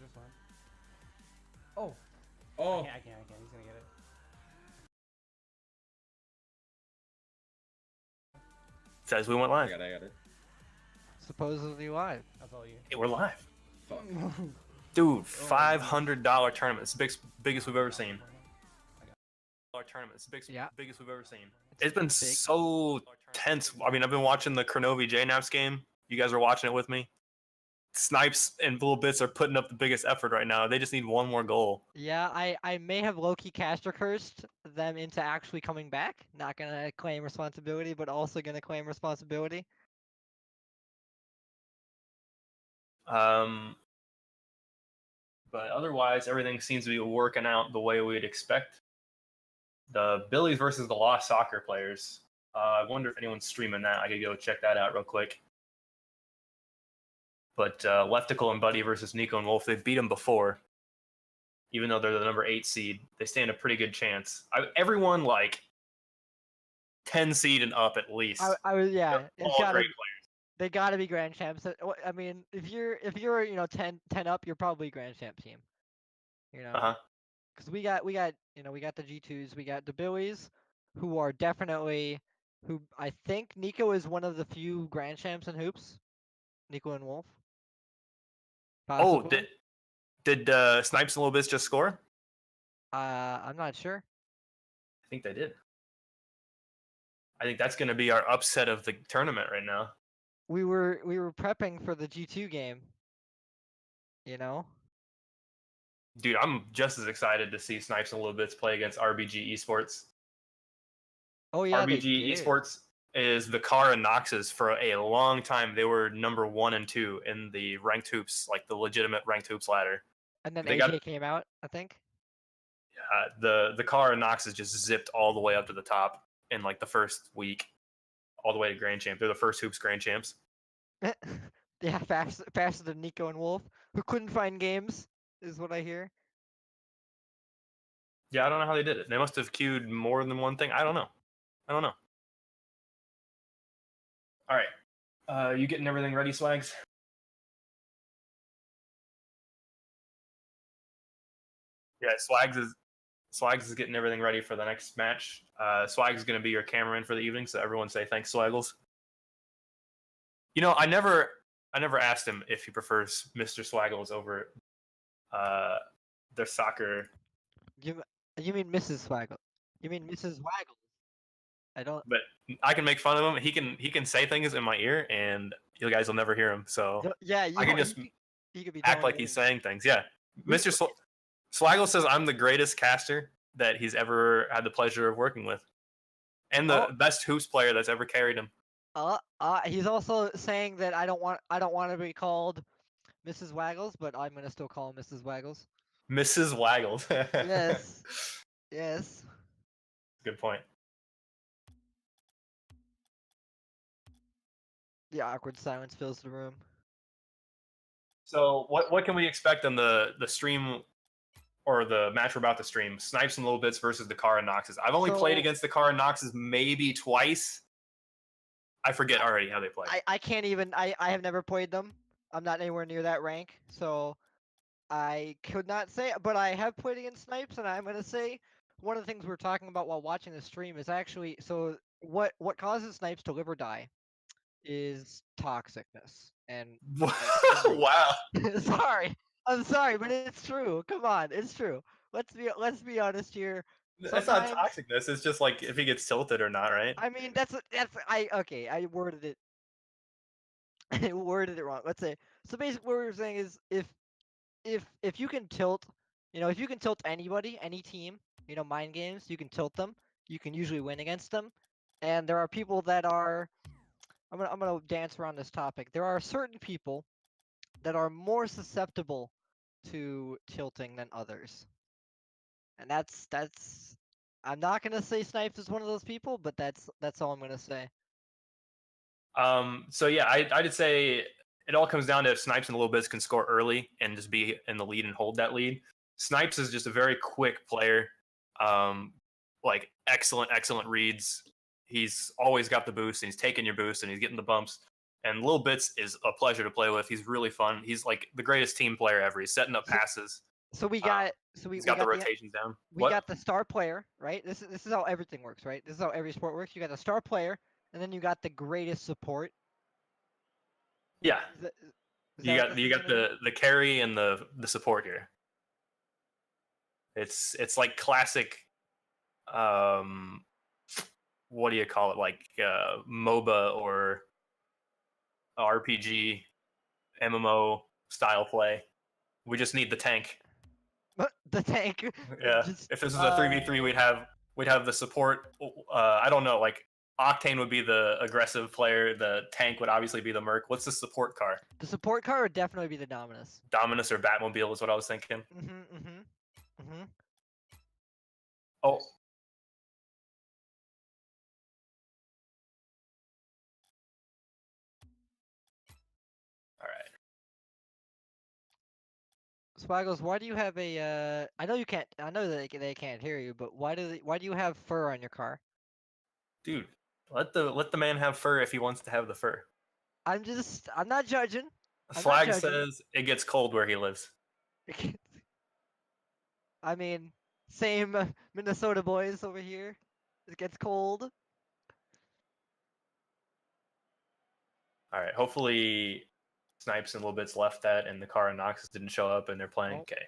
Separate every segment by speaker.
Speaker 1: this one. Oh.
Speaker 2: Oh.
Speaker 1: I can't. He's gonna get it.
Speaker 3: Says we went live.
Speaker 2: I got it.
Speaker 4: Supposedly live.
Speaker 1: That's all you.
Speaker 3: Hey, we're live.
Speaker 2: Fuck.
Speaker 3: Dude, $500 tournament. It's the biggest we've ever seen. Tournament. It's the biggest we've ever seen. It's been so tense. I mean, I've been watching the Kronovi JNaps game. You guys are watching it with me. Snipes and Blue Bits are putting up the biggest effort right now. They just need one more goal.
Speaker 4: Yeah, I may have low-key caster cursed them into actually coming back. Not gonna claim responsibility, but also gonna claim responsibility.
Speaker 3: But otherwise, everything seems to be working out the way we'd expect. The Billies versus the Lost Soccer players. I wonder if anyone's streaming that. I could go check that out real quick. But Leftical and Buddy versus Nico and Wolf, they've beat them before. Even though they're the number 8 seed, they stand a pretty good chance. Everyone like 10 seed and up at least.
Speaker 4: I was
Speaker 3: They're all great players.
Speaker 4: They gotta be grand champs. I mean, if you're 10 up, you're probably grand champ team. You know. Because we got the G2s, we got the Billies, who are definitely I think Nico is one of the few grand champs in hoops. Nico and Wolf. Possibly.
Speaker 3: Oh, did Snipes and Little Bits just score?
Speaker 4: I'm not sure.
Speaker 3: I think they did. I think that's going to be our upset of the tournament right now.
Speaker 4: We were prepping for the G2 game. You know.
Speaker 3: Dude, I'm just as excited to see Snipes and Little Bits play against RBG Esports.
Speaker 4: Oh yeah,
Speaker 3: RBG Esports is the Car and Noxes for a long time. They were number 1 and 2 in the ranked hoops, like the legitimate ranked hoops ladder.
Speaker 4: And then AJ came out, I think.
Speaker 3: The Car and Noxes just zipped all the way up to the top in like the first week, all the way to Grand Champ. They're the first hoops Grand Champs.
Speaker 4: Yeah, faster than Nico and Wolf, who couldn't find games, is what I hear.
Speaker 3: Yeah, I don't know how they did it. They must have queued more than one thing. I don't know. All right. You getting everything ready, Swags? Yeah, Swags is getting everything ready for the next match. Swags is going to be your cameraman for the evening, so everyone say thanks, Swaggles. You know, I never asked him if he prefers Mr. Swaggles over their soccer.
Speaker 4: You mean Mrs. Swaggle? You mean Mrs. Waggle? I don't.
Speaker 3: But I can make fun of him. He can say things in my ear, and you guys will never hear him. So
Speaker 4: yeah,
Speaker 3: I can just
Speaker 4: he could be
Speaker 3: act like he's saying things. Yeah, Mr. Swaggle says I'm the greatest caster that he's ever had the pleasure of working with, and the best hoops player that's ever carried him.
Speaker 4: He's also saying that I don't want to be called Mrs. Waggles, but I'm gonna still call him Mrs. Waggles.
Speaker 3: Mrs. Waggles.
Speaker 4: Yes. Yes.
Speaker 3: Good point.
Speaker 4: The awkward silence fills the room.
Speaker 3: So what can we expect on the stream or the match we're about to stream? Snipes and Little Bits versus the Car and Noxes. I've only played against the Car and Noxes maybe twice. I forget already how they play.
Speaker 4: I can't even. I have never played them. I'm not anywhere near that rank, so I could not say. But I have played against Snipes, and I'm gonna say one of the things we're talking about while watching the stream is actually what causes Snipes to live or die is toxicness and
Speaker 3: wow.
Speaker 4: I'm sorry, but it's true. Come on, it's true. Let's be honest here.
Speaker 3: That's not toxicness. It's just like if he gets tilted or not, right?
Speaker 4: I mean, I worded it. I worded it wrong. Let's say so. Basically, what we're saying is if you can tilt, if you can tilt anybody, any team, mind games, you can tilt them. You can usually win against them. And there are people that are. I'm gonna dance around this topic. There are certain people that are more susceptible to tilting than others, and that's. I'm not gonna say Snipes is one of those people, but that's all I'm gonna say.
Speaker 3: So yeah, I'd say it all comes down to if Snipes and Little Bits can score early and just be in the lead and hold that lead. Snipes is just a very quick player, like excellent reads. He's always got the boost, and he's taking your boost, and he's getting the bumps. And Lil Bits is a pleasure to play with. He's really fun. He's like the greatest team player ever. He's setting up passes.
Speaker 4: So we got
Speaker 3: He's got the rotations down.
Speaker 4: We got the star player, right? This is how everything works, right? This is how every sport works. You got the star player, and then you got the greatest support.
Speaker 3: Yeah. You got the carry and the support here. It's like classic what do you call it, like MOBA or RPG MMO style play. We just need the tank.
Speaker 4: The tank.
Speaker 3: Yeah. If this was a 3v3, we'd have the support. I don't know, like Octane would be the aggressive player. The tank would obviously be the Merc. What's the support car?
Speaker 4: The support car would definitely be the Dominus.
Speaker 3: Dominus or Batmobile is what I was thinking. Oh. All right.
Speaker 4: Swaggles, why do you have a? I know you can't. I know that they can't hear you, but why do you have fur on your car?
Speaker 3: Dude, let the man have fur if he wants to have the fur.
Speaker 4: I'm not judging.
Speaker 3: Flag says it gets cold where he lives.
Speaker 4: I mean, same Minnesota boys over here. It gets cold.
Speaker 3: All right, hopefully Snipes and Little Bits left that, and the car and Noxus didn't show up, and they're playing.
Speaker 4: Oh.
Speaker 3: Okay,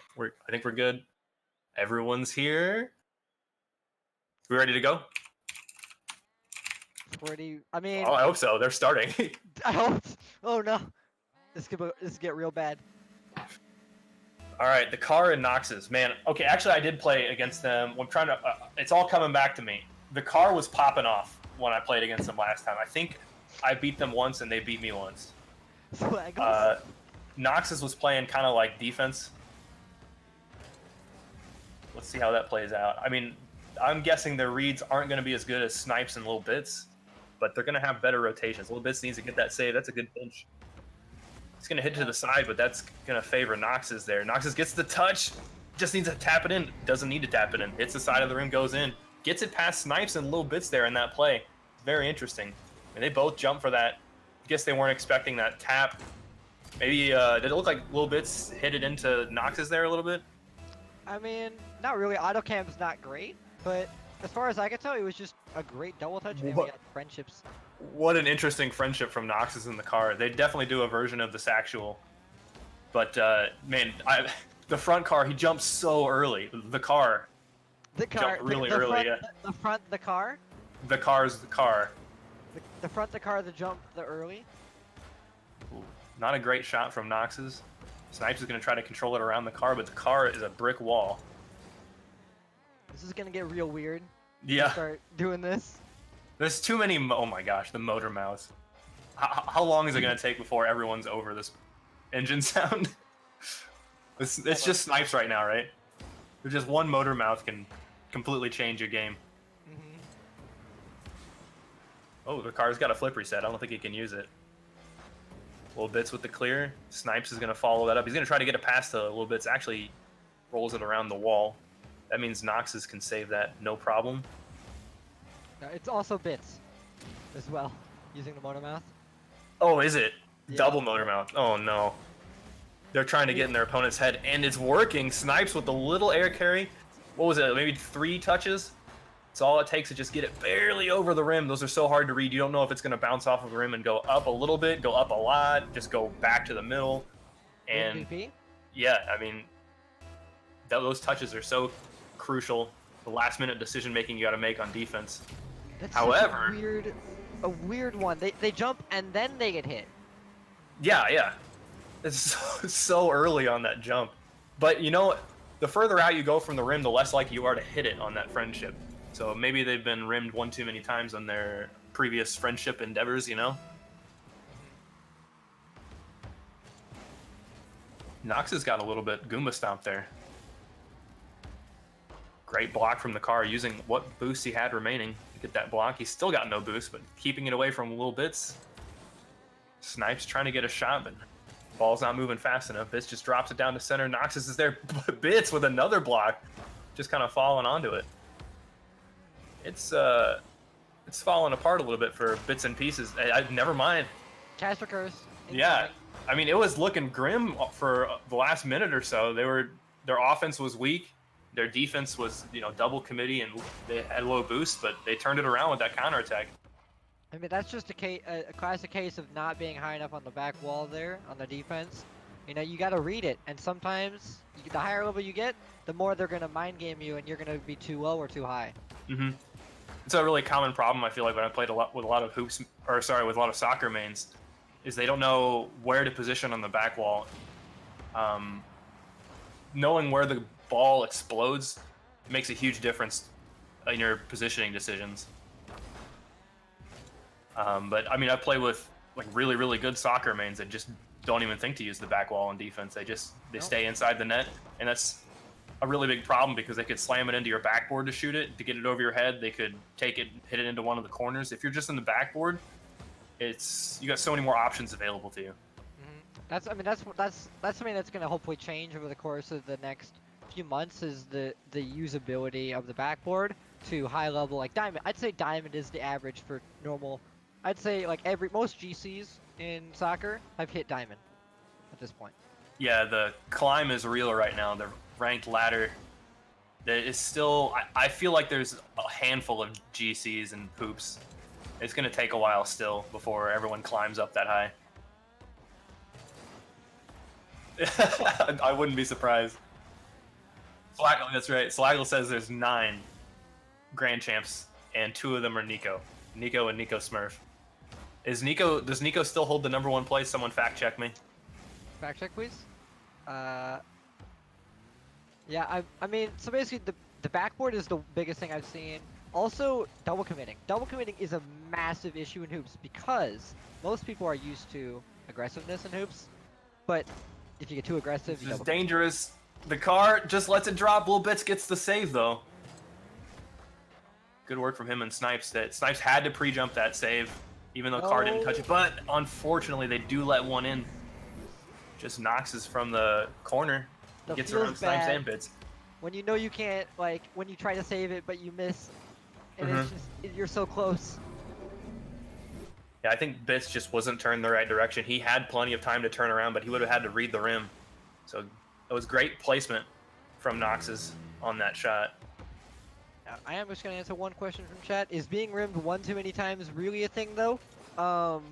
Speaker 3: I think we're good. Everyone's here. We ready to go?
Speaker 4: I mean.
Speaker 3: Oh, I hope so. They're starting.
Speaker 4: I hope. Oh no, this could get real bad.
Speaker 3: All right, the car and Noxus, man. Okay, actually, I did play against them. I'm trying to. It's all coming back to me. The car was popping off when I played against them last time. I think I beat them once and they beat me once. Noxus was playing kind of like defense. Let's see how that plays out. I mean, I'm guessing their reads aren't going to be as good as Snipes and Little Bits, but they're going to have better rotations. Little Bits needs to get that save. That's a good pinch. It's going to hit to the side, but that's going to favor Noxus there. Noxus gets the touch. Just needs to tap it in. Doesn't need to tap it in. Hits the side of the rim, goes in. Gets it past Snipes and Little Bits there in that play. Very interesting. And they both jump for that. Guess they weren't expecting that tap. Maybe, did it look like Little Bits hit it into Noxus there a little bit?
Speaker 4: I mean, not really. Autocam's not great, but as far as I can tell, it was just a great double touch. And we got friendships.
Speaker 3: What an interesting friendship from Noxus in the car. They definitely do a version of this actual. But, man, the front car, he jumps so early. The car jumped really early.
Speaker 4: The front, the car?
Speaker 3: The car's the car.
Speaker 4: The front, the car, the jump, the early?
Speaker 3: Ooh, not a great shot from Noxus. Snipes is going to try to control it around the car, but the car is a brick wall.
Speaker 4: This is going to get real weird.
Speaker 3: Yeah.
Speaker 4: Start doing this.
Speaker 3: There's too many. Oh my gosh, the motor mouths. How long is it going to take before everyone's over this engine sound? It's just Snipes right now, right? There's just one motor mouth can completely change your game. Oh, the car's got a flip reset. I don't think he can use it. Little Bits with the clear. Snipes is going to follow that up. He's going to try to get it past the Little Bits. Actually rolls it around the wall. That means Noxus can save that, no problem.
Speaker 4: It's also Bits as well, using the motor mouth.
Speaker 3: Oh, is it? Yeah. Double motor mouth. Oh, no. They're trying to get in their opponent's head, and it's working. Snipes with the little air carry. What was it, maybe 3 touches? It's all it takes to just get it barely over the rim. Those are so hard to read. You don't know if it's going to bounce off of the rim and go up a little bit, go up a lot, just go back to the middle. And
Speaker 4: MVP?
Speaker 3: Yeah, I mean, those touches are so crucial. The last-minute decision-making you got to make on defense.
Speaker 4: That's
Speaker 3: However,
Speaker 4: a weird one. They jump and then they get hit.
Speaker 3: Yeah. It's so early on that jump. But, you know, the further out you go from the rim, the less likely you are to hit it on that friendship. So maybe they've been rimmed one too many times on their previous friendship endeavors, you know? Nox has got a little bit Goomba stomp there. Great block from the car, using what boost he had remaining to get that block. He's still got no boost, but keeping it away from Little Bits. Snipes trying to get a shot, but ball's not moving fast enough. Bits just drops it down to center. Noxus is there. Bits with another block, just kind of falling onto it. It's falling apart a little bit for Bits and Pieces. Never mind.
Speaker 4: Cash or curse.
Speaker 3: Yeah, I mean, it was looking grim for the last minute or so. Their offense was weak, their defense was double committee, and they had low boost, but they turned it around with that counterattack.
Speaker 4: I mean, that's just a classic case of not being high enough on the back wall there on the defense. You got to read it, and sometimes the higher level you get, the more they're gonna mind game you, and you're gonna be too low or too high.
Speaker 3: It's a really common problem I feel like when I played with a lot of with a lot of soccer mains, is they don't know where to position on the back wall. Knowing where the ball explodes makes a huge difference in your positioning decisions. But I mean, I play with like really, really good soccer mains that just don't even think to use the back wall in defense. They stay inside the net, and that's a really big problem because they could slam it into your backboard to shoot it, to get it over your head. They could take it, hit it into one of the corners. If you're just in the backboard, you got so many more options available to you.
Speaker 4: That's something that's gonna hopefully change over the course of the next few months, is the usability of the backboard to high level, like diamond. I'd say diamond is the average for normal. I'd say like most GCs in soccer have hit diamond at this point.
Speaker 3: Yeah, the climb is real right now. The ranked ladder that is still. I feel like there's a handful of GCs and poops. It's gonna take a while still before everyone climbs up that high. I wouldn't be surprised. Slaggle, that's right. Slaggle says there's 9 grand champs, and 2 of them are Nico. Nico and Nico Smurf. Does Nico still hold the #1 place? Someone fact check me.
Speaker 4: Fact check, please. Yeah, I mean, so basically the backboard is the biggest thing I've seen. Also, double committing. Double committing is a massive issue in hoops because most people are used to aggressiveness in hoops, but if you get too aggressive,
Speaker 3: This is dangerous. The car just lets it drop. Little Bits gets the save though. Good work from him and Snipes. Snipes had to pre-jump that save, even though Carr didn't touch it. But unfortunately, they do let one in. Just Noxes from the corner. Gets around Snipes and Bits.
Speaker 4: When you know you can't, like, when you try to save it but you miss, and it's just, you're so close.
Speaker 3: Yeah, I think Bits just wasn't turned the right direction. He had plenty of time to turn around, but he would have had to read the rim. So it was great placement from Noxes on that shot.
Speaker 4: I am just going to answer one question from chat. Is being rimmed one too many times really a thing, though? I'm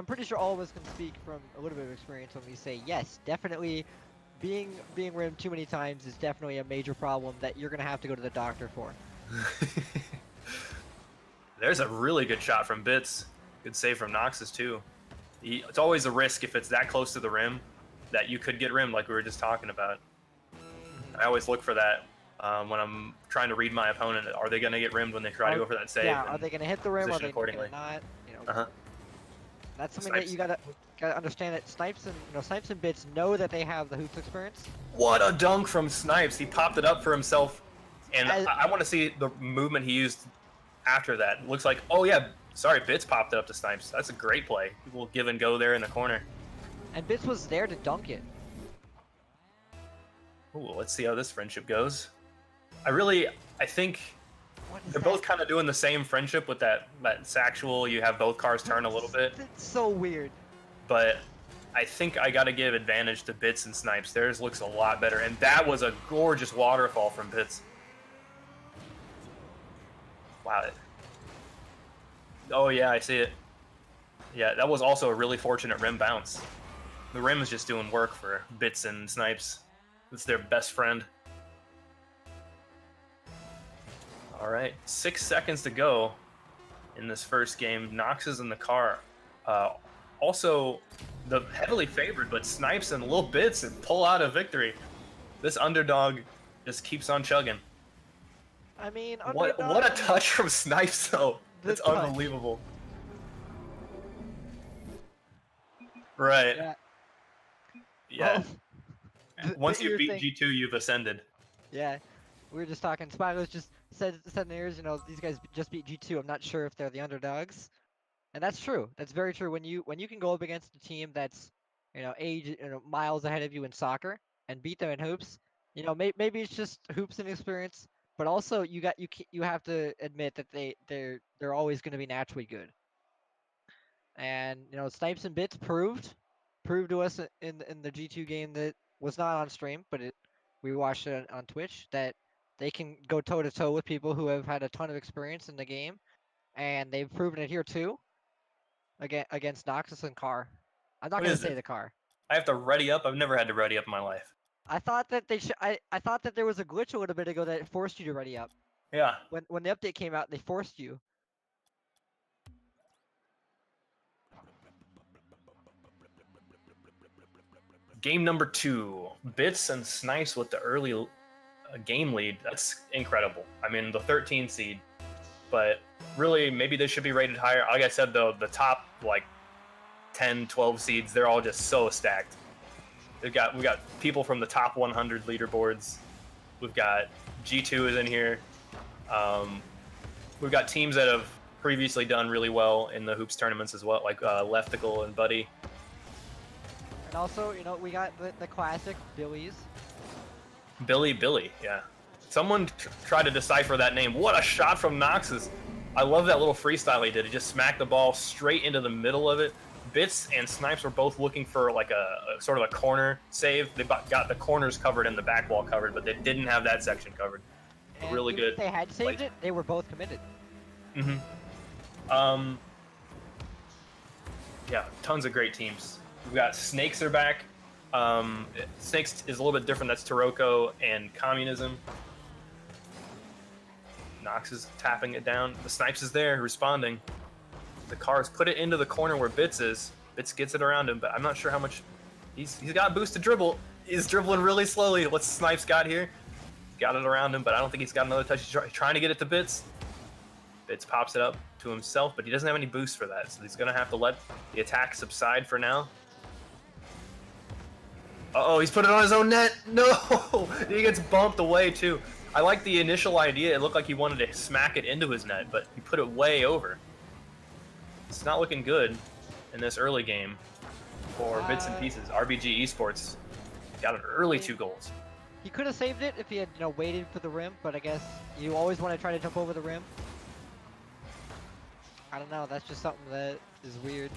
Speaker 4: pretty sure all of us can speak from a little bit of experience when we say yes, definitely being rimmed too many times is definitely a major problem that you're going to have to go to the doctor for.
Speaker 3: There's a really good shot from Bits. Good save from Noxes too. It's always a risk if it's that close to the rim that you could get rimmed, like we were just talking about. I always look for that when I'm trying to read my opponent. Are they going to get rimmed when they try to go for that save?
Speaker 4: Yeah, are they going to hit the rim? Are they going to not? That's something that you gotta understand. That Snipes and Bits know that they have the hoops experience.
Speaker 3: What a dunk from Snipes! He popped it up for himself, and I want to see the movement he used after that. Looks like, oh yeah, sorry, Bits popped it up to Snipes. That's a great play. We'll give and go there in the corner.
Speaker 4: And Bits was there to dunk it.
Speaker 3: Ooh, let's see how this friendship goes. I think they're both kind of doing the same friendship with that Sactual. You have both cars turn a little bit.
Speaker 4: It's so weird.
Speaker 3: But I think I got to give advantage to Bits and Snipes. Theirs looks a lot better. And that was a gorgeous waterfall from Bits. Wow. Oh, yeah, I see it. Yeah, that was also a really fortunate rim bounce. The rim is just doing work for Bits and Snipes. It's their best friend. All right, 6 seconds to go in this first game. Nox is in the car. Also, the heavily favored, but Snipes and Little Bits and pull out a victory. This underdog just keeps on chugging.
Speaker 4: I mean,
Speaker 3: what a touch from Snipes, though. That's unbelievable. Right. Yeah. Once you beat G2, you've ascended.
Speaker 4: Yeah. We were just talking. Spyros just said in the ears, these guys just beat G2. I'm not sure if they're the underdogs. And that's true. That's very true. When you can go up against a team that's, miles ahead of you in soccer and beat them in hoops, maybe it's just hoops and experience, but also you have to admit that they're always going to be naturally good. And Snipes and Bits proved to us in the G2 game that was not on stream, but we watched it on Twitch, that they can go toe to toe with people who have had a ton of experience in the game, and they've proven it here too. Against Noxus and Car. I'm not gonna say the Car.
Speaker 3: I have to ready up. I've never had to ready up in my life.
Speaker 4: I thought that I thought that there was a glitch a little bit ago that forced you to ready up.
Speaker 3: Yeah.
Speaker 4: When the update came out, they forced you.
Speaker 3: Game number 2, Bits and Snipes with the early game lead. That's incredible. I mean, the 13 seed, but really, maybe they should be rated higher. Like I said, though, the top like 10, 12 seeds, they're all just so stacked. We got people from the top 100 leaderboards. We've got G2 is in here. We've got teams that have previously done really well in the hoops tournaments as well, like Leftical and Buddy.
Speaker 4: And also, we got the classic Billies.
Speaker 3: Billy, yeah. Someone tried to decipher that name. What a shot from Noxus. I love that little freestyle he did. He just smacked the ball straight into the middle of it. Bits and Snipes were both looking for like a sort of a corner save. They got the corners covered and the back wall covered, but they didn't have that section covered.
Speaker 4: And
Speaker 3: really good.
Speaker 4: If they had saved it, they were both committed.
Speaker 3: Yeah, tons of great teams. We've got Snakes are back. Snakes is a little bit different. That's Taroko and Communism. Nox is tapping it down. The Snipes is there, responding. The Cars put it into the corner where Bits is. Bits gets it around him, but I'm not sure how much. He's got boost to dribble. He's dribbling really slowly. What's Snipes got here? Got it around him, but I don't think he's got another touch. He's trying to get it to Bits. Bits pops it up to himself, but he doesn't have any boost for that, so he's going to have to let the attack subside for now. Uh-oh, he's put it on his own net. No! He gets bumped away, too. I like the initial idea. It looked like he wanted to smack it into his net, but he put it way over. It's not looking good in this early game for Bits and Pieces. RBG Esports got an early 2 goals.
Speaker 4: He could have saved it if he had, waited for the rim, but I guess you always want to try to jump over the rim. I don't know, that's just something that is weird.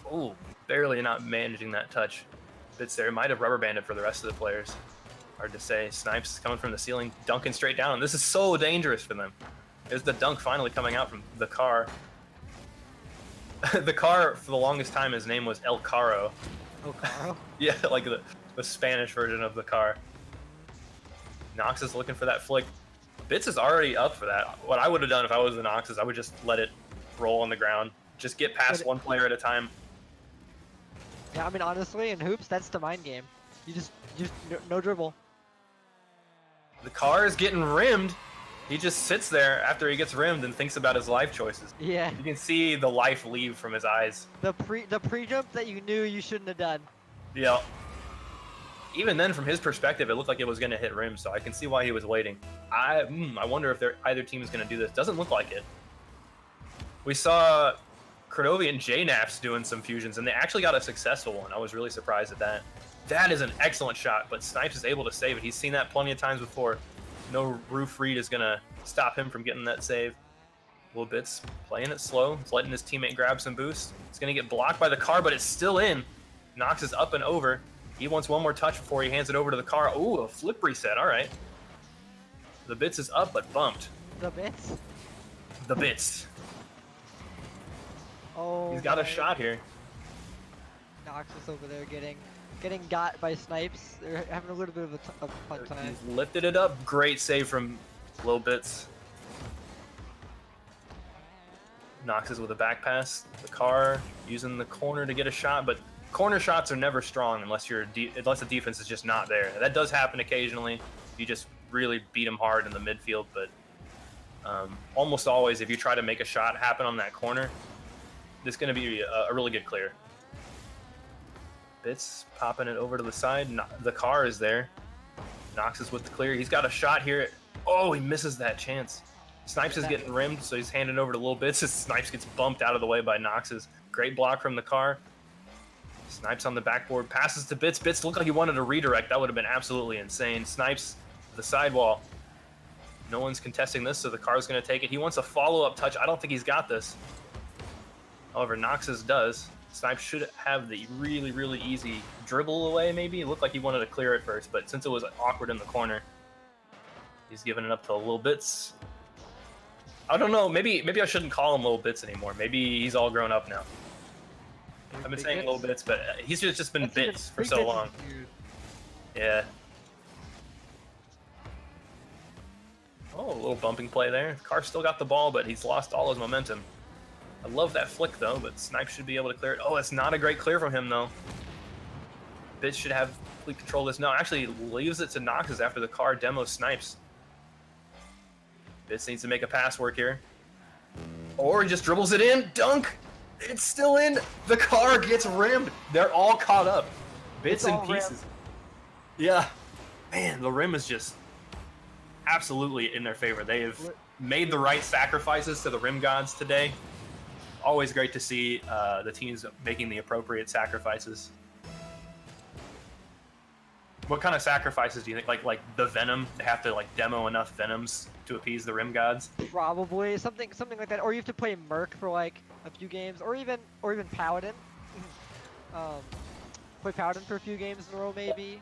Speaker 3: Oh, barely not managing that touch. Bits there. Might have rubber banded for the rest of the players. Hard to say. Snipes coming from the ceiling, dunking straight down. This is so dangerous for them. There's the dunk finally coming out from the Car. The Car, for the longest time, his name was El Caro.
Speaker 4: El Caro?
Speaker 3: Yeah, like the Spanish version of the Car. Nox is looking for that flick. Bits is already up for that. What I would have done if I was the Nox is I would just let it roll on the ground. Just get past one player at a time.
Speaker 4: Yeah, I mean, honestly, in hoops, that's the mind game. You just no dribble.
Speaker 3: The Car is getting rimmed. He just sits there after he gets rimmed and thinks about his life choices.
Speaker 4: Yeah.
Speaker 3: You can see the life leave from his eyes.
Speaker 4: The pre-jump that you knew you shouldn't have done.
Speaker 3: Yeah. Even then, from his perspective, it looked like it was going to hit rim, so I can see why he was waiting. I wonder if either team is going to do this. Doesn't look like it. We saw Kronovi and JNaps doing some fusions, and they actually got a successful one. I was really surprised at that. That is an excellent shot, but Snipes is able to save it. He's seen that plenty of times before. No roof read is going to stop him from getting that save. Little Bits playing it slow. He's letting his teammate grab some boost. It's going to get blocked by the Car, but it's still in. Nox is up and over. He wants one more touch before he hands it over to the Car. Ooh, a flip reset. All right. The Bits is up, but bumped.
Speaker 4: The Bits?
Speaker 3: The Bits.
Speaker 4: Oh.
Speaker 3: He's got a shot here.
Speaker 4: Nox is over there getting got by Snipes. They're having a little bit of a fun time.
Speaker 3: He's lifted it up. Great save from Lil Bits. Nox is with a back pass. The Car using the corner to get a shot, but corner shots are never strong unless the defense is just not there. That does happen occasionally. You just really beat them hard in the midfield, but almost always, if you try to make a shot happen on that corner, this is going to be a really good clear. Bits popping it over to the side. The Car is there. Nox is with the clear. He's got a shot here. Oh, he misses that chance. Snipes is getting rimmed, so he's handing over to Lil Bits as Snipes gets bumped out of the way by Nox's. Great block from the Car. Snipes on the backboard, passes to Bits. Bits looked like he wanted a redirect. That would have been absolutely insane. Snipes, the sidewall. No one's contesting this, so the Car's going to take it. He wants a follow-up touch. I don't think he's got this. However, Noxus does. Snipe should have the really, really easy dribble away, maybe. It looked like he wanted to clear it first, but since it was awkward in the corner, he's giving it up to Little Bits. I don't know, maybe I shouldn't call him Little Bits anymore. Maybe he's all grown up now. I've been saying Little Bits, but he's just been Bits for so long. Yeah. Oh, a little bumping play there. Carr still got the ball, but he's lost all his momentum. I love that flick, though, but Snipe should be able to clear it. Oh, it's not a great clear from him, though. Bits should have complete control of this. No, actually leaves it to Noxus after the Carr demo snipes. Bits needs to make a pass work here. Or he just dribbles it in. Dunk! It's still in. The Carr gets rimmed. They're all caught up. Bits and pieces. Yeah. Man, the rim is just absolutely in their favor. They have made the right sacrifices to the rim gods today. Always great to see the teams making the appropriate sacrifices. What kind of sacrifices do you think? Like the Venom? They have to like demo enough Venoms to appease the rim gods?
Speaker 4: Probably something like that. Or you have to play Merc for like a few games, or even Paladin. Play Paladin for a few games in a row, maybe.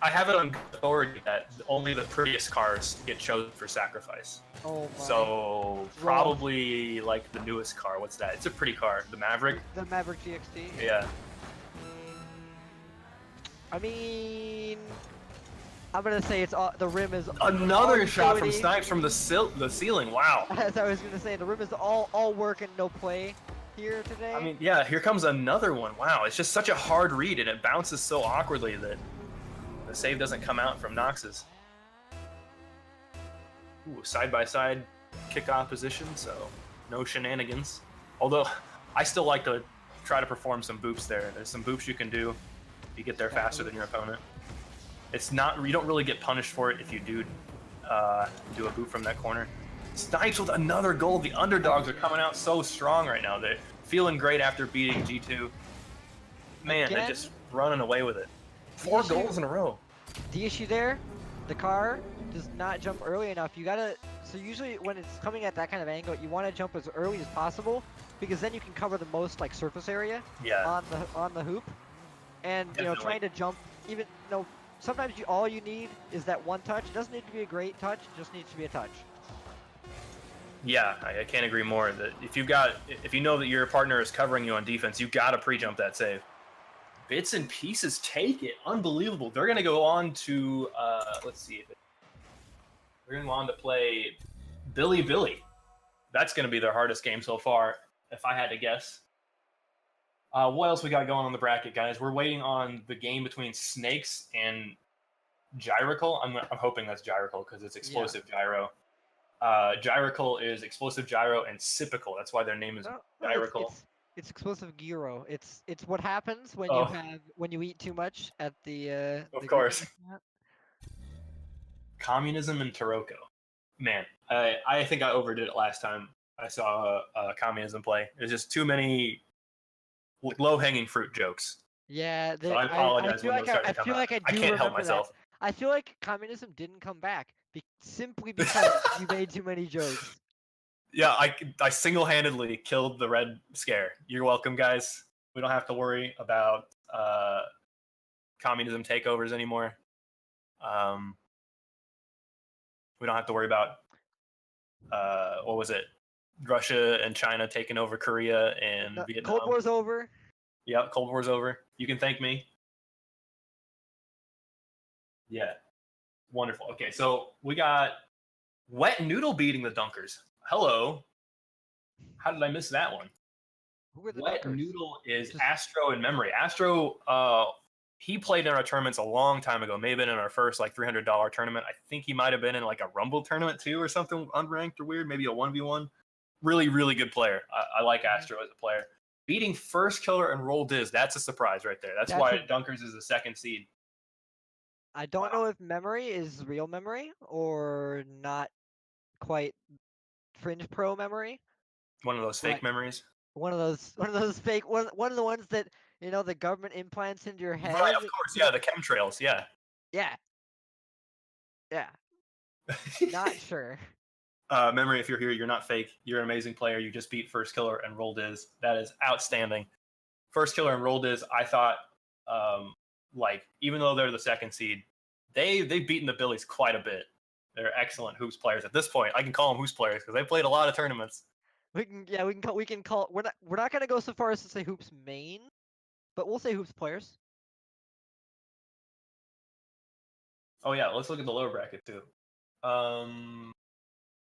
Speaker 3: I have it on authority that only the prettiest cars get chosen for sacrifice.
Speaker 4: Oh my.
Speaker 3: So probably like the newest car. What's that? It's a pretty car. The Maverick.
Speaker 4: The Maverick GXT.
Speaker 3: Yeah.
Speaker 4: I mean, I'm gonna say it's all, the rim is
Speaker 3: another shot from Snipes from the ceiling. Wow.
Speaker 4: As I was gonna say, the rim is all work and no play here today.
Speaker 3: I mean, yeah. Here comes another one. Wow. It's just such a hard read, and it bounces so awkwardly that the save doesn't come out from Noxus. Ooh, side-by-side kickoff position, so no shenanigans. Although, I still like to try to perform some boops there. There's some boops you can do if you get there faster than your opponent. It's not, you don't really get punished for it if you do a boop from that corner. Snipes with another goal. The underdogs are coming out so strong right now. They're feeling great after beating G2. Man, they're just running away with it. 4 goals in a row.
Speaker 4: The issue there, the car does not jump early enough. You gotta, so usually when it's coming at that kind of angle, you want to jump as early as possible, because then you can cover the most like surface area on the hoop. And you know, trying to jump, even sometimes all you need is that one touch. It doesn't need to be a great touch, it just needs to be a touch.
Speaker 3: Yeah, I can't agree more. That if you know that your partner is covering you on defense, you gotta pre-jump that save. Bits and Pieces take it. Unbelievable. They're going to go on to, let's see. They're going to go on to play Billy. That's going to be their hardest game so far, if I had to guess. What else we got going on the bracket, guys? We're waiting on the game between Snakes and Gyracle. I'm hoping that's Gyracle because it's Explosive Gyro. Gyracle is Explosive Gyro and Sipical. That's why their name is Gyracle.
Speaker 4: It's Explosive Gyro. It's what happens when you eat too much at the.
Speaker 3: Of course. Communism and Taroko. Man, I think I overdid it last time I saw Communism play. There's just too many low-hanging fruit jokes.
Speaker 4: Yeah,
Speaker 3: so I apologize when those start to come out. I can't help myself.
Speaker 4: I feel like Communism didn't come back simply because you made too many jokes.
Speaker 3: Yeah, I single-handedly killed the Red Scare. You're welcome, guys. We don't have to worry about communism takeovers anymore. We don't have to worry about what was it? Russia and China taking over Korea and Vietnam.
Speaker 4: Cold War's over.
Speaker 3: Yep, Cold War's over. You can thank me. Yeah, wonderful. Okay, so we got Wet Noodle beating the Dunkers. Hello. How did I miss that one?
Speaker 4: Who are the
Speaker 3: Wet
Speaker 4: Dunkers?
Speaker 3: Noodle is Astro in memory. Astro, he played in our tournaments a long time ago. May have been in our first like $300 tournament. I think he might have been in like a Rumble tournament too or something, unranked or weird. Maybe a 1v1. Really, really good player. I like Astro as a player. Beating First Killer and Roll Diz, that's a surprise right there. That's why Dunkers is the second seed.
Speaker 4: I don't know if memory is real memory or not quite fringe pro memory.
Speaker 3: One of those fake memories.
Speaker 4: One of those fake one of the ones that the government implants into your head.
Speaker 3: Right, of course, yeah, the chemtrails, yeah.
Speaker 4: Yeah. Yeah. Not sure.
Speaker 3: Memory, if you're here, you're not fake. You're an amazing player. You just beat First Killer and Roll Diz. That is outstanding. First Killer and Roll Diz, I thought, like, even though they're the second seed, they've beaten the Billies quite a bit. They're excellent hoops players at this point. I can call them hoops players because they played a lot of tournaments.
Speaker 4: We can call. We're not gonna go so far as to say hoops main, but we'll say hoops players.
Speaker 3: Oh yeah, let's look at the lower bracket too.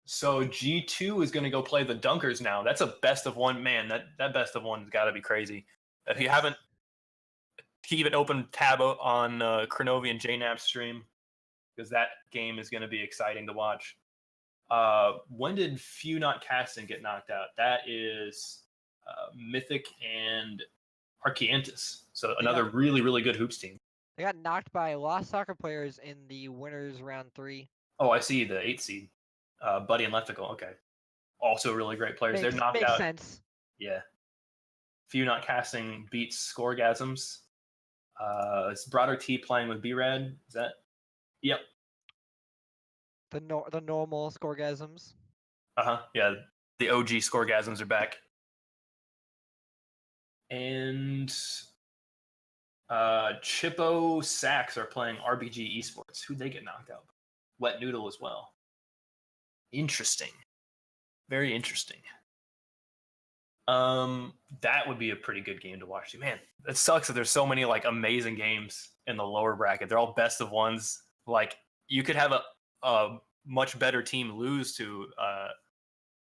Speaker 3: So G2 is going to go play the Dunkers now. That's a best of one. Man, that best of one's got to be crazy. If you haven't, keep an open tab on Cronovi and JNAP stream because that game is going to be exciting to watch. When did Few Not Casting get knocked out? That is Mythic and Archeantis. So another really, really good hoops team.
Speaker 4: They got knocked by Lost Soccer players in the winners round 3.
Speaker 3: Oh, I see the 8th seed. Buddy and Leftical. Okay. Also really great players. They're knocked
Speaker 4: makes
Speaker 3: out.
Speaker 4: Sense.
Speaker 3: Yeah. Few Not Casting beats Scoregasms. Is Broader T playing with B-Rad? Is that? Yep.
Speaker 4: The normal Scoregasms.
Speaker 3: Yeah. The OG Scoregasms are back. And Chippo Sacks are playing RBG Esports. Who'd they get knocked out? Wet Noodle as well. Interesting. Very interesting. That would be a pretty good game to watch. Man, it sucks that there's so many like amazing games in the lower bracket. They're all best of ones. Like you could have a much better team lose to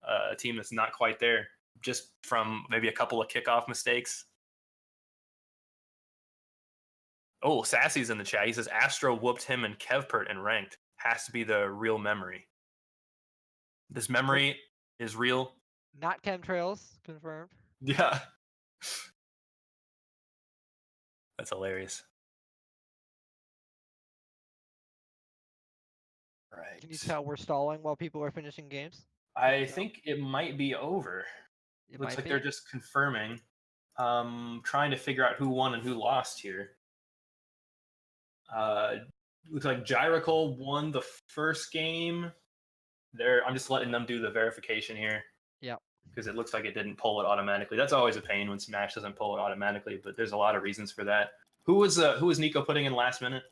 Speaker 3: a team that's not quite there just from maybe a couple of kickoff mistakes. Oh, Sassy's in the chat. He says Astro whooped him and Kevpert in ranked. Has to be the real memory. This memory is real.
Speaker 4: Not chemtrails, confirmed.
Speaker 3: Yeah. That's hilarious. Right.
Speaker 4: Can you tell we're stalling while people are finishing games?
Speaker 3: I think it might be over.
Speaker 4: It
Speaker 3: Looks
Speaker 4: might
Speaker 3: like
Speaker 4: be.
Speaker 3: they're just confirming. Trying to figure out who won and who lost here. Looks like Gyracle won the first game. I'm just letting them do the verification here.
Speaker 4: Yep.
Speaker 3: Because it looks like it didn't pull it automatically. That's always a pain when Smash doesn't pull it automatically, but there's a lot of reasons for that. Who was Nico putting in last minute?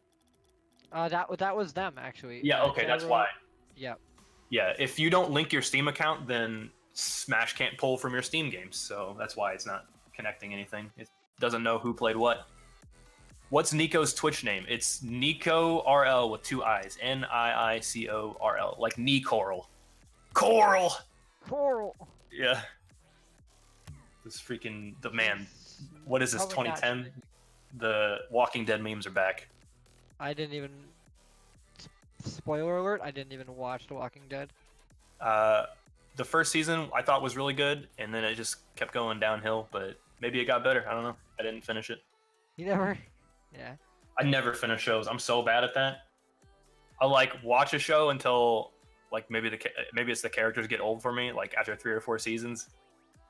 Speaker 4: That was them actually.
Speaker 3: Yeah, okay, that's why.
Speaker 4: Yep.
Speaker 3: Yeah, if you don't link your Steam account, then Smash can't pull from your Steam games, so that's why it's not connecting anything. It doesn't know who played what. What's Nico's Twitch name? It's Nico RL with 2 I's. Niicorl. Like knee coral. Coral! Yeah. This freaking the man. What is this? 2010? The Walking Dead memes are back.
Speaker 4: I didn't even. Spoiler alert! I didn't even watch The Walking Dead.
Speaker 3: The first season I thought was really good, and then it just kept going downhill. But maybe it got better. I don't know. I didn't finish it.
Speaker 4: You never. Yeah.
Speaker 3: I never finish shows. I'm so bad at that. I like watch a show until like maybe it's the characters get old for me. Like after 3 or 4 seasons,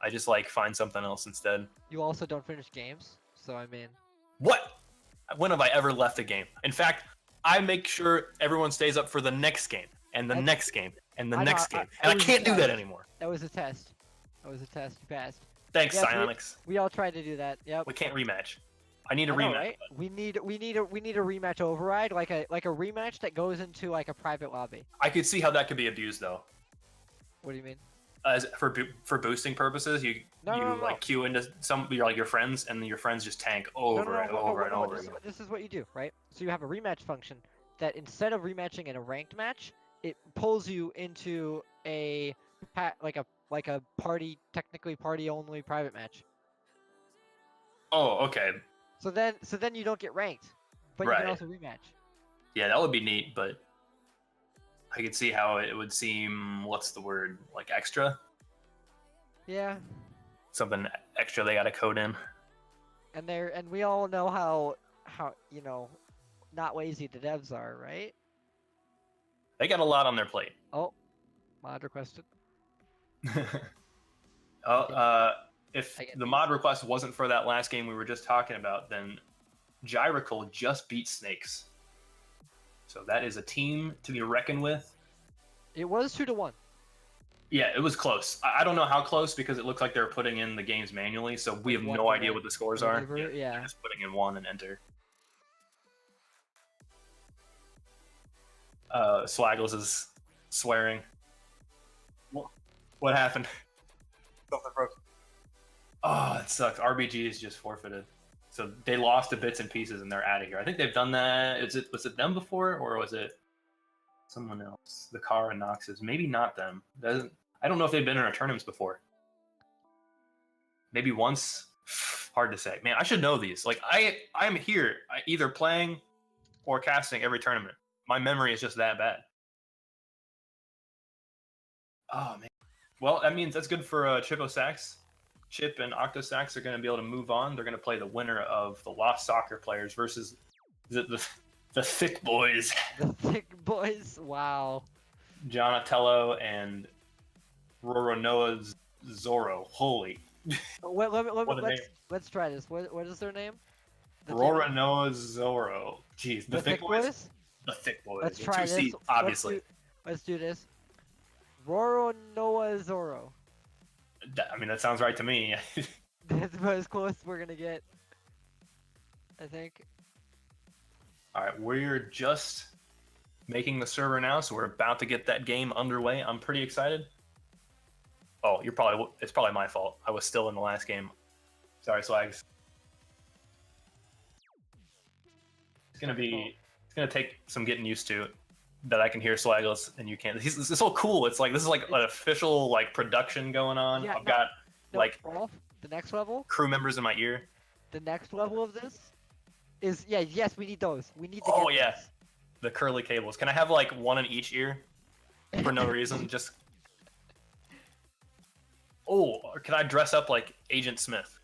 Speaker 3: I just like find something else instead.
Speaker 4: You also don't finish games, so I mean.
Speaker 3: What? When have I ever left a game? In fact, I make sure everyone stays up for the next game and the next game and the next game, and I can't do that anymore.
Speaker 4: That was a test. That was a test. You passed.
Speaker 3: Thanks,
Speaker 4: Yes,
Speaker 3: Psyonix.
Speaker 4: We all tried to do that. Yep.
Speaker 3: We can't rematch. I need a
Speaker 4: I know,
Speaker 3: rematch.
Speaker 4: right? We need a rematch override, like a rematch that goes into like a private lobby.
Speaker 3: I could see how that could be abused though.
Speaker 4: What do you mean?
Speaker 3: As for boosting purposes, you like queue into your friends, and then your friends just tank over and over and over.
Speaker 4: This is what you do, right? So you have a rematch function that instead of rematching in a ranked match, it pulls you into a technically party only private match.
Speaker 3: Oh, okay.
Speaker 4: So then you don't get ranked, but you can also rematch.
Speaker 3: Yeah, that would be neat, but I could see how it would seem, what's the word, like extra?
Speaker 4: Yeah.
Speaker 3: Something extra they got to code in.
Speaker 4: And we all know how not lazy the devs are, right?
Speaker 3: They got a lot on their plate.
Speaker 4: Oh, mod requested.
Speaker 3: If the mod request wasn't for that last game we were just talking about, then Gyracle just beat Snakes. So that is a team to be reckoned with.
Speaker 4: It was 2-1.
Speaker 3: Yeah, it was close. I don't know how close because it looks like they're putting in the games manually, so we have no idea what the scores are.
Speaker 4: Yeah.
Speaker 3: They're just putting in 1 and enter. Swaggles is swearing. What happened? Something broke. Oh, it sucks. RBG is just forfeited. So they lost to Bits and Pieces and they're out of here. I think they've done that. Was it them before or was it someone else? The Car and Noxes. Maybe not them. I don't know if they've been in our tournaments before. Maybe once. Hard to say. Man, I should know these. Like I'm here either playing or casting every tournament. My memory is just that bad. Oh man. Well, that means that's good for Chippo Sacks. Chip and Octo Sacks are going to be able to move on. They're going to play the winner of the Lost Soccer players versus the Thick Boys.
Speaker 4: The Thick Boys. Wow.
Speaker 3: Jonatello and Roronoa Zorro. Holy.
Speaker 4: Let's try this. What is their name?
Speaker 3: Roronoa Zorro. Jeez,
Speaker 4: the Thick Boys.
Speaker 3: The Thick Boys.
Speaker 4: Let's try this.
Speaker 3: Obviously.
Speaker 4: Let's do this. Roronoa Zorro.
Speaker 3: I mean, that sounds right to me.
Speaker 4: That's about as close as we're gonna get, I think.
Speaker 3: All right, we're just making the server now, so we're about to get that game underway. I'm pretty excited. Oh, it's probably my fault. I was still in the last game. Sorry, Swags. It's gonna take some getting used to that I can hear Swaggles and you can't. It's so cool. It's like this is like an official like production going on.
Speaker 4: Yeah,
Speaker 3: I've got like
Speaker 4: Rolf, the next level.
Speaker 3: Crew members in my ear.
Speaker 4: The next level of this is yes, we need those. We need to
Speaker 3: Oh
Speaker 4: get
Speaker 3: yeah,
Speaker 4: those.
Speaker 3: the curly cables. Can I have like one in each ear for no reason? Just or can I dress up like Agent Smith?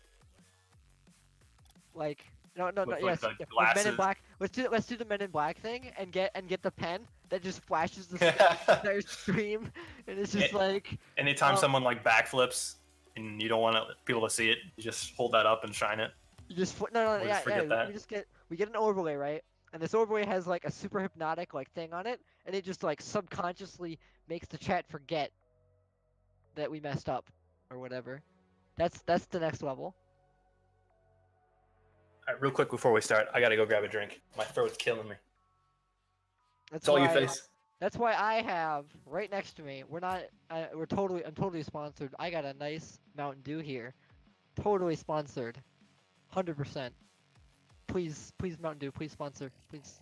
Speaker 4: Like no,
Speaker 3: With,
Speaker 4: yes.
Speaker 3: like, the
Speaker 4: With Men in
Speaker 3: glasses.
Speaker 4: Black. Let's do the Men in Black thing and get the pen that just flashes the entire screen, and it's just like.
Speaker 3: Anytime someone like backflips and you don't want people to see it, you just hold that up and shine it.
Speaker 4: You just
Speaker 3: We'll
Speaker 4: yeah.
Speaker 3: just forget that.
Speaker 4: We get an overlay, right? And this overlay has like a super hypnotic like thing on it, and it just like subconsciously makes the chat forget that we messed up or whatever. That's the next level.
Speaker 3: All right, real quick before we start, I gotta go grab a drink. My throat's killing me.
Speaker 4: That's
Speaker 3: It's all you
Speaker 4: why-
Speaker 3: face.
Speaker 4: That's why I have right next to me. I'm totally sponsored. I got a nice Mountain Dew here, totally sponsored, 100%. Please Mountain Dew, please sponsor, please.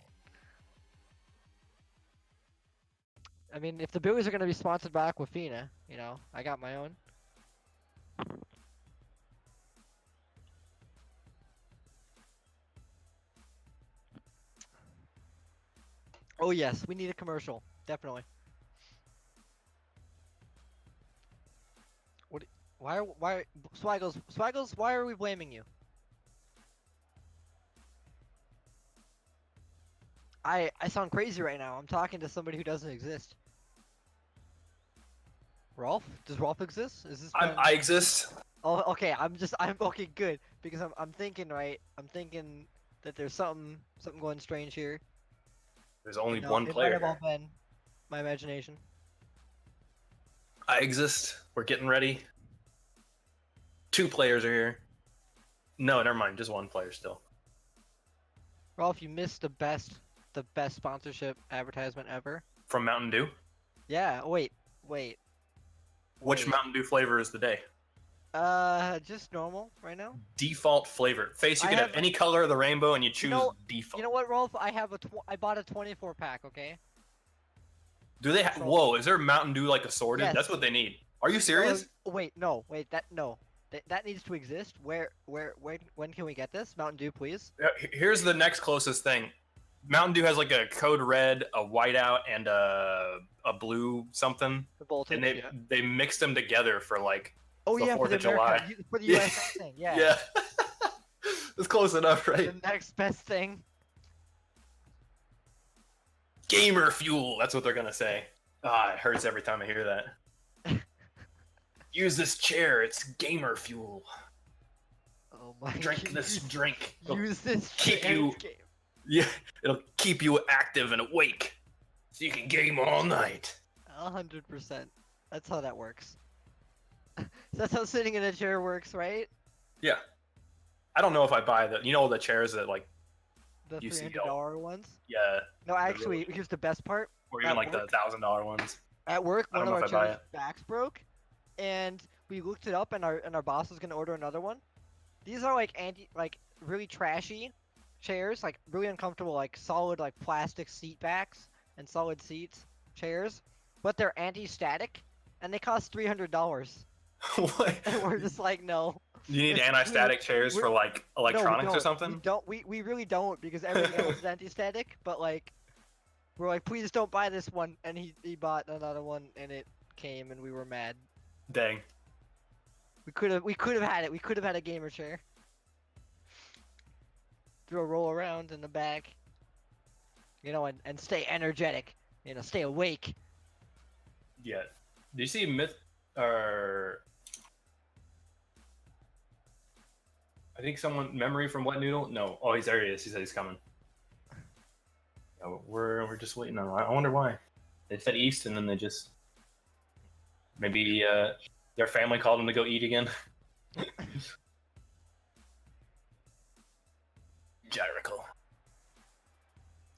Speaker 4: I mean, if the Billies are gonna be sponsored by Aquafina, you know, I got my own. Oh yes, we need a commercial, definitely. Why Swaggles, why are we blaming you? I sound crazy right now. I'm talking to somebody who doesn't exist. Rolf? Does Rolf exist? Is this
Speaker 3: I exist.
Speaker 4: Oh, okay. I'm okay, good. Because I'm thinking, right? I'm thinking that there's something going strange here.
Speaker 3: There's only
Speaker 4: No,
Speaker 3: one
Speaker 4: it
Speaker 3: player.
Speaker 4: might have all been my imagination.
Speaker 3: I exist. We're getting ready. 2 players are here. No, never mind. Just 1 player still.
Speaker 4: Rolf, you missed the best sponsorship advertisement ever.
Speaker 3: From Mountain Dew.
Speaker 4: Yeah. Wait.
Speaker 3: Which Mountain Dew flavor is the day?
Speaker 4: Just normal right now.
Speaker 3: Default flavor. Face, you
Speaker 4: I
Speaker 3: can have
Speaker 4: have-
Speaker 3: any color of the rainbow and you choose default.
Speaker 4: You know what, Rolf? I bought a 24 pack. Okay.
Speaker 3: Do they have? Whoa, is there Mountain Dew like assorted?
Speaker 4: Yes.
Speaker 3: That's what they need. Are you serious?
Speaker 4: Wait. That needs to exist. When can we get this? Mountain Dew, please.
Speaker 3: Here's the next closest thing. Mountain Dew has like a code red, a whiteout, and a blue something,
Speaker 4: The voltage.
Speaker 3: and
Speaker 4: Yeah.
Speaker 3: they mixed them together for like
Speaker 4: Oh
Speaker 3: the
Speaker 4: yeah, for
Speaker 3: 4th
Speaker 4: the
Speaker 3: of July.
Speaker 4: for the
Speaker 3: Yeah.
Speaker 4: US thing. Yeah.
Speaker 3: yeah. It's close enough, right?
Speaker 4: The next best thing.
Speaker 3: Gamer fuel. That's what they're gonna say. Ah, it hurts every time I hear that. Use this chair. It's gamer fuel.
Speaker 4: Oh my.
Speaker 3: Drink this drink. It'll
Speaker 4: Use this.
Speaker 3: keep
Speaker 4: chair
Speaker 3: you-
Speaker 4: game.
Speaker 3: Yeah, it'll keep you active and awake, so you can game all night.
Speaker 4: 100%. That's how that works. That's how sitting in a chair works, right?
Speaker 3: Yeah. I don't know if I buy the chairs that like
Speaker 4: The
Speaker 3: you see
Speaker 4: $300 ones.
Speaker 3: yeah,
Speaker 4: No, actually, here's the best part.
Speaker 3: or even
Speaker 4: At
Speaker 3: like the
Speaker 4: work-
Speaker 3: $1,000 ones.
Speaker 4: At work,
Speaker 3: I
Speaker 4: one
Speaker 3: don't
Speaker 4: of
Speaker 3: know
Speaker 4: our
Speaker 3: if I buy
Speaker 4: chairs' backs broke, and we looked it up, and our boss was gonna order another one. These are like really trashy chairs, like really uncomfortable, like solid like plastic seat backs and solid seats chairs, but they're anti-static, and they cost $300.
Speaker 3: What?
Speaker 4: And we're just like, no.
Speaker 3: You need anti-static chairs for like electronics or something?
Speaker 4: We really don't, because everything else is anti-static, but like we're like, please don't buy this one, and he bought another one, and it came, and we were mad.
Speaker 3: Dang.
Speaker 4: We could have had it. We could have had a gamer chair. Do a roll around in the back. You know, and stay energetic. You know, stay awake.
Speaker 3: Yeah. Do you see Myth or I think someone memory from Wet Noodle? No. Oh, there he is. He said he's coming. Yeah, we're just waiting on. I wonder why. They said east and then they just maybe their family called them to go eat again. Gyrical.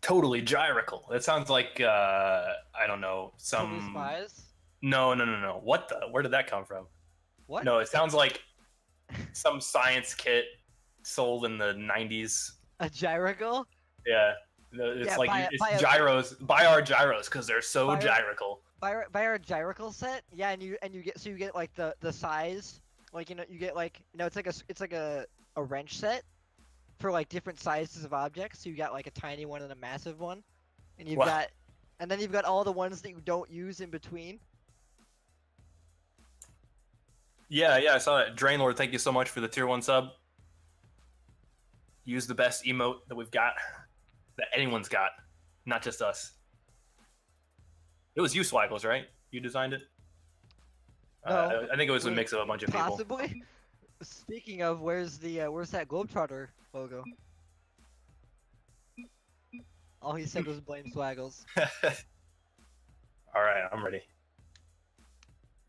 Speaker 3: Totally gyrical. That sounds like I don't know,
Speaker 4: Totally
Speaker 3: some
Speaker 4: Spies?
Speaker 3: No. What the? Where did that come from?
Speaker 4: What?
Speaker 3: No, it sounds like some science kit sold in the 90s.
Speaker 4: A gyrical?
Speaker 3: Yeah. It's
Speaker 4: Yeah,
Speaker 3: like
Speaker 4: buy
Speaker 3: it's gyros. Buy our gyros because they're so gyrical.
Speaker 4: Buy our gyrical set? Yeah, and you get like the size, like you get like it's like a wrench set for like different sizes of objects. So you got like a tiny one and a massive one, and then you've got all the ones that you don't use in between.
Speaker 3: Yeah, I saw that. Drainlord, thank you so much for the tier 1 sub. Use the best emote that we've got, that anyone's got, not just us. It was you, Swaggles, right? You designed it?
Speaker 4: No,
Speaker 3: I think it was a mix of a bunch of people.
Speaker 4: Possibly. Speaking of, where's that Globetrotter logo? All he said was blame Swaggles.
Speaker 3: All right, I'm ready.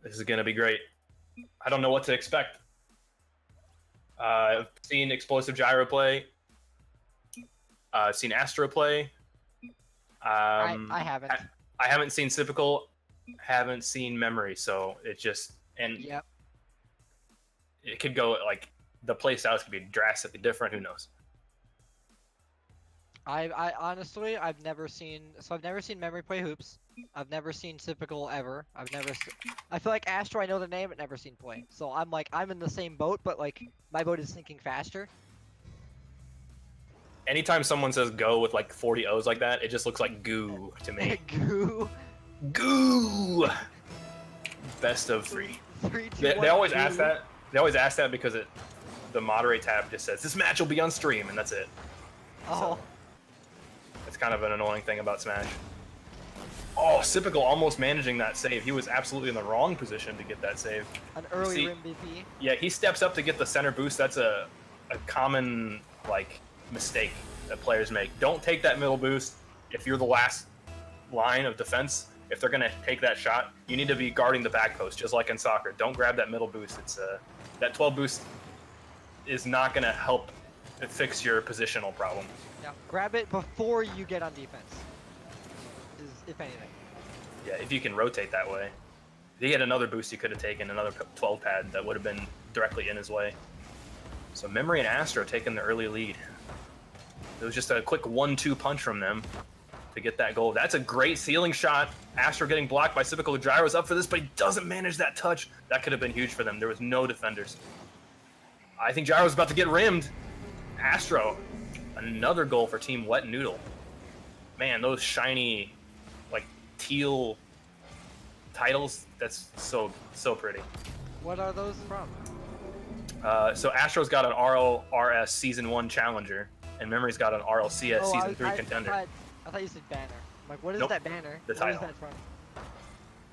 Speaker 3: This is gonna be great. I don't know what to expect. I've seen Explosive Gyro play. I've seen Astro play.
Speaker 4: I haven't.
Speaker 3: I haven't seen Sypical. Haven't seen Memory. So it just
Speaker 4: Yep.
Speaker 3: It could go like the play styles could be drastically different. Who knows?
Speaker 4: I honestly I've never seen Memory play hoops. I've never seen Sypical ever. I feel like Astro, I know the name, but never seen play. So I'm in the same boat, but like my boat is sinking faster.
Speaker 3: Anytime someone says go with like 40 O's like that, it just looks like goo to me.
Speaker 4: Goo.
Speaker 3: Goo. Best of 3.
Speaker 4: 3, 2,
Speaker 3: They
Speaker 4: 1,
Speaker 3: always
Speaker 4: goo.
Speaker 3: ask that. They always ask that because the moderate tab just says this match will be on stream, and that's it.
Speaker 4: Oh.
Speaker 3: It's kind of an annoying thing about Smash. Oh, Sypical almost managing that save. He was absolutely in the wrong position to get that save.
Speaker 4: An early
Speaker 3: See,
Speaker 4: rim BP.
Speaker 3: Yeah, he steps up to get the center boost. That's a common like mistake that players make. Don't take that middle boost if you're the last line of defense. If they're gonna take that shot, you need to be guarding the back post, just like in soccer. Don't grab that middle boost. It's that 12 boost is not gonna help fix your positional problem.
Speaker 4: Yeah, grab it before you get on defense. If anything.
Speaker 3: Yeah, if you can rotate that way. If he had another boost, he could have taken another 12 pad that would have been directly in his way. So Memory and Astro taking the early lead. It was just a quick 1-2 punch from them to get that goal. That's a great ceiling shot. Astro getting blocked by Sypical. Gyro's up for this, but he doesn't manage that touch. That could have been huge for them. There was no defenders. I think Gyro's about to get rimmed. Astro, another goal for Team Wet Noodle. Man, those shiny, like, teal titles, that's so pretty.
Speaker 4: What are those from?
Speaker 3: So Astro's got an RLRS Season 1 Challenger, and Memory's got an RLCS Season 3 Contender.
Speaker 4: I thought you said banner. I'm like, what is
Speaker 3: Nope,
Speaker 4: that banner?
Speaker 3: the
Speaker 4: What
Speaker 3: title.
Speaker 4: is that from?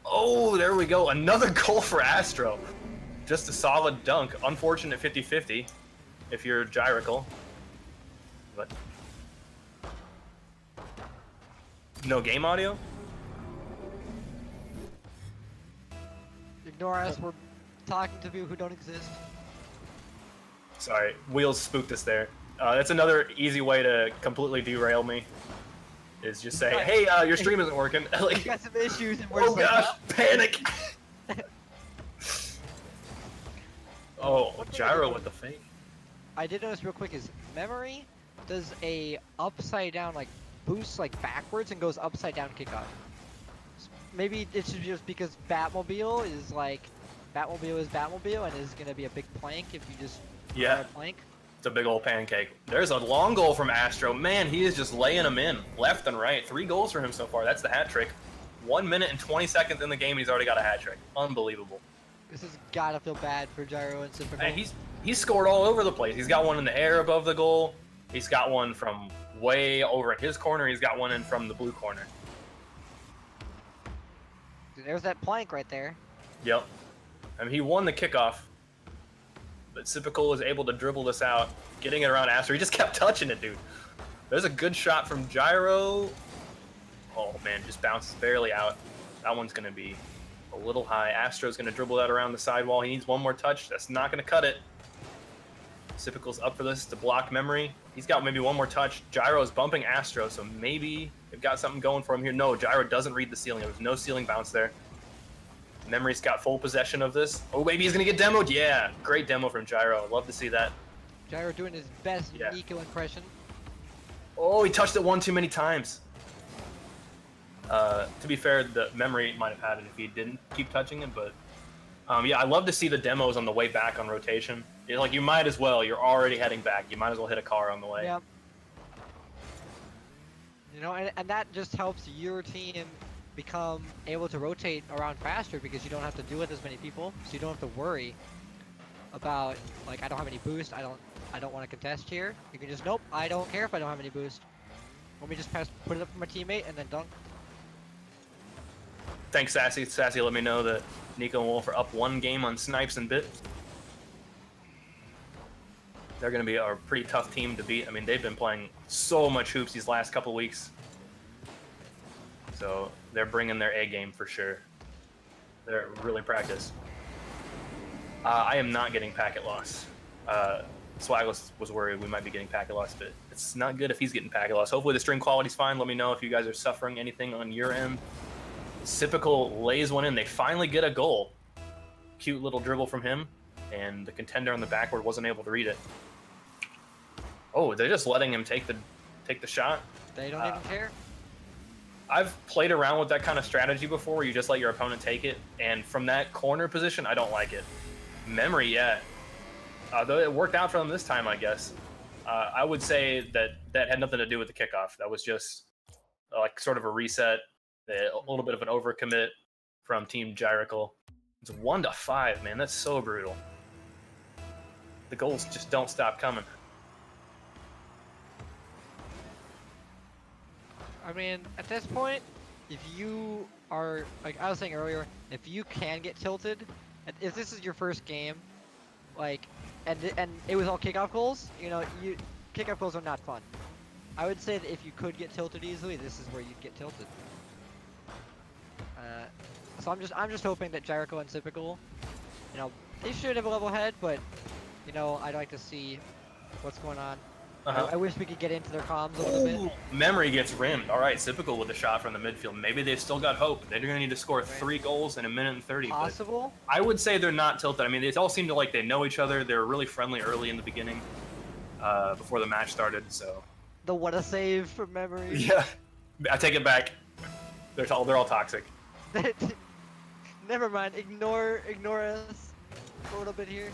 Speaker 3: Oh, there we go. Another goal for Astro. Just a solid dunk. Unfortunate 50-50 if you're Gyrical. But no game audio?
Speaker 4: Ignore us. We're talking to people who don't exist.
Speaker 3: Sorry, Wheels spooked us there. That's another easy way to completely derail me. Is just say, hey, your stream isn't working.
Speaker 4: We
Speaker 3: Like,
Speaker 4: got some issues and we're
Speaker 3: oh
Speaker 4: just
Speaker 3: gosh,
Speaker 4: like,
Speaker 3: panic! Oh,
Speaker 4: One thing I
Speaker 3: gyro
Speaker 4: did
Speaker 3: with the fake.
Speaker 4: I did notice real quick is Memory does a upside down like boost like backwards and goes upside down kickoff. Maybe it's just because Batmobile is Batmobile and is gonna be a big plank if you just
Speaker 3: Yeah.
Speaker 4: a plank.
Speaker 3: It's a big old pancake. There's a long goal from Astro. Man, he is just laying them in left and right. 3 goals for him so far. That's the hat trick. 1 minute and 20 seconds in the game, he's already got a hat trick. Unbelievable.
Speaker 4: This has gotta feel bad for Gyro and Super.
Speaker 3: And he's scored all over the place. He's got one in the air above the goal. He's got one from way over in his corner. He's got one in from the blue corner.
Speaker 4: There's that plank right there.
Speaker 3: Yep. I mean, he won the kickoff. But Sipical was able to dribble this out, getting it around Astro. He just kept touching it, dude. There's a good shot from Gyro. Oh, man, just bounces barely out. That one's going to be a little high. Astro's going to dribble that around the sidewall. He needs one more touch. That's not going to cut it. Sipical's up for this to block Memory. He's got maybe one more touch. Gyro's bumping Astro, so maybe they've got something going for him here. No, Gyro doesn't read the ceiling. There was no ceiling bounce there. Memory's got full possession of this. Oh, maybe he's going to get demoed. Yeah, great demo from Gyro. Love to see that.
Speaker 4: Gyro doing his best
Speaker 3: Yeah.
Speaker 4: Nico impression.
Speaker 3: Oh, he touched it one too many times. To be fair, the Memory might have had it if he didn't keep touching it, but yeah, I love to see the demos on the way back on rotation. Like, you might as well. You're already heading back. You might as well hit a car on the way.
Speaker 4: Yeah. You know, and that just helps your team become able to rotate around faster because you don't have to do it with as many people, so you don't have to worry about like I don't have any boost. I don't want to contest here. You can just nope. I don't care if I don't have any boost. Let me just put it up for my teammate and then dunk.
Speaker 3: Thanks, Sassy. Sassy let me know that Nico and Wolf are up 1 game on Snipes and Bit. They're going to be a pretty tough team to beat. I mean, they've been playing so much hoops these last couple weeks. So they're bringing their A game for sure. They're really practiced. I am not getting packet loss. Swagless was worried we might be getting packet loss, but it's not good if he's getting packet loss. Hopefully the stream quality's fine. Let me know if you guys are suffering anything on your end. Sipical lays one in. They finally get a goal. Cute little dribble from him, and the contender on the backward wasn't able to read it. Oh, they're just letting him take the shot.
Speaker 4: They don't even care.
Speaker 3: I've played around with that kind of strategy before, where you just let your opponent take it, and from that corner position, I don't like it. Memory, yeah. Though it worked out for them this time, I guess. I would say that had nothing to do with the kickoff. That was just like sort of a reset, a little bit of an overcommit from Team Gyrical. It's 1-5, man. That's so brutal. The goals just don't stop coming.
Speaker 4: I mean, at this point, if you are, like I was saying earlier, if you can get tilted, if this is your first game, like, and it was all kickoff goals, you know, kickoff goals are not fun. I would say that if you could get tilted easily, this is where you'd get tilted. So I'm just hoping that Jericho and Sipical, you know, they should have a level head, but, you know, I'd like to see what's going on. I wish we could get into their comms a little bit.
Speaker 3: Memory gets rimmed. All right, Sipical with a shot from the midfield. Maybe they've still got hope. They're going to need to score 3 goals in 1:30.
Speaker 4: Possible?
Speaker 3: I would say they're not tilted. I mean, they all seem to like they know each other. They were really friendly early in the beginning, before the match started. So.
Speaker 4: The what a save from Memory.
Speaker 3: Yeah, I take it back. They're all toxic.
Speaker 4: Never mind. Ignore us for a little bit here.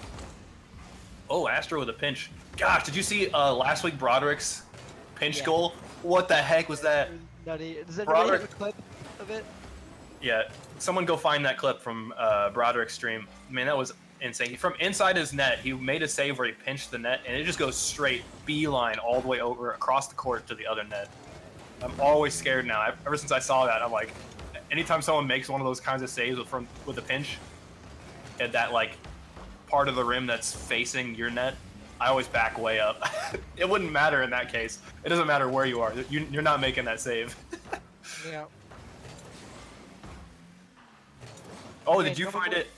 Speaker 3: Oh, Astro with a pinch. Gosh, did you see last week Broderick's pinch goal? What the heck was that?
Speaker 4: It was nutty. Does anybody have a clip of it?
Speaker 3: Yeah, someone go find that clip from Broderick's stream. Man, that was insane. From inside his net, he made a save where he pinched the net, and it just goes straight beeline all the way over across the court to the other net. I'm always scared now. Ever since I saw that, I'm like, anytime someone makes one of those kinds of saves with a pinch, at that like part of the rim that's facing your net, I always back way up. It wouldn't matter in that case. It doesn't matter where you are. You're not making that save.
Speaker 4: Yeah.
Speaker 3: Oh, did you find it?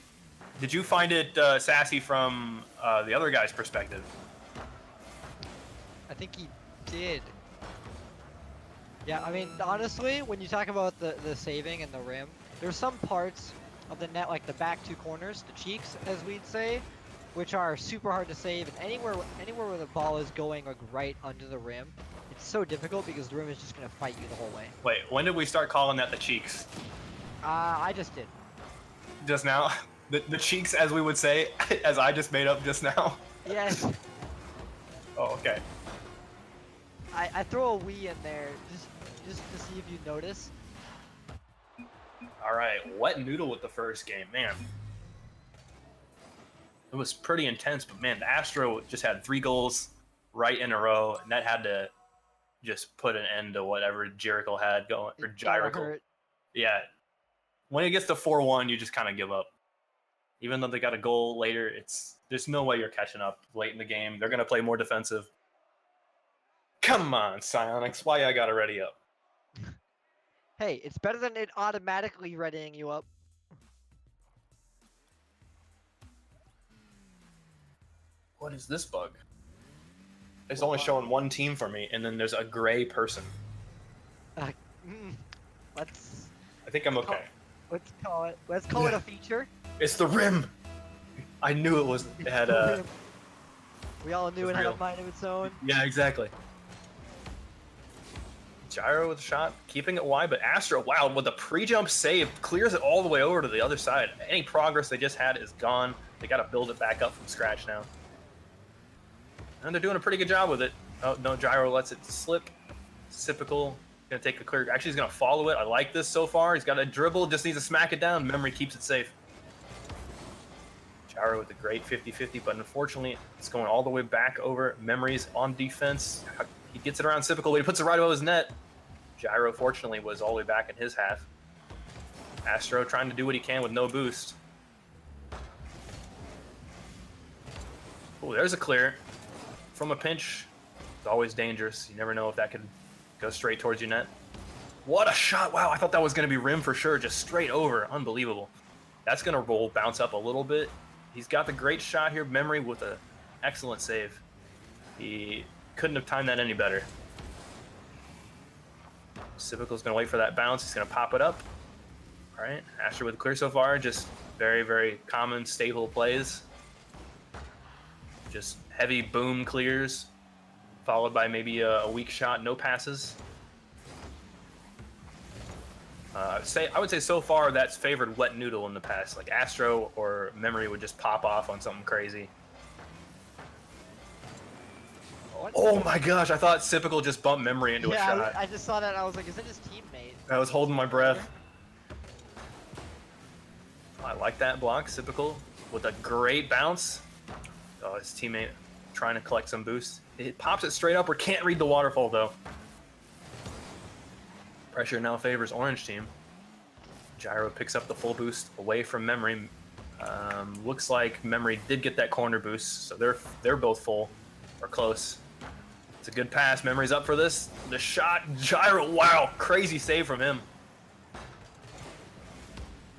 Speaker 3: Did you find it sassy from the other guy's perspective?
Speaker 4: I think he did. Yeah, I mean, honestly, when you talk about the saving and the rim, there's some parts of the net, like the back two corners, the cheeks, as we'd say, which are super hard to save, and anywhere where the ball is going like right under the rim, it's so difficult because the rim is just gonna fight you the whole way.
Speaker 3: Wait, when did we start calling that the cheeks?
Speaker 4: I just did.
Speaker 3: Just now? The cheeks, as we would say, as I just made up just now?
Speaker 4: Yes.
Speaker 3: Oh, okay.
Speaker 4: I throw a "we" in there just to see if you notice.
Speaker 3: All right, Wet Noodle with the first game, man. It was pretty intense, but man, the Astro just had 3 goals right in a row, and that had to just put an end to whatever Jericho had going, or Jericho. Yeah. When it gets to 4-1, you just kind of give up. Even though they got a goal later, there's no way you're catching up late in the game. They're going to play more defensive. Come on, Psyonix, why I gotta ready up?
Speaker 4: Hey, it's better than it automatically readying you up.
Speaker 3: What is this bug? It's only showing one team for me, and then there's a gray person.
Speaker 4: Let's.
Speaker 3: I think I'm okay.
Speaker 4: Let's call it a feature.
Speaker 3: It's the rim. I knew it was. It had a.
Speaker 4: We all knew it had a mind of its own.
Speaker 3: Yeah, exactly. Gyro with a shot, keeping it wide, but Astro, wow, with a pre-jump save, clears it all the way over to the other side. Any progress they just had is gone. They got to build it back up from scratch now. And they're doing a pretty good job with it. Oh, no, Gyro lets it slip. Sipical, gonna take a clear, actually he's gonna follow it. I like this so far. He's got a dribble, just needs to smack it down. Memory keeps it safe. Gyro with a great 50-50, but unfortunately, it's going all the way back over. Memory's on defense. He gets it around Sipical, but he puts it right above his net. Gyro, fortunately, was all the way back in his half. Astro trying to do what he can with no boost. Oh, there's a clear. From a pinch, it's always dangerous. You never know if that could go straight towards your net. What a shot. Wow, I thought that was going to be rim for sure. Just straight over. Unbelievable. That's going to bounce up a little bit. He's got the great shot here. Memory with an excellent save. He couldn't have timed that any better. Sipical's going to wait for that bounce. He's going to pop it up. All right, Astro with clear so far. Just very, very common, stable plays. Just heavy boom clears, followed by maybe a weak shot, no passes. I would say so far that's favored Wet Noodle in the past. Like Astro or Memory would just pop off on something crazy. Oh my gosh, I thought Sipical just bumped Memory into a shot.
Speaker 4: Yeah, I just saw that and I was like, is that his teammate?
Speaker 3: I was holding my breath. I like that block, Sipical, with a great bounce. Oh, his teammate trying to collect some boost. It pops it straight upward, can't read the waterfall though. Pressure now favors Orange team. Gyro picks up the full boost away from Memory. Looks like Memory did get that corner boost, so they're both full or close. It's a good pass. Memory's up for this. The shot, Gyro, wow, crazy save from him.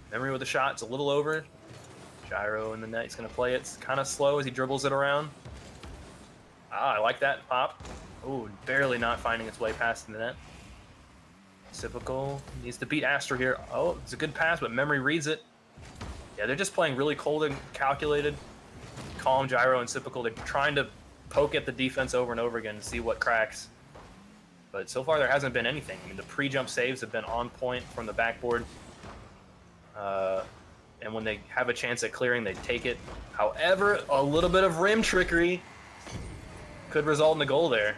Speaker 3: Memory with the shot, it's a little over. Gyro in the net, he's gonna play it. It's kind of slow as he dribbles it around. Ah, I like that pop. Ooh, barely not finding its way past the net. Sipical needs to beat Astro here. Oh, it's a good pass, but Memory reads it. Yeah, they're just playing really cold and calculated. Calm, Gyro, and Sipical. They're trying to poke at the defense over and over again to see what cracks. But so far, there hasn't been anything. I mean, the pre-jump saves have been on point from the backboard. And when they have a chance at clearing, they take it. However, a little bit of rim trickery could result in a goal there.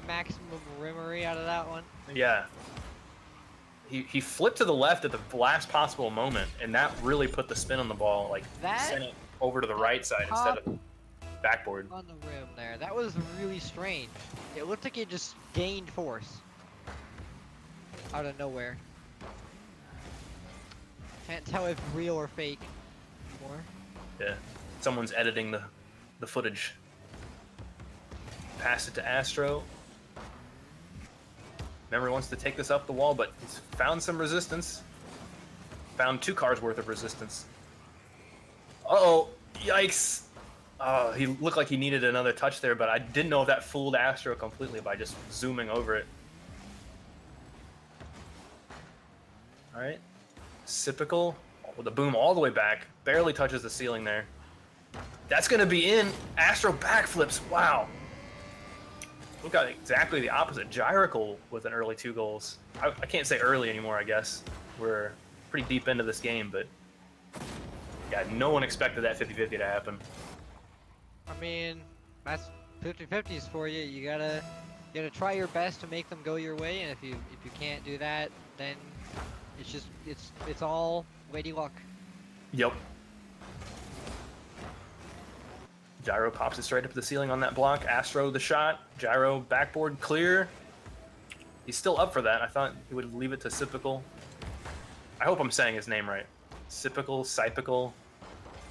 Speaker 4: Maximum rimmery out of that one.
Speaker 3: Yeah. He flipped to the left at the last possible moment, and that really put the spin on the ball. Like, sent it over to the right side instead of backboard.
Speaker 4: On the rim there. That was really strange. It looked like it just gained force. Out of nowhere. Can't tell if real or fake anymore.
Speaker 3: Yeah. Someone's editing the footage. Pass it to Astro. Memory wants to take this up the wall, but he's found some resistance. Found 2 cars worth of resistance. Uh-oh, yikes. He looked like he needed another touch there, but I didn't know if that fooled Astro completely by just zooming over it. All right, Sypical with the boom all the way back, barely touches the ceiling there. That's gonna be in. Astro backflips, wow. We've got exactly the opposite. Gyracle with an early 2 goals. I can't say early anymore, I guess. We're pretty deep into this game, but yeah, no one expected that 50-50 to happen.
Speaker 4: I mean, that's 50-50s for you. You gotta try your best to make them go your way, and if you can't do that, then it's just it's all lady luck.
Speaker 3: Yep. Gyro pops it straight up the ceiling on that block. Astro the shot. Gyro backboard clear. He's still up for that. I thought he would leave it to Sypical. I hope I'm saying his name right. Sypical.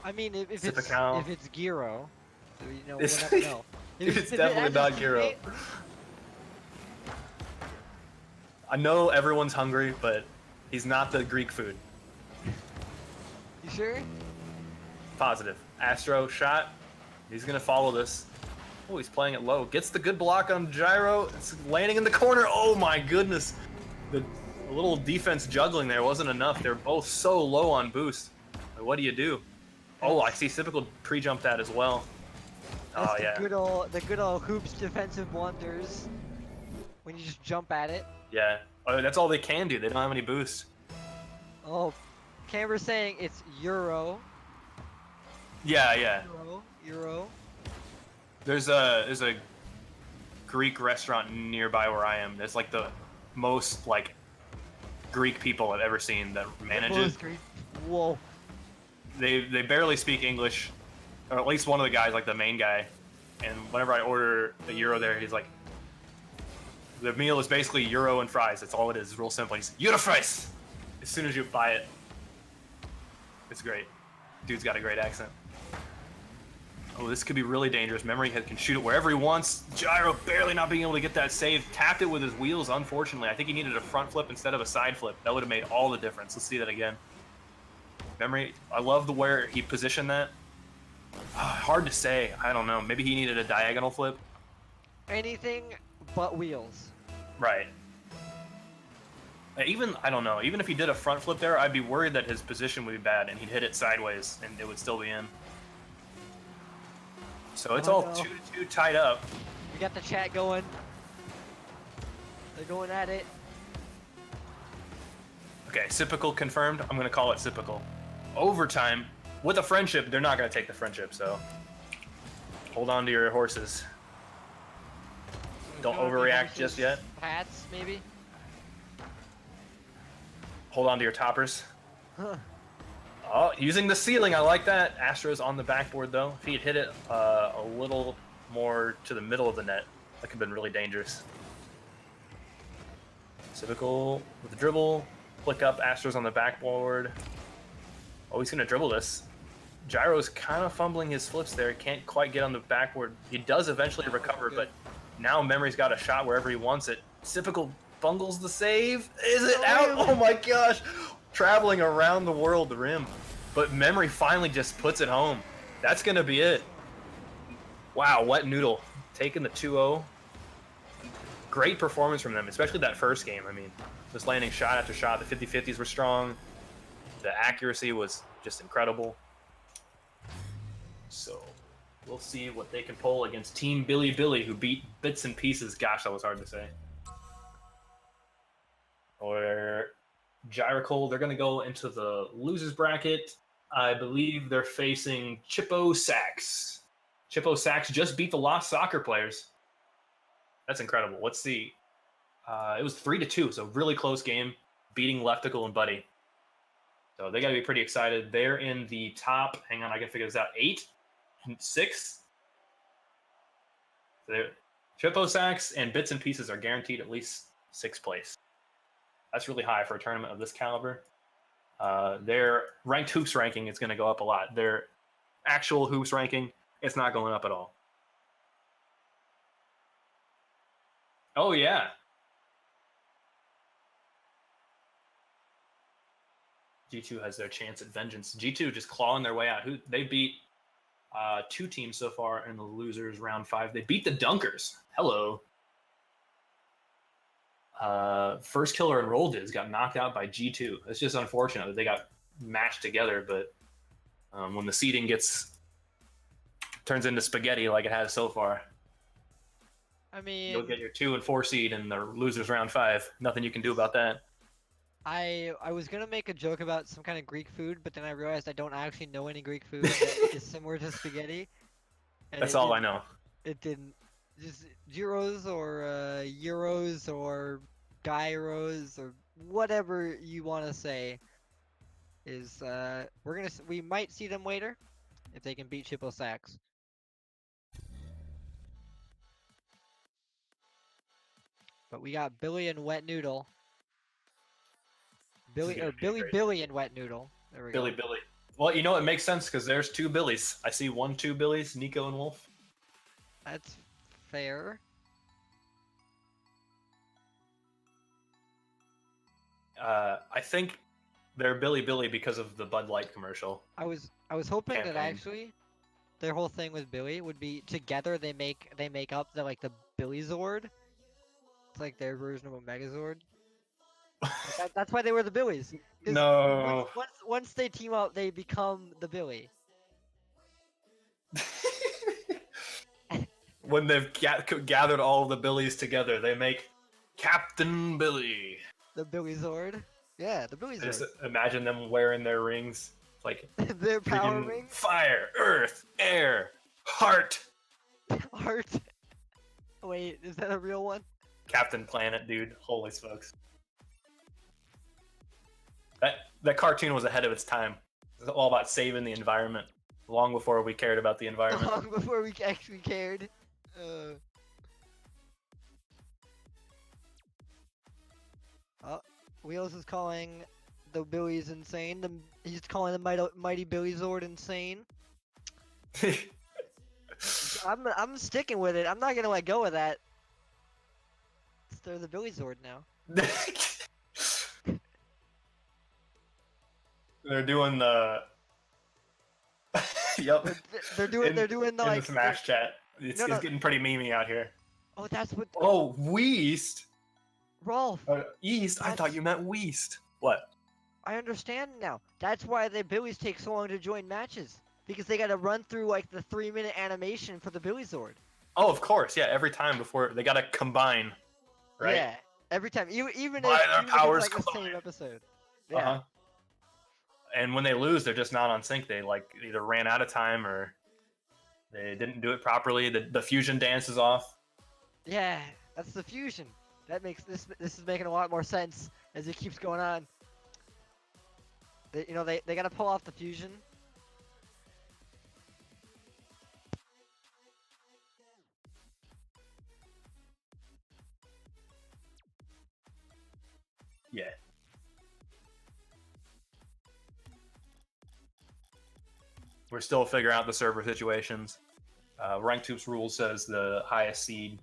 Speaker 4: I mean, if it's Gyro, you know, we'll
Speaker 3: It's,
Speaker 4: never know.
Speaker 3: it's definitely not Gyro. I know everyone's hungry, but he's not the Greek food.
Speaker 4: You sure?
Speaker 3: Positive. Astro shot. He's gonna follow this. Oh, he's playing it low. Gets the good block on Gyro. It's landing in the corner. Oh my goodness. The little defense juggling there wasn't enough. They're both so low on boost. What do you do? Oh, I see Sypical pre-jump that as well.
Speaker 4: That's
Speaker 3: Oh yeah.
Speaker 4: the good old hoops defensive blunders. When you just jump at it.
Speaker 3: Yeah. Oh, that's all they can do. They don't have any boost.
Speaker 4: Oh, Camber's saying it's Euro.
Speaker 3: Yeah.
Speaker 4: Euro.
Speaker 3: There's a Greek restaurant nearby where I am. There's like the most like Greek people I've ever seen that manages.
Speaker 4: Whoa.
Speaker 3: They barely speak English, or at least one of the guys, like the main guy. And whenever I order a Euro there, he's like, the meal is basically Euro and fries. That's all it is. Real simple. He's Euro fries. As soon as you buy it, it's great. Dude's got a great accent. Oh, this could be really dangerous. Memory can shoot it wherever he wants. Gyro barely not being able to get that save. Tapped it with his wheels, unfortunately. I think he needed a front flip instead of a side flip. That would have made all the difference. Let's see that again. Memory, I love the where he positioned that. Hard to say. I don't know. Maybe he needed a diagonal flip.
Speaker 4: Anything but wheels.
Speaker 3: Right. Even, I don't know. Even if he did a front flip there, I'd be worried that his position would be bad and he'd hit it sideways and it would still be in. So it's all 2-2 tied up.
Speaker 4: We got the chat going. They're going at it.
Speaker 3: Okay, Sypical confirmed. I'm going to call it Sypical. Overtime. With a friendship, they're not going to take the friendship, so hold on to your horses. Don't overreact just yet.
Speaker 4: Hats, maybe?
Speaker 3: Hold on to your toppers.
Speaker 4: Huh.
Speaker 3: Oh, using the ceiling, I like that. Astro's on the backboard, though. If he had hit it a little more to the middle of the net, that could have been really dangerous. Sypical with the dribble. Flick up, Astro's on the backboard. Oh, he's going to dribble this. Gyro's kind of fumbling his flips there. Can't quite get on the backboard. He does eventually recover, but now Memory's got a shot wherever he wants it. Sypical bungles the save. Is it out? Oh my gosh. Traveling around the world, the rim. But Memory finally just puts it home. That's going to be it. Wow, Wet Noodle taking the 2-0. Great performance from them, especially that first game. I mean, just landing shot after shot. The 50-50s were strong. The accuracy was just incredible. So we'll see what they can pull against Team Billy Billy, who beat Bits and Pieces. Gosh, that was hard to say. Or Gyracle, they're going to go into the losers bracket. I believe they're facing Chippo Sachs. Chippo Sachs just beat the Lost Soccer players. That's incredible. Let's see. It was 3-2, so really close game, beating Leftical and Buddy. So they got to be pretty excited. They're in the top, hang on, I can figure this out, 8 and 6. So Chippo Sachs and Bits and Pieces are guaranteed at least 6th place. That's really high for a tournament of this caliber. Their ranked hoops ranking is going to go up a lot. Their actual hoops ranking, it's not going up at all. Oh, yeah. G2 has their chance at vengeance. G2 just clawing their way out. They beat 2 teams so far in the losers round 5. They beat the Dunkers. Hello. First Killer and Roll Diz got knocked out by G2. It's just unfortunate that they got matched together, but when the seeding turns into spaghetti like it has so far,
Speaker 4: I mean,
Speaker 3: you'll get your 2 and 4 seed in the losers round 5. Nothing you can do about that.
Speaker 4: I was gonna make a joke about some kind of Greek food, but then I realized I don't actually know any Greek food that is similar to spaghetti.
Speaker 3: That's all I know.
Speaker 4: It didn't. Just gyros or euros or gyros or whatever you want to say is we might see them later if they can beat Triple Sacks. But we got Billy and Wet Noodle. Billy and Wet Noodle. There we go.
Speaker 3: Billy. Well, you know it makes sense because there's 2 Billies. I see 2 Billies, Nico and Wolf.
Speaker 4: That's fair.
Speaker 3: I think they're Billy because of the Bud Light commercial.
Speaker 4: I was hoping
Speaker 3: Campaign.
Speaker 4: that actually their whole thing with Billy would be together they make up the Billy Zord. It's like their version of a Megazord. That's why they were the Billies.
Speaker 3: No.
Speaker 4: Once they team up, they become the Billy.
Speaker 3: When they've gathered all the Billies together, they make Captain Billy.
Speaker 4: The Billy Zord. Yeah, the Billy Zord.
Speaker 3: Just imagine them wearing their rings, like
Speaker 4: their power rings.
Speaker 3: Fire, Earth, Air, Heart.
Speaker 4: Heart. Wait, is that a real one?
Speaker 3: Captain Planet, dude. Holy smokes. That cartoon was ahead of its time. It was all about saving the environment, long before we cared about the environment.
Speaker 4: Long before we actually cared. Wheels is calling the Billies insane. He's calling the mighty Billy Zord insane. I'm sticking with it. I'm not gonna let go of that. They're the Billy Zord now.
Speaker 3: They're doing the. Yep.
Speaker 4: They're doing the
Speaker 3: in the Smash chat. It's getting pretty memey out here.
Speaker 4: Oh, that's what.
Speaker 3: Oh, Weast.
Speaker 4: Rolf.
Speaker 3: East. I thought you meant Weast. What?
Speaker 4: I understand now. That's why the Billies take so long to join matches, because they got to run through like the 3-minute animation for the Billy Zord.
Speaker 3: Oh, of course. Yeah, every time before they got to combine. Right.
Speaker 4: Yeah. Every time, even if
Speaker 3: powers
Speaker 4: it's like the same episode. Yeah.
Speaker 3: Uh-huh. And when they lose, they're just not on sync. They either ran out of time or they didn't do it properly. The fusion dance is off.
Speaker 4: Yeah, that's the fusion. That makes this is making a lot more sense as it keeps going on. They got to pull off the fusion.
Speaker 3: Yeah. We're still figuring out the server situations. Ranked Hoops rule says the highest seed,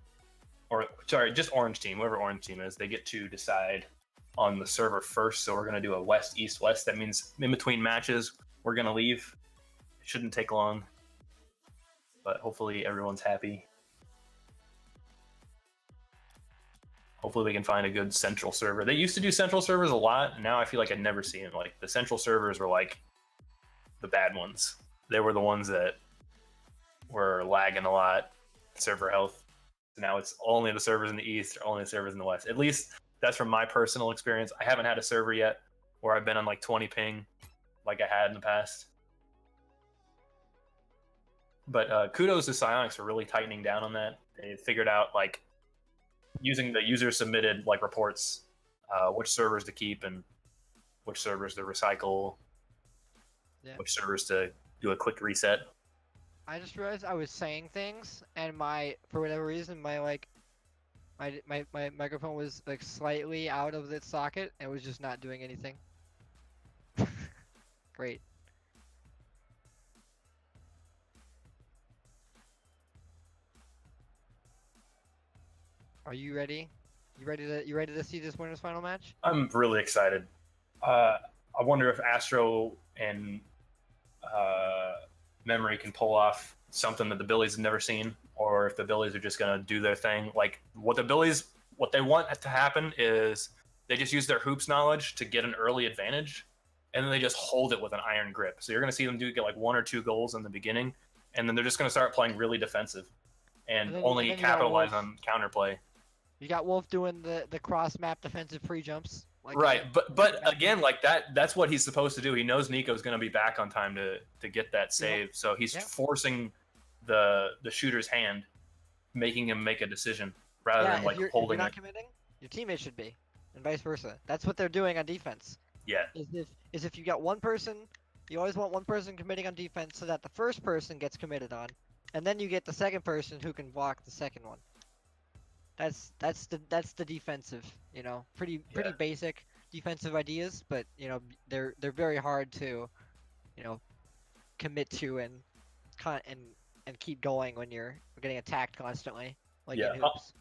Speaker 3: just Orange Team, whoever Orange Team is, they get to decide on the server first. So we're going to do a West, East, West. That means in between matches, we're going to leave. It shouldn't take long, but hopefully everyone's happy. Hopefully we can find a good central server. They used to do central servers a lot, and now I feel like I never see them. Like the central servers were like the bad ones. They were the ones that were lagging a lot, server health. So now it's only the servers in the East or only the servers in the West. At least that's from my personal experience. I haven't had a server yet where I've been on like 20 ping like I had in the past. But kudos to Psyonix for really tightening down on that. They figured out like using the user submitted like reports, which servers to keep and which servers to recycle, which servers to do a quick reset.
Speaker 4: I just realized I was saying things, and for whatever reason my microphone was like slightly out of its socket and was just not doing anything. Great. Are you ready? You ready to see this winners final match?
Speaker 3: I'm really excited. I wonder if Astro and Memory can pull off something that the Billies have never seen, or if the Billies are just gonna do their thing. Like what they want to happen is they just use their hoops knowledge to get an early advantage, and then they just hold it with an iron grip. So you're gonna see them get like 1 or 2 goals in the beginning, and then they're just gonna start playing really defensive and only capitalize on counterplay.
Speaker 4: You got Wolf doing the cross map defensive pre-jumps. Like
Speaker 3: right, but again, like that's what he's supposed to do. He knows Nico's going to be back on time to get that save, so he's forcing the shooter's hand, making him make a decision rather than like holding
Speaker 4: if you're not committing, your teammate should be, and vice versa. That's what they're doing on defense.
Speaker 3: Yeah.
Speaker 4: Is if you got one person, you always want one person committing on defense so that the first person gets committed on, and then you get the second person who can block the second one. That's the defensive, pretty basic defensive ideas, but they're very hard to, commit to and keep going when you're getting attacked constantly. Like in hoops.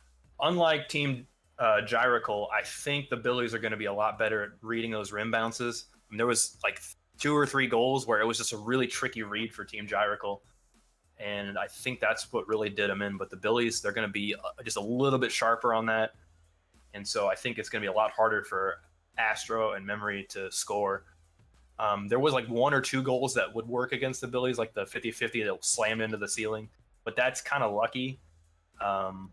Speaker 3: Unlike Team Gyracle, I think the Billies are going to be a lot better at reading those rim bounces. I mean, there was like 2 or 3 goals where it was just a really tricky read for Team Gyracle. And I think that's what really did them in. But the Billies, they're going to be just a little bit sharper on that. And so I think it's going to be a lot harder for Astro and Memory to score. There was like 1 or 2 goals that would work against the Billies, like the 50-50 that slammed into the ceiling. But that's kind of lucky. The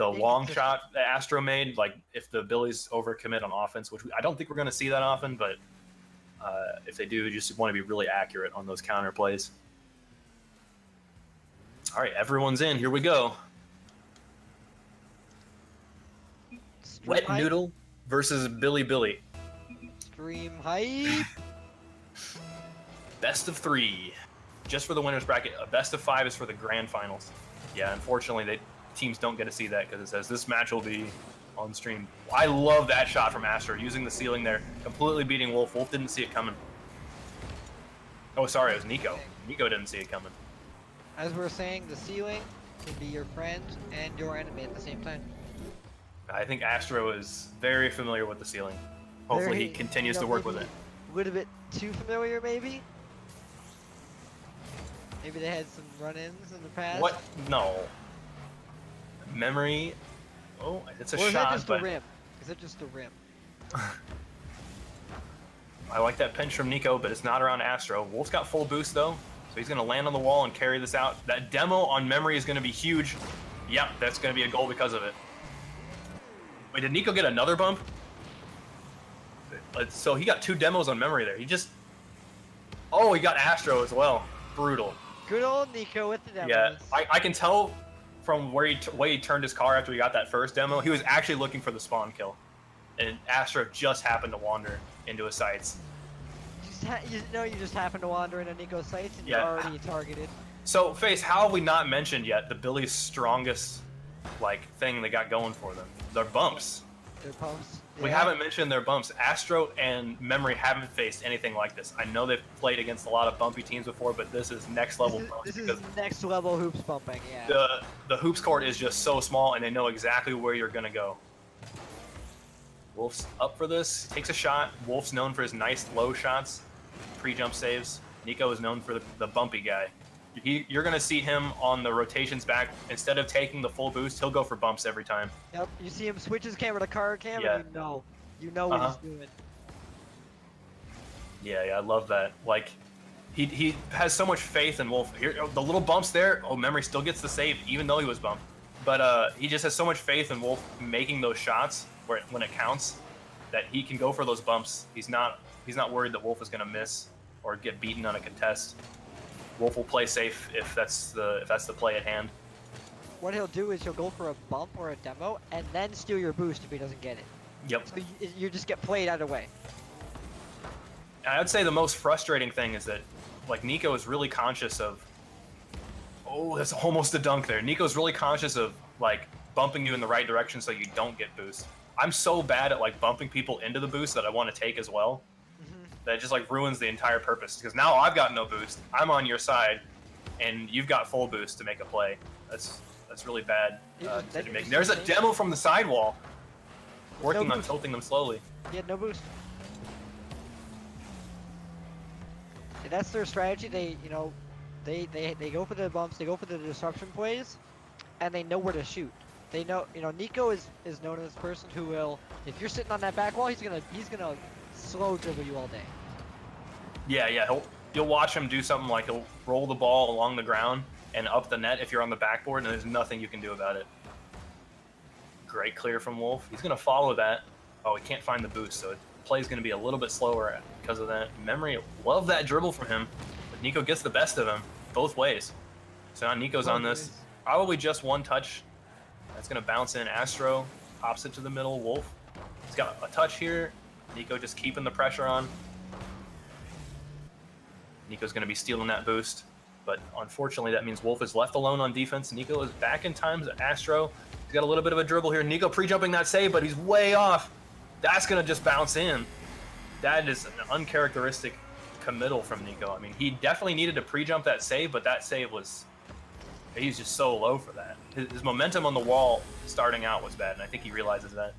Speaker 3: long shot that Astro made, like if the Billies overcommit on offense, which I don't think we're going to see that often, but if they do, you just want to be really accurate on those counter plays. All right, everyone's in. Here we go. Wet Noodle versus Billy.
Speaker 4: Stream hype.
Speaker 3: Best of 3. Just for the winner's bracket. A best of 5 is for the grand finals. Yeah, unfortunately, teams don't get to see that because it says this match will be on stream. I love that shot from Astro, using the ceiling there, completely beating Wolf. Wolf didn't see it coming. Oh, sorry, it was Nico. Nico didn't see it coming.
Speaker 4: As we're saying, the ceiling can be your friend and your enemy at the same time.
Speaker 3: I think Astro is very familiar with the ceiling. Hopefully he continues to work with it.
Speaker 4: A little bit too familiar, maybe? Maybe they had some run-ins in the past?
Speaker 3: What? No. Memory. Oh, it's a shot,
Speaker 4: or is that just a rim? Is it just a rim?
Speaker 3: I like that pinch from Nico, but it's not around Astro. Wolf's got full boost, though, so he's going to land on the wall and carry this out. That demo on Memory is going to be huge. Yep, that's going to be a goal because of it. Wait, did Nico get another bump? So he got 2 demos on Memory there. He got Astro as well. Brutal.
Speaker 4: Good old Nico with the demos.
Speaker 3: Yeah, I can tell from where he turned his car after he got that first demo, he was actually looking for the spawn kill. And Astro just happened to wander into his sights.
Speaker 4: You just happened to wander into Nico's sights and you're already targeted.
Speaker 3: So, Face, how have we not mentioned yet the Billy's strongest thing they got going for them? Their bumps.
Speaker 4: Their bumps. Yeah.
Speaker 3: We haven't mentioned their bumps. Astro and Memory haven't faced anything like this. I know they've played against a lot of bumpy teams before, but this is next level bumps.
Speaker 4: This is next level hoops bumping, yeah.
Speaker 3: The hoops court is just so small, and they know exactly where you're going to go. Wolf's up for this, takes a shot. Wolf's known for his nice low shots, pre-jump saves. Nico is known for the bumpy guy. You're going to see him on the rotations back. Instead of taking the full boost, he'll go for bumps every time.
Speaker 4: Yep, you see him switch his camera to car cam, and you know what he's doing.
Speaker 3: Yeah, I love that. He has so much faith in Wolf. Here, the little bumps there, Memory still gets the save, even though he was bumped. But he just has so much faith in Wolf making those shots when it counts, that he can go for those bumps. He's not worried that Wolf is going to miss or get beaten on a contest. Wolf will play safe if that's the play at hand.
Speaker 4: What he'll do is he'll go for a bump or a demo and then steal your boost if he doesn't get it.
Speaker 3: Yep.
Speaker 4: So you just get played either way.
Speaker 3: I would say the most frustrating thing is that Nico is really conscious of. Oh, that's almost a dunk there. Nico's really conscious of bumping you in the right direction so you don't get boost. I'm so bad at bumping people into the boost that I want to take as well. That just ruins the entire purpose, because now I've got no boost. I'm on your side, and you've got full boost to make a play. That's really bad decision making. There's a demo from the sidewall, working on tilting them slowly.
Speaker 4: He had no boost. That's their strategy. They, you know, they go for the bumps, they go for the disruption plays, and they know where to shoot. They know, you know, Nico is known as this person who will, if you're sitting on that back wall, he's gonna slow dribble you all day.
Speaker 3: Yeah. You'll watch him do something like he'll roll the ball along the ground and up the net if you're on the backboard, and there's nothing you can do about it. Great clear from Wolf. He's gonna follow that. Oh, he can't find the boost, so play's gonna be a little bit slower because of that. Memory, love that dribble from him, but Nico gets the best of him both ways. So now Nico's on this. Probably just one touch. That's gonna bounce in. Astro pops it to the middle. Wolf, he's got a touch here. Nico just keeping the pressure on. Nico's gonna be stealing that boost, but unfortunately that means Wolf is left alone on defense. Nico is back in time. Astro, he's got a little bit of a dribble here. Nico pre-jumping that save, but he's way off. That's gonna just bounce in. That is an uncharacteristic committal from Nico. I mean, he definitely needed to pre-jump that save, but that save was, he's just so low for that. His momentum on the wall starting out was bad, and I think he realizes that.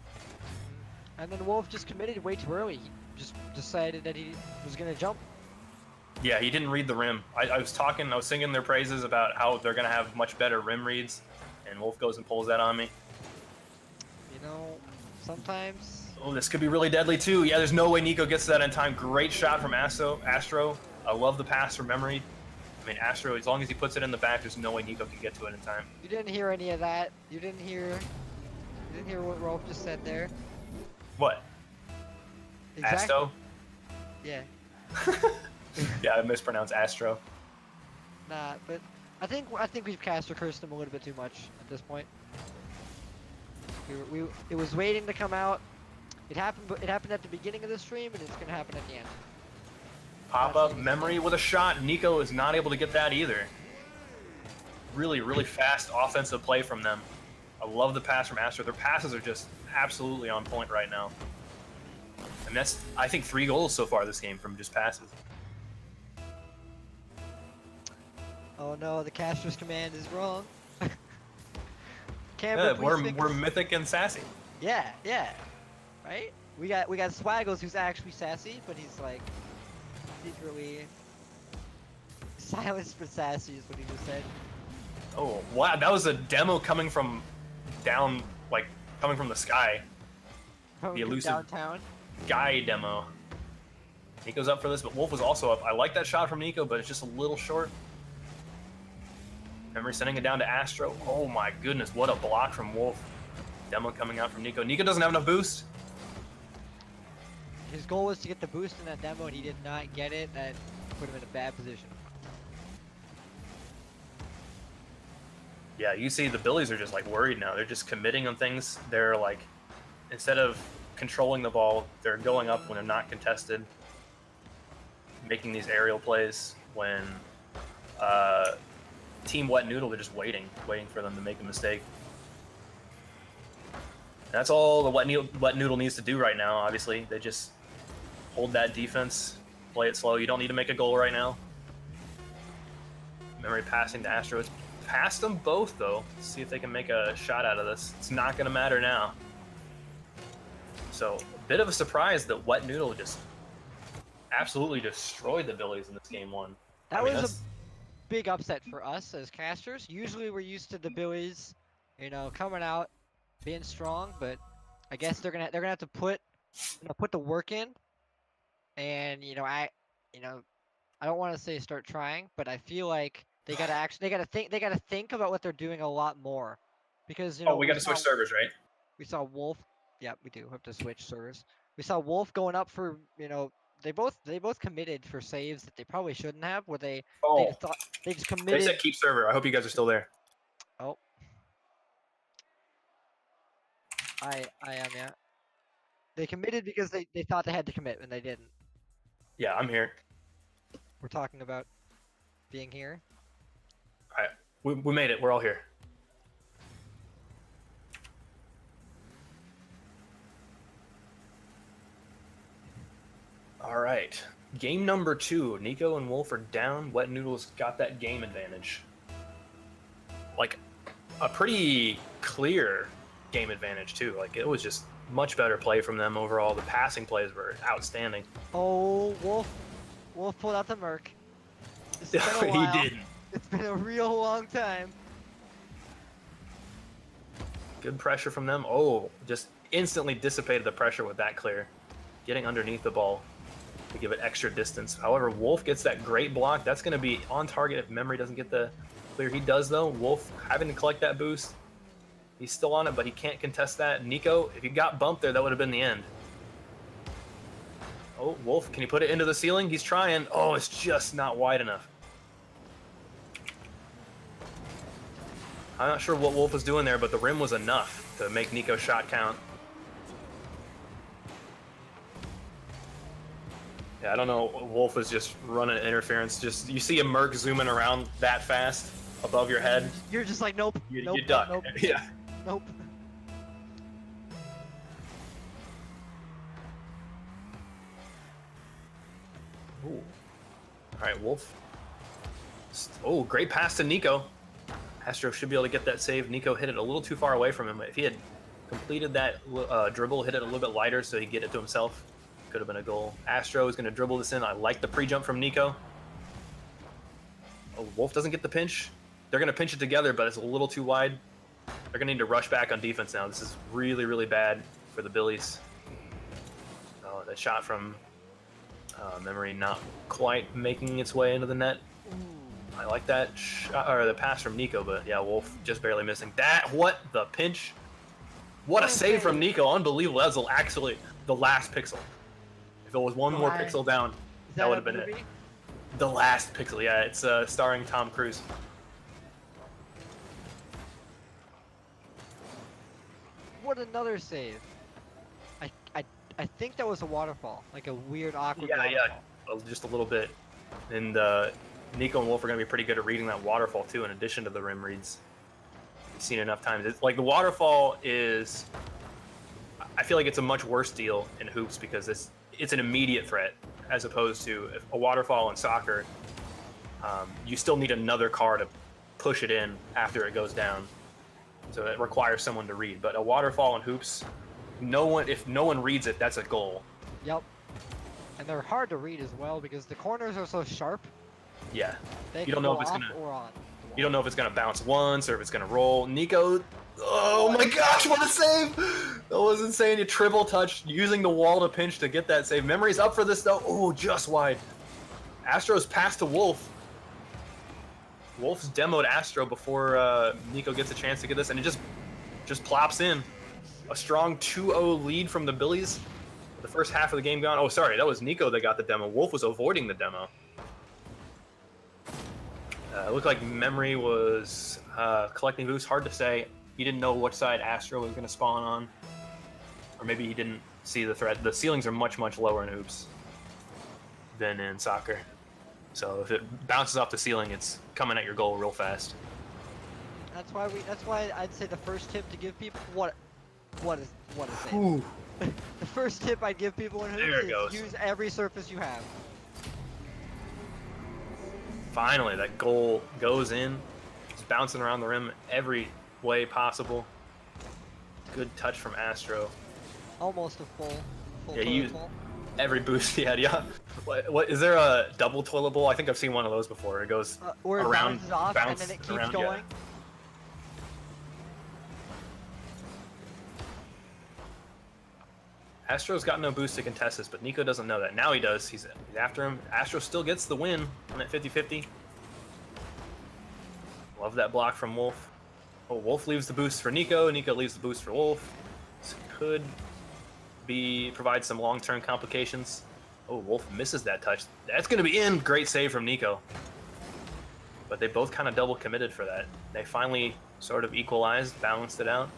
Speaker 4: And then Wolf just committed way too early. He just decided that he was gonna jump.
Speaker 3: Yeah, he didn't read the rim. I was singing their praises about how they're gonna have much better rim reads, and Wolf goes and pulls that on me.
Speaker 4: You know, sometimes.
Speaker 3: Oh, this could be really deadly too. Yeah, there's no way Nico gets that in time. Great shot from Astro. I love the pass from Memory. I mean, Astro, as long as he puts it in the back, there's no way Nico can get to it in time.
Speaker 4: You didn't hear any of that. You didn't hear what Rolf just said there.
Speaker 3: What?
Speaker 4: Exactly.
Speaker 3: Asto?
Speaker 4: Yeah.
Speaker 3: Yeah, I mispronounced Astro.
Speaker 4: Nah, but I think we've cast or cursed him a little bit too much at this point. It was waiting to come out. It happened at the beginning of the stream, and it's gonna happen at the end.
Speaker 3: Pop up, Memory with a shot. Nico is not able to get that either. Really, really fast offensive play from them. I love the pass from Astro. Their passes are just absolutely on point right now. And that's, I think, 3 goals so far this game from just passes.
Speaker 4: Oh no, the caster's command is wrong.
Speaker 3: Yeah, we're mythic and sassy.
Speaker 4: Yeah, right? We got Swaggles who's actually sassy, but he's like secretly silenced but sassy is what he just said.
Speaker 3: Oh wow, that was a demo coming from down, like coming from the sky. The elusive
Speaker 4: downtown
Speaker 3: guy demo. Nico's up for this, but Wolf was also up. I like that shot from Nico, but it's just a little short. Memory sending it down to Astro. Oh my goodness, what a block from Wolf. Demo coming out from Nico. Nico doesn't have enough boost.
Speaker 4: His goal was to get the boost in that demo, and he did not get it. That put him in a bad position.
Speaker 3: Yeah, you see the Billies are just like worried now. They're just committing on things. They're like, instead of controlling the ball, they're going up when they're not contested, making these aerial plays when Team Wet Noodle, they're just waiting for them to make a mistake. That's all the Wet Noodle needs to do right now, obviously. They just hold that defense, play it slow. You don't need to make a goal right now. Memory passing to Astro. It's past them both, though. Let's see if they can make a shot out of this. It's not going to matter now. So, a bit of a surprise that Wet Noodle just absolutely destroyed the Billies in this game 1.
Speaker 4: That was a big upset for us as casters. Usually we're used to the Billies, you know, coming out, being strong, but I guess they're gonna have to put the work in, and I don't want to say start trying, but I feel like they gotta think about what they're doing a lot more, because
Speaker 3: we gotta switch servers, right?
Speaker 4: We saw Wolf. Yeah, we do have to switch servers. We saw Wolf going up for they both committed for saves that they probably shouldn't have, where they just committed.
Speaker 3: They said keep server. I hope you guys are still there.
Speaker 4: Oh. I am, yeah. They committed because they thought they had to commit and they didn't.
Speaker 3: Yeah, I'm here.
Speaker 4: We're talking about being here.
Speaker 3: Alright, we made it. We're all here. All right, game number 2. Nico and Wolf are down. Wet Noodle's got that game advantage. Like, a pretty clear game advantage, too. Like, it was just much better play from them overall. The passing plays were outstanding.
Speaker 4: Oh, Wolf pulled out the Merc. It's been a while.
Speaker 3: He didn't.
Speaker 4: It's been a real long time.
Speaker 3: Good pressure from them. Oh, just instantly dissipated the pressure with that clear. Getting underneath the ball to give it extra distance. However, Wolf gets that great block. That's going to be on target if Memory doesn't get the clear. He does, though. Wolf having to collect that boost. He's still on it, but he can't contest that. Nico, if he got bumped there, that would have been the end. Oh, Wolf, can he put it into the ceiling? He's trying. Oh, it's just not wide enough. I'm not sure what Wolf was doing there, but the rim was enough to make Nico's shot count. Yeah, I don't know. Wolf was just running interference. Just you see a Merc zooming around that fast above your head.
Speaker 4: You're just like, nope.
Speaker 3: You
Speaker 4: Nope.
Speaker 3: duck.
Speaker 4: Nope.
Speaker 3: Yeah.
Speaker 4: Nope.
Speaker 3: Ooh. All right, Wolf. Oh, great pass to Nico. Astro should be able to get that save. Nico hit it a little too far away from him. If he had completed that dribble, hit it a little bit lighter so he'd get it to himself, could have been a goal. Astro is going to dribble this in. I like the pre-jump from Nico. Oh, Wolf doesn't get the pinch. They're going to pinch it together, but it's a little too wide. They're going to need to rush back on defense now. This is really, really bad for the Billies. Oh, that shot from Memory not quite making its way into the net. I like that shot, or the pass from Nico, but yeah, Wolf just barely missing. That, what the pinch? What a save from Nico, unbelievable. That was actually the last pixel. If it was one more pixel down, that would have been it. The last pixel, yeah, it's starring Tom Cruise.
Speaker 4: What another save. I think that was a waterfall, like a weird, awkward waterfall.
Speaker 3: Yeah, just a little bit. And Nico and Wolf are going to be pretty good at reading that waterfall too, in addition to the rim reads. We've seen enough times. It's like the waterfall is, I feel like it's a much worse deal in hoops because it's an immediate threat as opposed to a waterfall in soccer. You still need another car to push it in after it goes down. So it requires someone to read. But a waterfall in hoops, if no one reads it, that's a goal.
Speaker 4: Yep. And they're hard to read as well because the corners are so sharp.
Speaker 3: Yeah.
Speaker 4: They
Speaker 3: You don't know if it's gonna bounce once or if it's gonna roll. Nico, oh my gosh, what a save! That was insane. You triple touch using the wall to pinch to get that save. Memory's up for this though. Oh, just wide. Astro's pass to Wolf. Wolf's demoed Astro before Nico gets a chance to get this, and it just plops in. A strong 2-0 lead from the Billies. The first half of the game gone. Oh, sorry, that was Nico that got the demo. Wolf was avoiding the demo. It looked like Memory was collecting boosts. Hard to say. He didn't know which side Astro was going to spawn on. Or maybe he didn't see the threat. The ceilings are much, much lower in hoops than in soccer. So if it bounces off the ceiling, it's coming at your goal real fast.
Speaker 4: That's why I'd say the first tip to give people what is it?
Speaker 3: Ooh.
Speaker 4: The first tip I'd give people in hoops is use every surface you have.
Speaker 3: Finally, that goal goes in. It's bouncing around the rim every way possible. Good touch from Astro.
Speaker 4: Almost a full
Speaker 3: yeah, he used every boost he had. Yeah. What is there a double toilet bowl? I think I've seen one of those before. It goes
Speaker 4: where it
Speaker 3: around,
Speaker 4: bounces off and then it keeps
Speaker 3: around,
Speaker 4: going.
Speaker 3: Yeah. Astro's got no boost to contest this, but Nico doesn't know that. Now he does. He's after him. Astro still gets the win on that 50-50. Love that block from Wolf. Oh, Wolf leaves the boost for Nico. Nico leaves the boost for Wolf. This could provide some long-term complications. Oh, Wolf misses that touch. That's going to be in. Great save from Nico. But they both kind of double committed for that. They finally sort of equalized, balanced it out.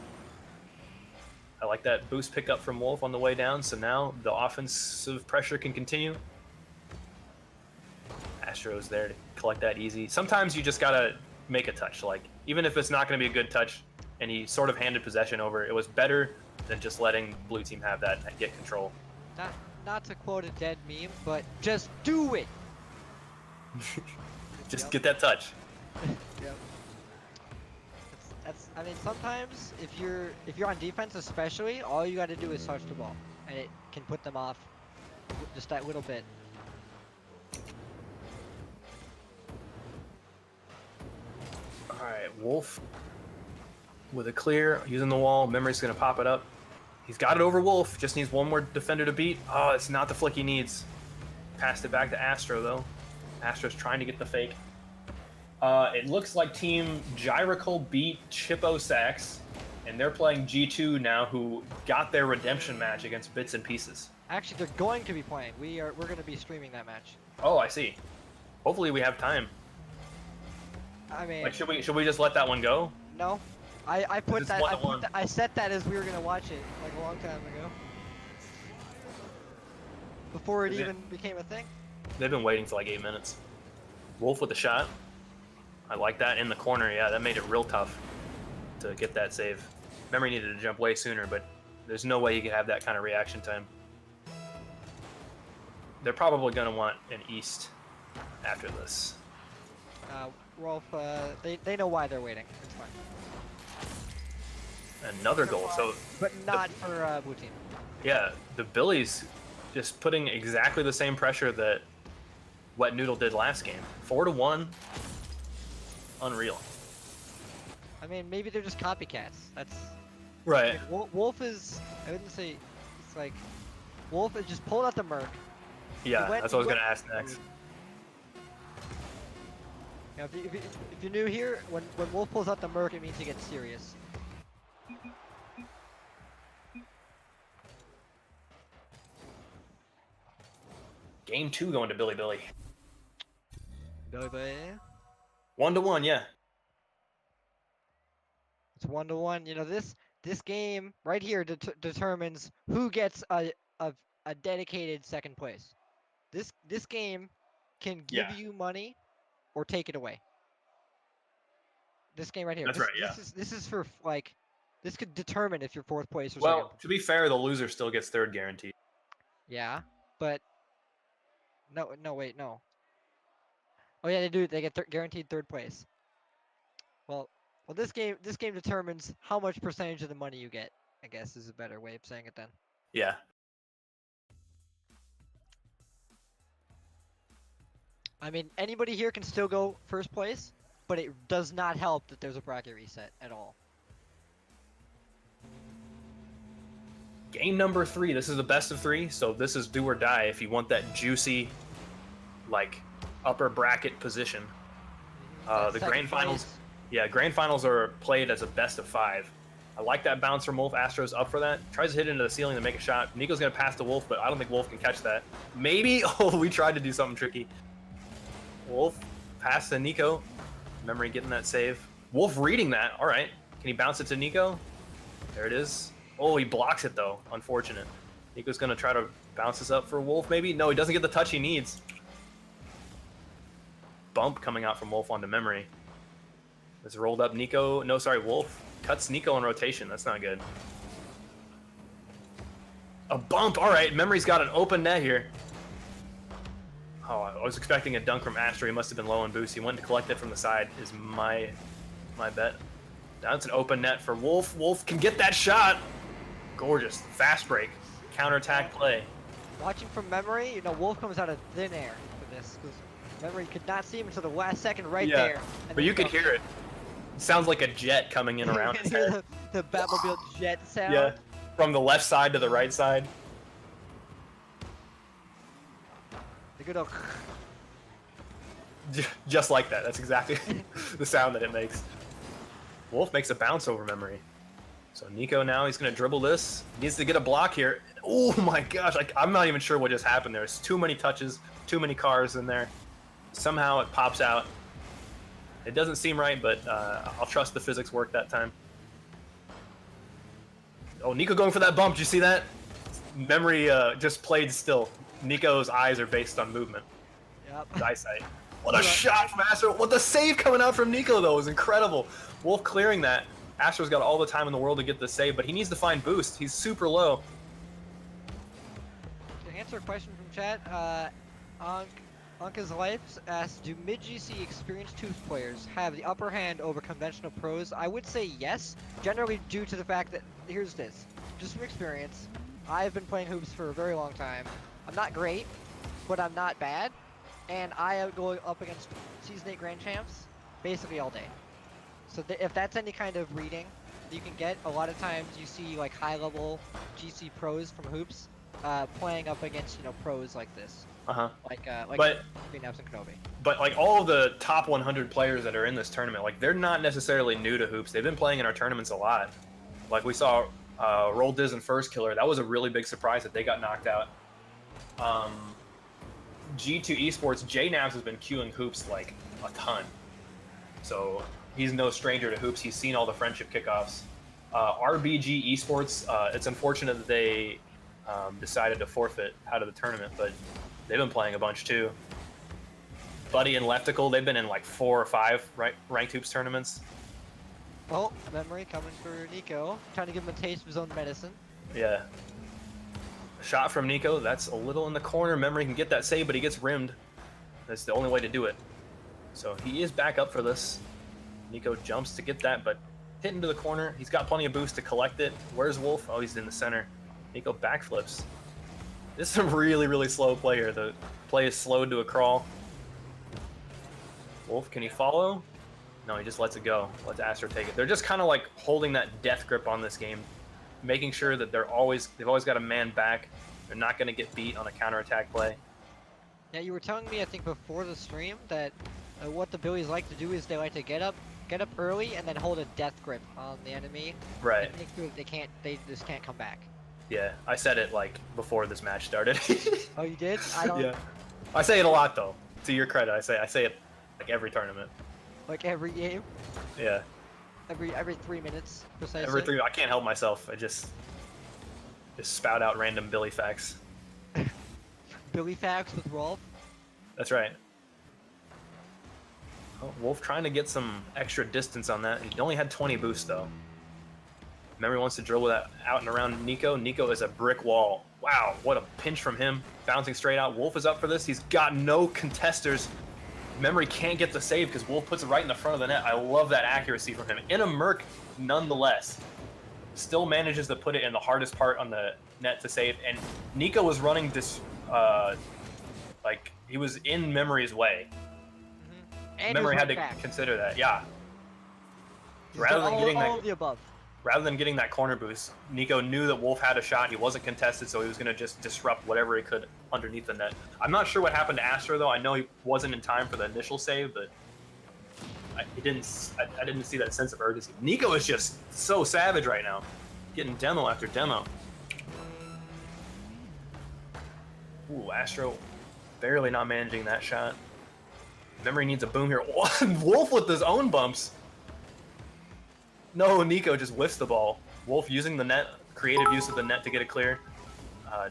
Speaker 3: I like that boost pickup from Wolf on the way down, so now the offensive pressure can continue. Astro's there to collect that easy. Sometimes you just gotta make a touch, like, even if it's not gonna be a good touch, and he sort of handed possession over, it was better than just letting blue team have that and get control.
Speaker 4: Not to quote a dead meme, but just do it!
Speaker 3: Just get that touch.
Speaker 4: Yep. I mean, sometimes if you're on defense, especially, all you got to do is touch the ball, and it can put them off just that little bit.
Speaker 3: Alright, Wolf with a clear, using the wall. Memory's going to pop it up. He's got it over Wolf. Just needs one more defender to beat. Oh, it's not the flick he needs. Passed it back to Astro, though. Astro's trying to get the fake. It looks like Team Gyracle beat Chippo Sax, and they're playing G2 now, who got their redemption match against Bits and Pieces.
Speaker 4: Actually, they're going to be playing. We're going to be streaming that match.
Speaker 3: Oh, I see. Hopefully we have time.
Speaker 4: I mean,
Speaker 3: Like, should we just let that one go?
Speaker 4: No, I put
Speaker 3: It's
Speaker 4: that.
Speaker 3: 1-1.
Speaker 4: I set that as we were gonna watch it like a long time ago, before it
Speaker 3: Is it-
Speaker 4: even became a thing.
Speaker 3: They've been waiting for like 8 minutes. Wolf with a shot. I like that in the corner. Yeah, that made it real tough to get that save. Memory needed to jump way sooner, but there's no way he could have that kind of reaction time. They're probably going to want an East after this.
Speaker 4: Rolf, they know why they're waiting. It's fine.
Speaker 3: Another goal. So,
Speaker 4: But not for Blue Team.
Speaker 3: yeah, the Billies just putting exactly the same pressure that Wet Noodle did last game. 4-1. Unreal.
Speaker 4: I mean, maybe they're just copycats. That's
Speaker 3: Right.
Speaker 4: like, Wolf is. I wouldn't say. It's like Wolf is just pulling out the Merc.
Speaker 3: Yeah,
Speaker 4: He went-
Speaker 3: that's what I was
Speaker 4: he
Speaker 3: going to
Speaker 4: went-
Speaker 3: ask next.
Speaker 4: You know, if you're new here, when Wolf pulls out the Merc, it means he gets serious.
Speaker 3: Game 2 going to Billy Billy.
Speaker 4: Billy.
Speaker 3: 1-1, yeah.
Speaker 4: It's 1-1. You know, this game right here determines who gets a dedicated second place. This game can give
Speaker 3: Yeah.
Speaker 4: you money or take it away. This game right here.
Speaker 3: That's
Speaker 4: this,
Speaker 3: right, yeah.
Speaker 4: This is for like, this could determine if you're fourth place or
Speaker 3: Well,
Speaker 4: second.
Speaker 3: to be fair, the loser still gets third guaranteed.
Speaker 4: Yeah, but no, wait, no. Oh yeah, they do. They get guaranteed third place. Well, this game determines how much percentage of the money you get. I guess is a better way of saying it then.
Speaker 3: Yeah.
Speaker 4: I mean, anybody here can still go first place, but it does not help that there's a bracket reset at all.
Speaker 3: Game number 3. This is the best of 3, so this is do or die if you want that juicy, like, upper bracket position.
Speaker 4: That
Speaker 3: The
Speaker 4: second
Speaker 3: grand finals,
Speaker 4: place-
Speaker 3: yeah, grand finals are played as a best of 5. I like that bounce from Wolf. Astro's up for that. Tries to hit into the ceiling to make a shot. Nico's gonna pass to Wolf, but I don't think Wolf can catch that. Maybe. Oh, we tried to do something tricky. Wolf pass to Nico. Memory getting that save. Wolf reading that. All right. Can he bounce it to Nico? There it is. Oh, he blocks it though. Unfortunate. Nico's gonna try to bounce this up for Wolf. Maybe. No, he doesn't get the touch he needs. Bump coming out from Wolf onto Memory. It's rolled up Nico. No, sorry, Wolf. Cuts Nico in rotation. That's not good. A bump. All right, Memory's got an open net here. Oh, I was expecting a dunk from Astro. He must have been low on boost. He went to collect it from the side is my bet. That's an open net for Wolf. Wolf can get that shot. Gorgeous. Fast break. Counterattack play.
Speaker 4: Watching from Memory, you know, Wolf comes out of thin air for this because Memory could not see him until the last second right
Speaker 3: Yeah,
Speaker 4: there. and
Speaker 3: But
Speaker 4: then
Speaker 3: you could
Speaker 4: jump.
Speaker 3: hear it. It sounds like a jet coming in around
Speaker 4: You
Speaker 3: his
Speaker 4: can hear
Speaker 3: head.
Speaker 4: the Batmobile jet sound.
Speaker 3: Yeah. From the left side to the right side.
Speaker 4: The good old.
Speaker 3: Just like that. That's exactly the sound that it makes. Wolf makes a bounce over Memory. So Nico now, he's going to dribble this. Needs to get a block here. Oh my gosh, like, I'm not even sure what just happened there. There's too many touches, too many cars in there. Somehow it pops out. It doesn't seem right, but I'll trust the physics work that time. Oh, Nico going for that bump. Did you see that? Memory just played still. Nico's eyes are based on movement.
Speaker 4: Yep.
Speaker 3: His eyesight. What a shot from Astro. What the save coming out from Nico, though, was incredible. Wolf clearing that. Astro's got all the time in the world to get the save, but he needs to find boost. He's super low.
Speaker 4: To answer a question from chat, Anka's Life asks, do mid-GC experienced Tooth players have the upper hand over conventional pros? I would say yes, generally due to the fact that, here's this, just from experience, I've been playing hoops for a very long time. I'm not great, but I'm not bad, and I go up against Season 8 Grand Champs basically all day. So if that's any kind of reading you can get, a lot of times you see like high-level GC pros from hoops playing up against pros like this. Like
Speaker 3: but
Speaker 4: Greenhouse and Kenobi.
Speaker 3: But like all of the top 100 players that are in this tournament, like they're not necessarily new to hoops. They've been playing in our tournaments a lot. Like we saw Roll Diz and First Killer. That was a really big surprise that they got knocked out. G2 Esports, JNabs has been queuing hoops like a ton. So he's no stranger to hoops. He's seen all the friendship kickoffs. RBG Esports, it's unfortunate that they decided to forfeit out of the tournament, but they've been playing a bunch too. Buddy and Leftical, they've been in like 4 or 5 ranked hoops tournaments.
Speaker 4: Oh, memory coming for Nico, trying to give him a taste of his own medicine.
Speaker 3: Yeah. A shot from Nico, that's a little in the corner. Memory can get that save, but he gets rimmed. That's the only way to do it. So he is back up for this. Nico jumps to get that, but hit into the corner. He's got plenty of boost to collect it. Where's Wolf? Oh, he's in the center. Nico backflips. This is a really, really slow player. The play is slowed to a crawl. Wolf, can he follow? No, he just lets it go. Lets Astro take it. They're just kind of like holding that death grip on this game, making sure that they've always got a man back. They're not going to get beat on a counterattack play.
Speaker 4: Yeah, you were telling me, I think before the stream, that what the Billies like to do is they like to get up early and then hold a death grip on the enemy.
Speaker 3: Right.
Speaker 4: And make sure that they just can't come back.
Speaker 3: Yeah, I said it like before this match started.
Speaker 4: Oh, you did? I don't.
Speaker 3: Yeah. I say it a lot though. To your credit, I say it like every tournament.
Speaker 4: Like every game?
Speaker 3: Yeah.
Speaker 4: Every 3 minutes, precisely.
Speaker 3: Every 3. I can't help myself. I just spout out random Billy facts.
Speaker 4: Billy facts with Rolf.
Speaker 3: That's right. Oh, Wolf trying to get some extra distance on that. He only had 20 boost though. Memory wants to dribble that out and around Nico. Nico is a brick wall. Wow, what a pinch from him. Bouncing straight out. Wolf is up for this. He's got no contesters. Memory can't get the save because Wolf puts it right in the front of the net. I love that accuracy from him. In a Merc, nonetheless. Still manages to put it in the hardest part on the net to save. And Nico was running this, like, he was in Memory's way.
Speaker 4: And
Speaker 3: Memory had to
Speaker 4: back.
Speaker 3: consider that, yeah.
Speaker 4: He's all of the above.
Speaker 3: Rather than getting that corner boost, Nico knew that Wolf had a shot. He wasn't contested, so he was going to just disrupt whatever he could underneath the net. I'm not sure what happened to Astro, though. I know he wasn't in time for the initial save, but I didn't see that sense of urgency. Nico is just so savage right now, getting demo after demo. Ooh, Astro barely not managing that shot. Memory needs a boom here. Wolf with his own bumps. No, Nico just whiffs the ball. Wolf using the net, creative use of the net to get it clear.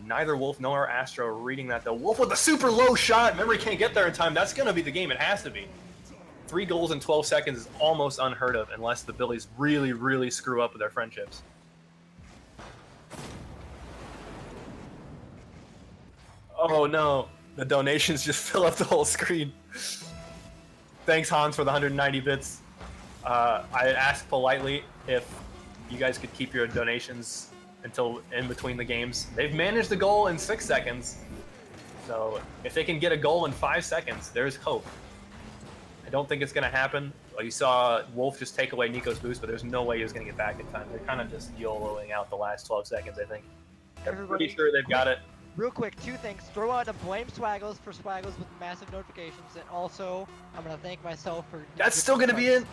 Speaker 3: Neither Wolf nor Astro reading that though. Wolf with a super low shot. Memory can't get there in time. That's going to be the game. It has to be. 3 goals in 12 seconds is almost unheard of unless the Billies really, really screw up with their friendships. Oh no, the donations just fill up the whole screen. Thanks Hans for the 190 bits. I asked politely if you guys could keep your donations until in between the games. They've managed the goal in 6 seconds. So if they can get a goal in 5 seconds, there's hope. I don't think it's going to happen. Well, you saw Wolf just take away Nico's boost, but there's no way he was going to get back in time. They're kind of just YOLOing out the last 12 seconds, I think. I'm pretty sure they've got it.
Speaker 4: Real quick, 2 things. Throw out a blame Swaggles for Swaggles with massive notifications, and also, I'm going to thank myself for...
Speaker 3: That's still going to be in?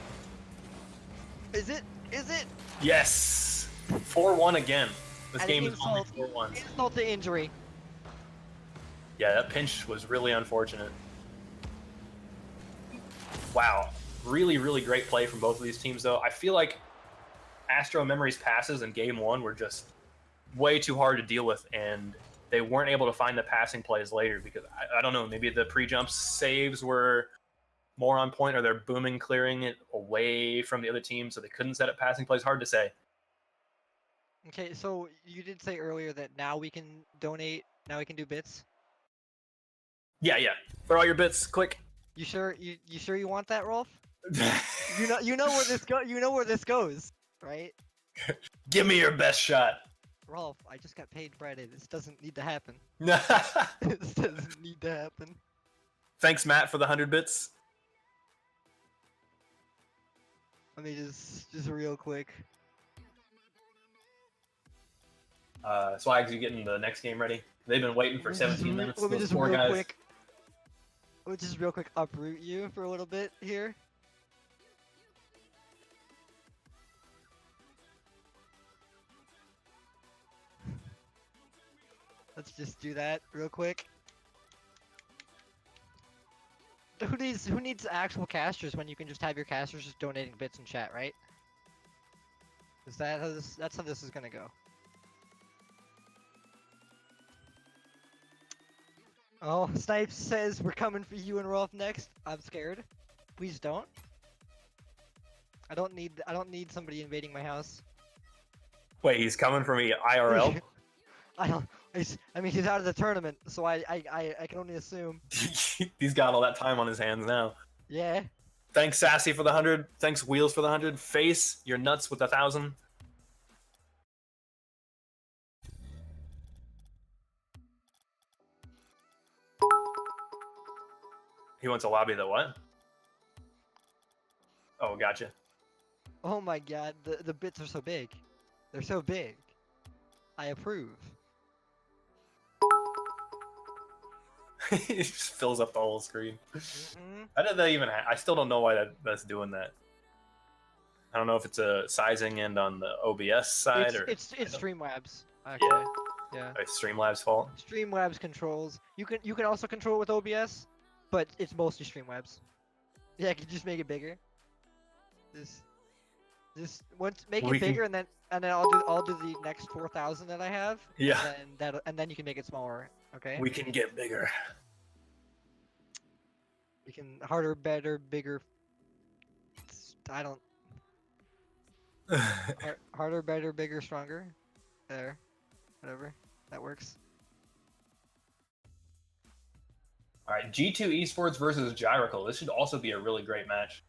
Speaker 4: Is it? Is it?
Speaker 3: Yes! 4-1 again. This
Speaker 4: and
Speaker 3: game is only 4-1.
Speaker 4: Insult to injury.
Speaker 3: Yeah, that pinch was really unfortunate. Wow. Really, really great play from both of these teams, though. I feel like Astro Memory's passes in Game 1 were just way too hard to deal with, and they weren't able to find the passing plays later because, I don't know, maybe the pre-jump saves were more on point, or they're booming clearing it away from the other team, so they couldn't set up passing plays. Hard to say.
Speaker 4: Okay, so you did say earlier that now we can donate, now we can do bits?
Speaker 3: Yeah. Throw out your bits, quick.
Speaker 4: You sure you want that, Rolf? you know where this goes, right?
Speaker 3: Give me your best shot.
Speaker 4: Rolf, I just got paid Friday. This doesn't need to happen. This doesn't need to happen.
Speaker 3: Thanks, Matt, for the 100 bits.
Speaker 4: Let me just real quick.
Speaker 3: Swags, you getting the next game ready? They've been waiting for 17 minutes.
Speaker 4: Let me
Speaker 3: Those
Speaker 4: just
Speaker 3: poor
Speaker 4: real
Speaker 3: guys.
Speaker 4: quick. Let me just real quick uproot you for a little bit here. Let's just do that real quick. Who needs actual casters when you can just have your casters just donating bits in chat, right? Is that how this? That's how this is gonna go. Oh, Snipes says we're coming for you and Rolf next. I'm scared. Please don't. I don't need somebody invading my house.
Speaker 3: Wait, he's coming for me IRL?
Speaker 4: I mean, he's out of the tournament, so I can only assume.
Speaker 3: He's got all that time on his hands now.
Speaker 4: Yeah.
Speaker 3: Thanks, Sassy, for the 100. Thanks, Wheels, for the 100. Face, you're nuts with 1,000. He wants a lobby that what? Oh, gotcha.
Speaker 4: Oh my god, the bits are so big. They're so big. I approve.
Speaker 3: It just fills up the whole screen.
Speaker 4: Mm-hmm.
Speaker 3: How did that even I still don't know why that's doing that. I don't know if it's a sizing end on the OBS side
Speaker 4: It's Streamlabs,
Speaker 3: Yeah.
Speaker 4: actually. Yeah.
Speaker 3: Streamlabs' fault.
Speaker 4: Streamlabs controls. You can also control it with OBS, but it's mostly Streamlabs. Yeah, you can just make it bigger. Just make it bigger, and then I'll do the next 4,000 that I have.
Speaker 3: Yeah.
Speaker 4: And then you can make it smaller. Okay.
Speaker 3: We can get bigger.
Speaker 4: We can harder, better, bigger. I don't. Harder, better, bigger, stronger. There. Whatever. That works.
Speaker 3: Alright, G2 Esports versus Gyracle. This should also be a really great match.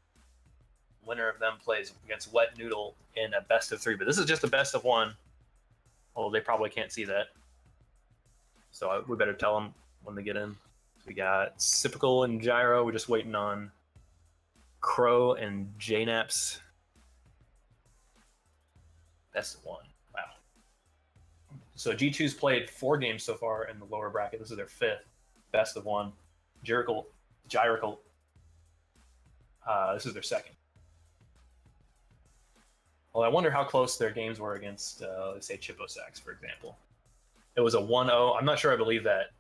Speaker 3: Winner of them plays against Wet Noodle in a best of 3, but this is just a best of 1. Although they probably can't see that. So we better tell them when they get in. We got Sipical and Gyro. We're just waiting on Crow and JNaps. Best of 1. Wow. So G2's played 4 games so far in the lower bracket. This is their 5th. Best of 1. Gyracle. This is their 2nd. Well, I wonder how close their games were against, let's say, Chiposax, for example. It was a 1-0. I'm not sure I believe that.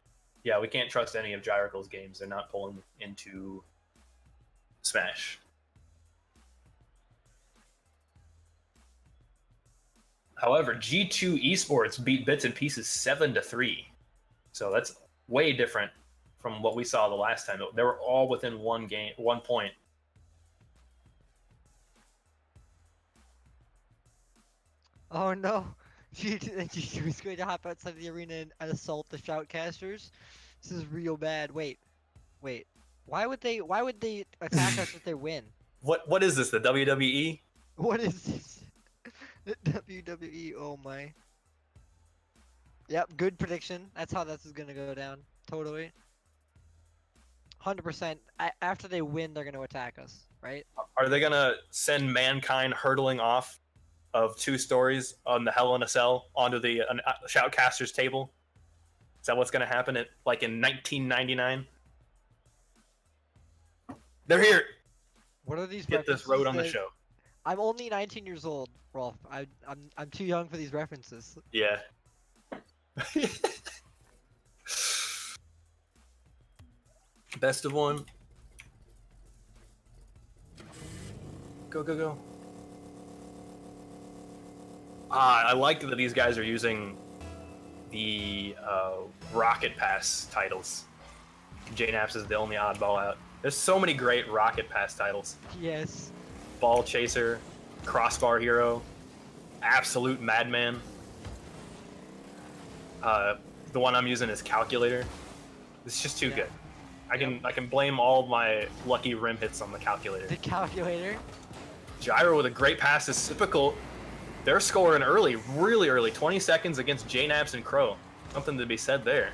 Speaker 3: Yeah, we can't trust any of Gyracle's games. They're not pulling into Smash. However, G2 Esports beat Bits and Pieces 7-3. So that's way different from what we saw the last time. They were all within 1 point.
Speaker 4: Oh no! G2 is going to hop outside the arena and assault the shoutcasters. This is real bad. Wait. Why would they attack us if they win?
Speaker 3: What is this? The WWE?
Speaker 4: What is this? The WWE. Oh my. Yep. Good prediction. That's how this is gonna go down. Totally. 100%. After they win, they're gonna attack us, right?
Speaker 3: Are they gonna send Mankind hurtling off of 2 stories on the Hell in a Cell onto the Shoutcasters table? Is that what's gonna happen in 1999? They're here.
Speaker 4: What are these?
Speaker 3: Get this road on the show.
Speaker 4: I'm only 19 years old, Rolf. I'm too young for these references.
Speaker 3: Yeah. Best of 1. Go. I like that these guys are using the Rocket Pass titles. JNaps is the only oddball out. There's so many great Rocket Pass titles.
Speaker 4: Yes.
Speaker 3: Ball Chaser, Crossbar Hero, Absolute Madman. The one I'm using is Calculator. It's just too good. I can blame all my lucky rim hits on the Calculator.
Speaker 4: The Calculator.
Speaker 3: Gyro with a great pass is typical. They're scoring early, really early. 20 seconds against JNaps and Crow. Something to be said there.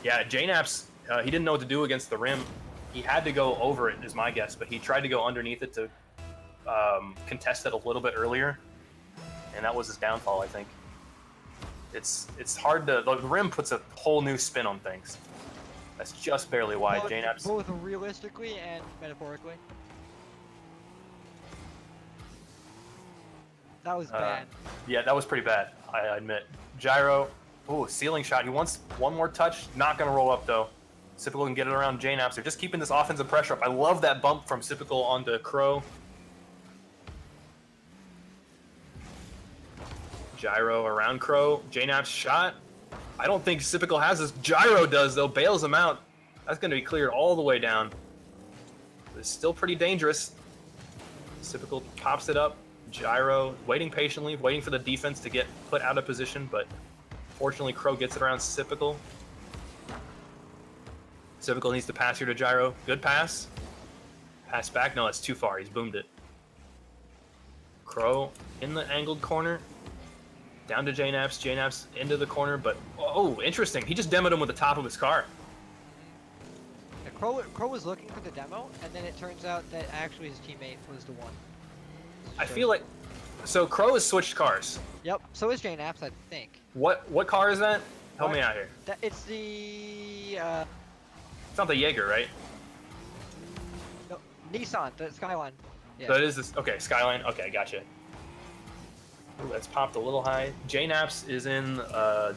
Speaker 3: Yeah, JNaps, he didn't know what to do against the rim. He had to go over it, is my guess, but he tried to go underneath it to contest it a little bit earlier, and that was his downfall, I think. It's hard to... The rim puts a whole new spin on things. That's just barely wide. JKnaps.
Speaker 4: Both realistically and metaphorically. That was bad.
Speaker 3: Yeah, that was pretty bad, I admit. Gyro, ooh, ceiling shot. He wants one more touch. Not going to roll up, though. Sypical can get it around JKnaps. They're just keeping this offensive pressure up. I love that bump from Sypical onto Crow. Gyro around Crow. JKnaps shot. I don't think Sypical has this. Gyro does, though. Bails him out. That's going to be cleared all the way down. It's still pretty dangerous. Sypical pops it up. Gyro waiting patiently, waiting for the defense to get put out of position, but fortunately Crow gets it around Sypical. Sypical needs to pass here to Gyro. Good pass. Pass back. No, it's too far. He's boomed it. Crow in the angled corner. Down to JKnaps. JKnaps into the corner, but oh, interesting. He just demoed him with the top of his car.
Speaker 4: Yeah, Crow was looking for the demo, and then it turns out that actually his teammate was the one.
Speaker 3: I feel like... So Crow has switched cars.
Speaker 4: Yep, so is JKnaps, I think.
Speaker 3: What car is that? Help me out here.
Speaker 4: It's the...
Speaker 3: It's not the Jaeger, right?
Speaker 4: No, Nissan, the Skyline. Yeah.
Speaker 3: So it is this... Okay, Skyline. Okay, gotcha. Ooh, that's popped a little high. JKnaps is in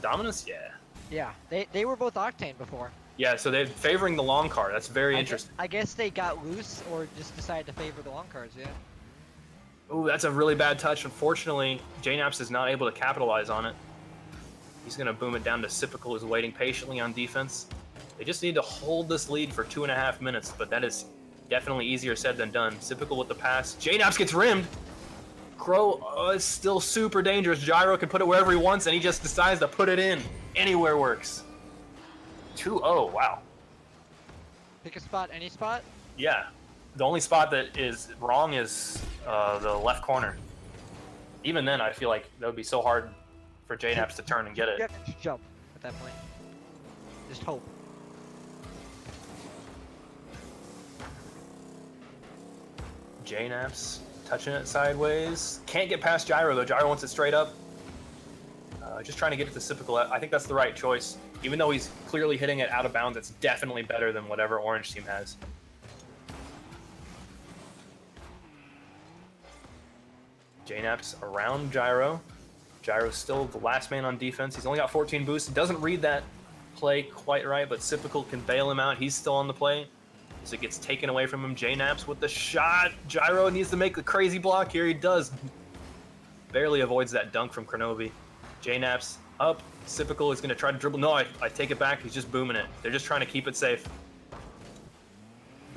Speaker 3: Dominus? Yeah.
Speaker 4: Yeah, they were both Octane before.
Speaker 3: Yeah, so they're favoring the long car. That's very interesting.
Speaker 4: I guess they got loose or just decided to favor the long cars, yeah.
Speaker 3: Ooh, that's a really bad touch. Unfortunately, JKnaps is not able to capitalize on it. He's going to boom it down to Sypical, who's waiting patiently on defense. They just need to hold this lead for 2.5 minutes, but that is definitely easier said than done. Sypical with the pass. JKnaps gets rimmed. Crow is still super dangerous. Gyro can put it wherever he wants, and he just decides to put it in. Anywhere works. 2-0, wow.
Speaker 4: Pick a spot, any spot?
Speaker 3: Yeah. The only spot that is wrong is the left corner. Even then, I feel like that would be so hard for JKnaps to turn and get it.
Speaker 4: You have to jump at that point. Just hope.
Speaker 3: JKnaps touching it sideways. Can't get past Gyro, though. Gyro wants it straight up. Just trying to get it to Sypical. I think that's the right choice. Even though he's clearly hitting it out of bounds, it's definitely better than whatever Orange team has. JKnaps around Gyro. Gyro's still the last man on defense. He's only got 14 boosts. He doesn't read that play quite right, but Sypical can bail him out. He's still on the play. As it gets taken away from him, JKnaps with the shot. Gyro needs to make the crazy block here. He does. Barely avoids that dunk from Kronovi. JKnaps up. Sypical is going to try to dribble. No, I take it back. He's just booming it. They're just trying to keep it safe.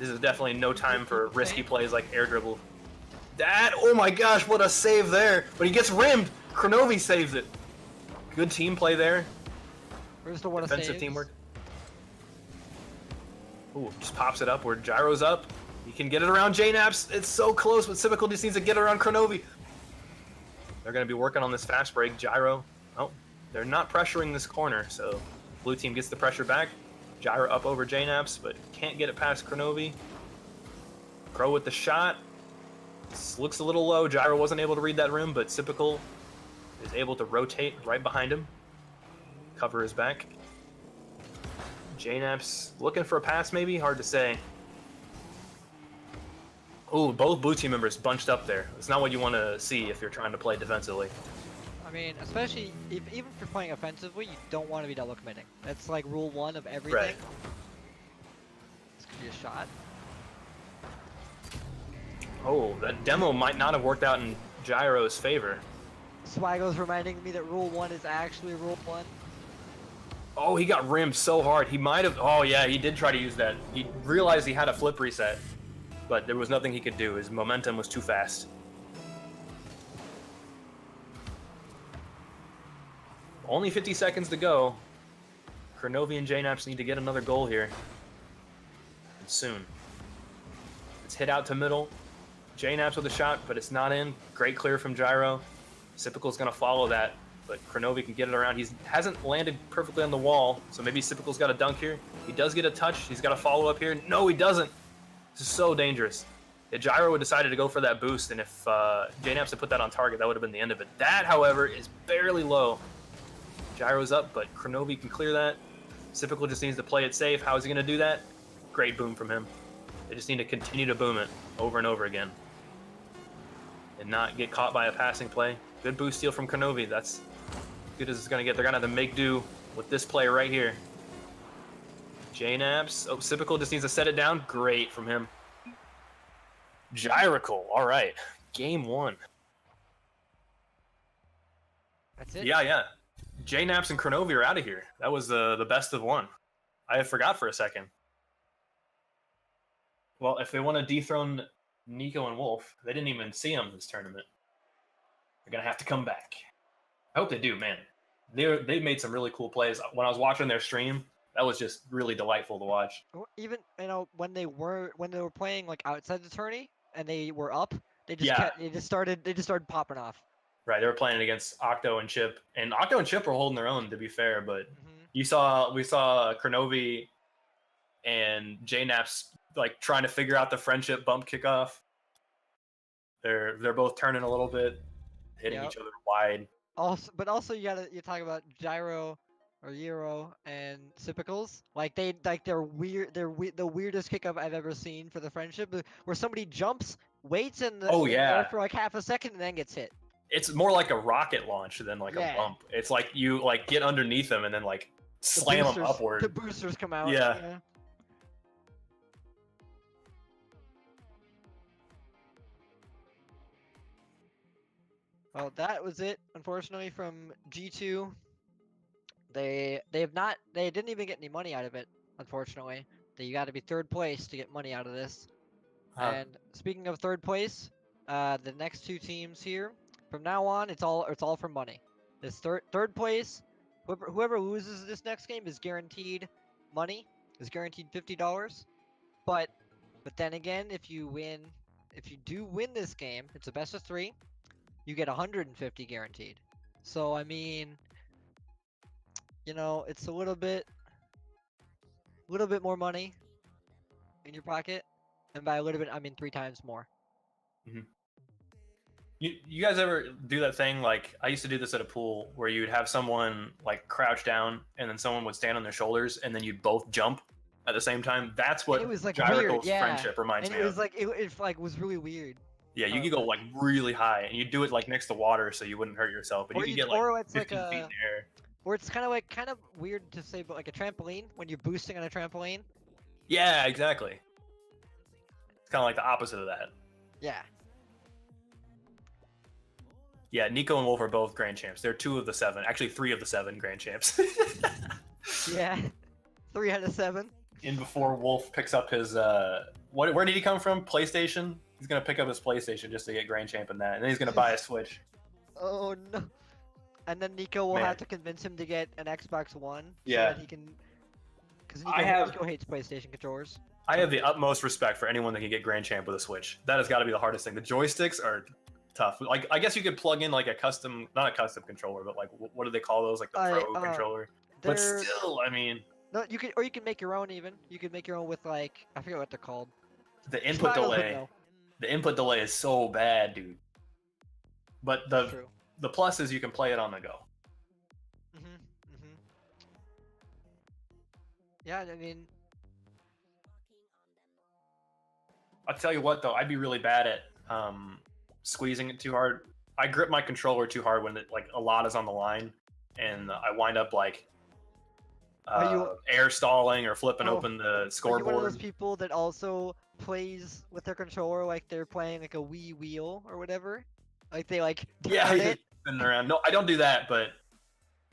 Speaker 3: This is definitely no time for risky plays like air dribble. That, oh my gosh, what a save there. But he gets rimmed. Kronovi saves it. Good team play there.
Speaker 4: Where's the one
Speaker 3: defensive teamwork. Ooh, just pops it up where Gyro's up. He can get it around JKnaps. It's so close, but Sypical just needs to get it around Kronovi. They're going to be working on this fast break. Gyro, oh, they're not pressuring this corner, so blue team gets the pressure back. Gyro up over JKnaps, but can't get it past Kronovi. Crow with the shot. This looks a little low. Gyro wasn't able to read that rim, but Sypical is able to rotate right behind him. Cover his back. JKnaps looking for a pass maybe? Hard to say. Ooh, both blue team members bunched up there. It's not what you want to see if you're trying to play defensively.
Speaker 4: I mean, especially, even if you're playing offensively, you don't want to be double committing. That's like rule 1 of everything.
Speaker 3: Right.
Speaker 4: This could be a shot.
Speaker 3: Oh, that demo might not have worked out in Gyro's favor.
Speaker 4: Swaggo's reminding me that rule 1 is actually rule 1.
Speaker 3: Oh, he got rimmed so hard. He might have... Oh, yeah, he did try to use that. He realized he had a flip reset, but there was nothing he could do. His momentum was too fast. Only 50 seconds to go. Kronovi and JKnaps need to get another goal here. And soon. It's hit out to middle. JKnaps with a shot, but it's not in. Great clear from Gyro. Sypical's going to follow that. but Kronovi can get it around. He hasn't landed perfectly on the wall, so maybe Sypical's got a dunk here. He does get a touch. He's got a follow-up here. No, he doesn't. This is so dangerous. If Gyro had decided to go for that boost, and if JKnaps had put that on target, that would have been the end of it. That, however, is barely low. Gyro's up, but Kronovi can clear that. Sypical just needs to play it safe. How is he going to do that? Great boom from him. They just need to continue to boom it over and over again. And not get caught by a passing play. Good boost steal from Kronovi. That's as good as it's going to get. They're going to have to make do with this play right here. JKnaps. Oh, Sypical just needs to set it down. Great from him. Gyrical. All right. Game 1.
Speaker 4: That's it?
Speaker 3: Yeah. JKnaps and Kronovi are out of here. That was the best of 1. I forgot for a second. Well, if they want to dethrone Nico and Wolf, they didn't even see them this tournament. They're going to have to come back. I hope they do, man. They made some really cool plays. When I was watching their stream, that was just really delightful to watch.
Speaker 4: Even, when they were playing like outside the tourney and they were up, they just started popping off.
Speaker 3: Right, they were playing against Octo and Chip, and Octo and Chip were holding their own, to be fair. But we saw Kronovi and JKnaps like trying to figure out the friendship bump kickoff. They're both turning a little bit, hitting each other wide.
Speaker 4: Also you talk about Gyro or Euro and Sypicals. They're weird. They're the weirdest kickoff I've ever seen for the friendship, where somebody jumps, waits in the air for like half a second, and then gets hit.
Speaker 3: It's more like a rocket launch than like a bump. It's like you like get underneath them and then like slam them upward.
Speaker 4: The boosters come out.
Speaker 3: Yeah.
Speaker 4: Well, that was it, unfortunately, from G2. They didn't even get any money out of it, unfortunately. You got to be 3rd place to get money out of this. And speaking of 3rd place, the next 2 teams here, from now on, it's all for money. This third place, whoever loses this next game is guaranteed money. Is guaranteed $50. But then again, if you do win this game, it's a best of 3. You get 150 guaranteed. So I mean, it's a little bit more money in your pocket, and by a little bit, I mean 3 times more.
Speaker 3: Mm-hmm. You guys ever do that thing? Like, I used to do this at a pool where you'd have someone like crouch down and then someone would stand on their shoulders and then you'd both jump at the same time. That's what Gyrical's friendship reminds me of.
Speaker 4: It was really weird.
Speaker 3: Yeah, you could go like really high and you do it like next to water so you wouldn't hurt yourself. But you could get like 50 feet in the air.
Speaker 4: Or it's kind of weird to say, but like a trampoline, when you're boosting on a trampoline.
Speaker 3: Yeah, exactly. It's kind of like the opposite of that.
Speaker 4: Yeah.
Speaker 3: Yeah, Nico and Wolf are both grand champs. They're 2 of the 7, actually 3 of the 7 grand champs.
Speaker 4: Yeah, 3 out of 7.
Speaker 3: And before Wolf picks up his, where did he come from? PlayStation? He's gonna pick up his PlayStation just to get grand champ in that, and then he's gonna buy a Switch.
Speaker 4: Oh no! And then Nico will have to convince him to get an Xbox One.
Speaker 3: Yeah.
Speaker 4: So that he can. Because Nico hates PlayStation controllers.
Speaker 3: I have the utmost respect for anyone that can get grand champ with a Switch. That has got to be the hardest thing. The joysticks are tough. Like, I guess you could plug in like not a custom controller, but like what do they call those? Like the Pro controller. But still, I mean.
Speaker 4: No, you can make your own even. You can make your own with like, I forget what they're called.
Speaker 3: The input delay. The input delay is so bad, dude. But the plus is you can play it on the go.
Speaker 4: Yeah, I mean.
Speaker 3: I'll tell you what though, I'd be really bad at squeezing it too hard. I grip my controller too hard when like a lot is on the line, and I wind up like air stalling or flipping open the scoreboard.
Speaker 4: Are you one of those people that also plays with their controller like they're playing like a Wii wheel or whatever? Like they like
Speaker 3: spinning around. No, I don't do that, but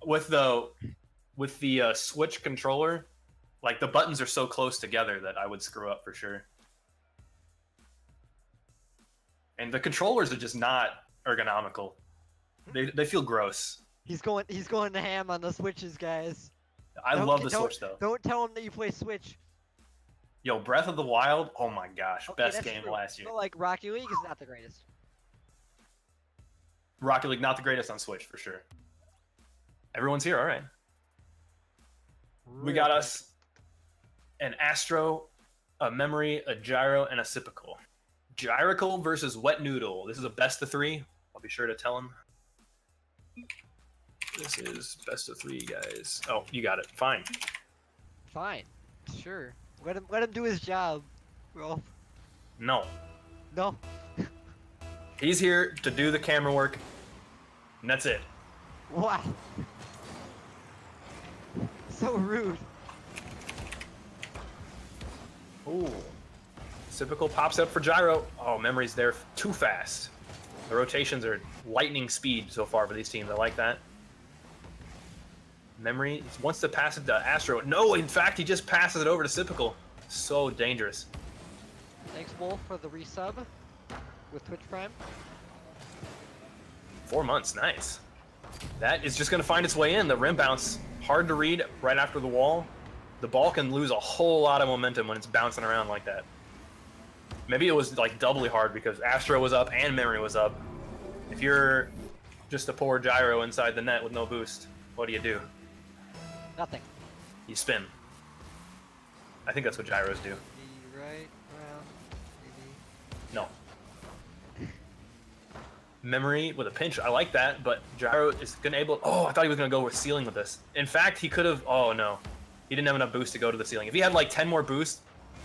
Speaker 3: with the Switch controller, like the buttons are so close together that I would screw up for sure. And the controllers are just not ergonomical. They feel gross.
Speaker 4: He's going ham on the Switches, guys.
Speaker 3: I love the Switch though.
Speaker 4: Don't tell him that you play Switch.
Speaker 3: Yo, Breath of the Wild, oh my gosh, best game last year.
Speaker 4: But like Rocket League is not the greatest.
Speaker 3: Rocket League, not the greatest on Switch for sure. Everyone's here. All right. We got us an Astro, a Memory, a Gyro, and a Sypical. Gyrical versus Wet Noodle. This is a best of 3. I'll be sure to tell him. This is best of 3, guys. Oh, you got it. Fine.
Speaker 4: Fine. Sure. Let him do his job, bro.
Speaker 3: No.
Speaker 4: No.
Speaker 3: He's here to do the camera work, and that's it.
Speaker 4: Wow. So rude.
Speaker 3: Ooh. Sypical pops up for Gyro. Oh, Memory's there too fast. The rotations are lightning speed so far for these teams. I like that. Memory wants to pass it to Astro. No, in fact, he just passes it over to Sypical. So dangerous.
Speaker 4: Thanks, Wolf, for the resub with Twitch Prime.
Speaker 3: 4 months, nice. That is just going to find its way in. The rim bounce, hard to read right after the wall. The ball can lose a whole lot of momentum when it's bouncing around like that. Maybe it was like doubly hard because Astro was up and Memory was up. If you're just a poor Gyro inside the net with no boost, what do?
Speaker 4: Nothing.
Speaker 3: You spin. I think that's what Gyros do.
Speaker 4: Maybe right around, maybe.
Speaker 3: No. Memory with a pinch, I like that, but Gyro is gonna able. Oh, I thought he was gonna go with ceiling with this. In fact, he could have. Oh no, he didn't have enough boost to go to the ceiling. If he had like 10 more boosts,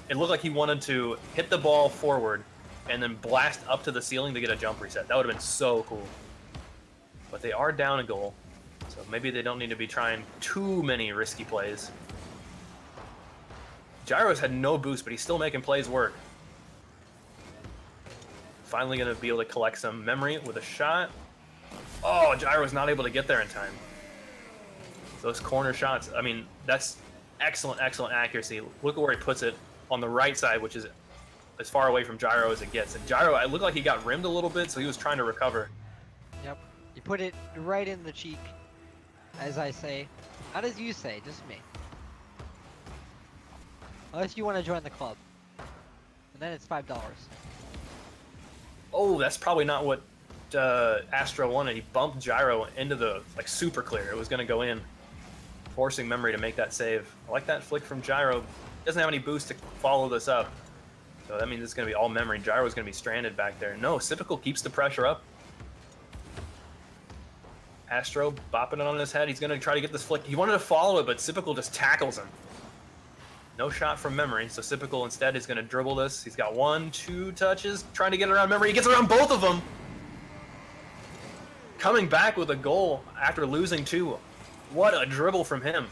Speaker 3: it looked like he wanted to hit the ball forward and then blast up to the ceiling to get a jump reset. That would have been so cool. But they are down a goal, so maybe they don't need to be trying too many risky plays. Gyros had no boost, but he's still making plays work. Finally going to be able to collect some Memory with a shot. Oh, Gyro's not able to get there in time. Those corner shots, I mean, that's excellent, excellent accuracy. Look at where he puts it on the right side, which is as far away from Gyro as it gets. And Gyro, it looked like he got rimmed a little bit, so he was trying to recover.
Speaker 4: Yep. You put it right in the cheek, as I say. Not as you say, just me. Unless you want to join the club. And then it's $5.
Speaker 3: Oh, that's probably not what Astro wanted. He bumped Gyro into the like super clear. It was going to go in, forcing Memory to make that save. I like that flick from Gyro. Doesn't have any boost to follow this up. So that means it's going to be all Memory. Gyro's going to be stranded back there. No, Sypical keeps the pressure up. Astro bopping it on his head. He's going to try to get this flick. He wanted to follow it, but Sypical just tackles him. No shot from Memory, so Sypical instead is going to dribble this. He's got 1, 2 touches, trying to get around Memory. He gets around both of them. Coming back with a goal after losing 2. What a dribble from him.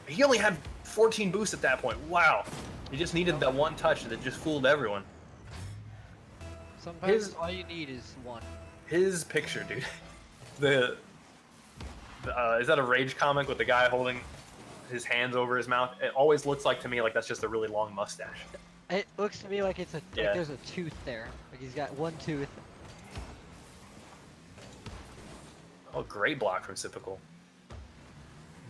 Speaker 3: He only had 14 boosts at that point. Wow. He just needed that one touch that just fooled everyone.
Speaker 4: Sometimes all you need is one.
Speaker 3: His picture, dude. Is that a Rage comic with the guy holding his hands over his mouth? It always looks like to me like that's just a really long mustache.
Speaker 4: It looks to me like it's like there's a tooth there. Like he's got one tooth.
Speaker 3: Oh, great block from Sypical.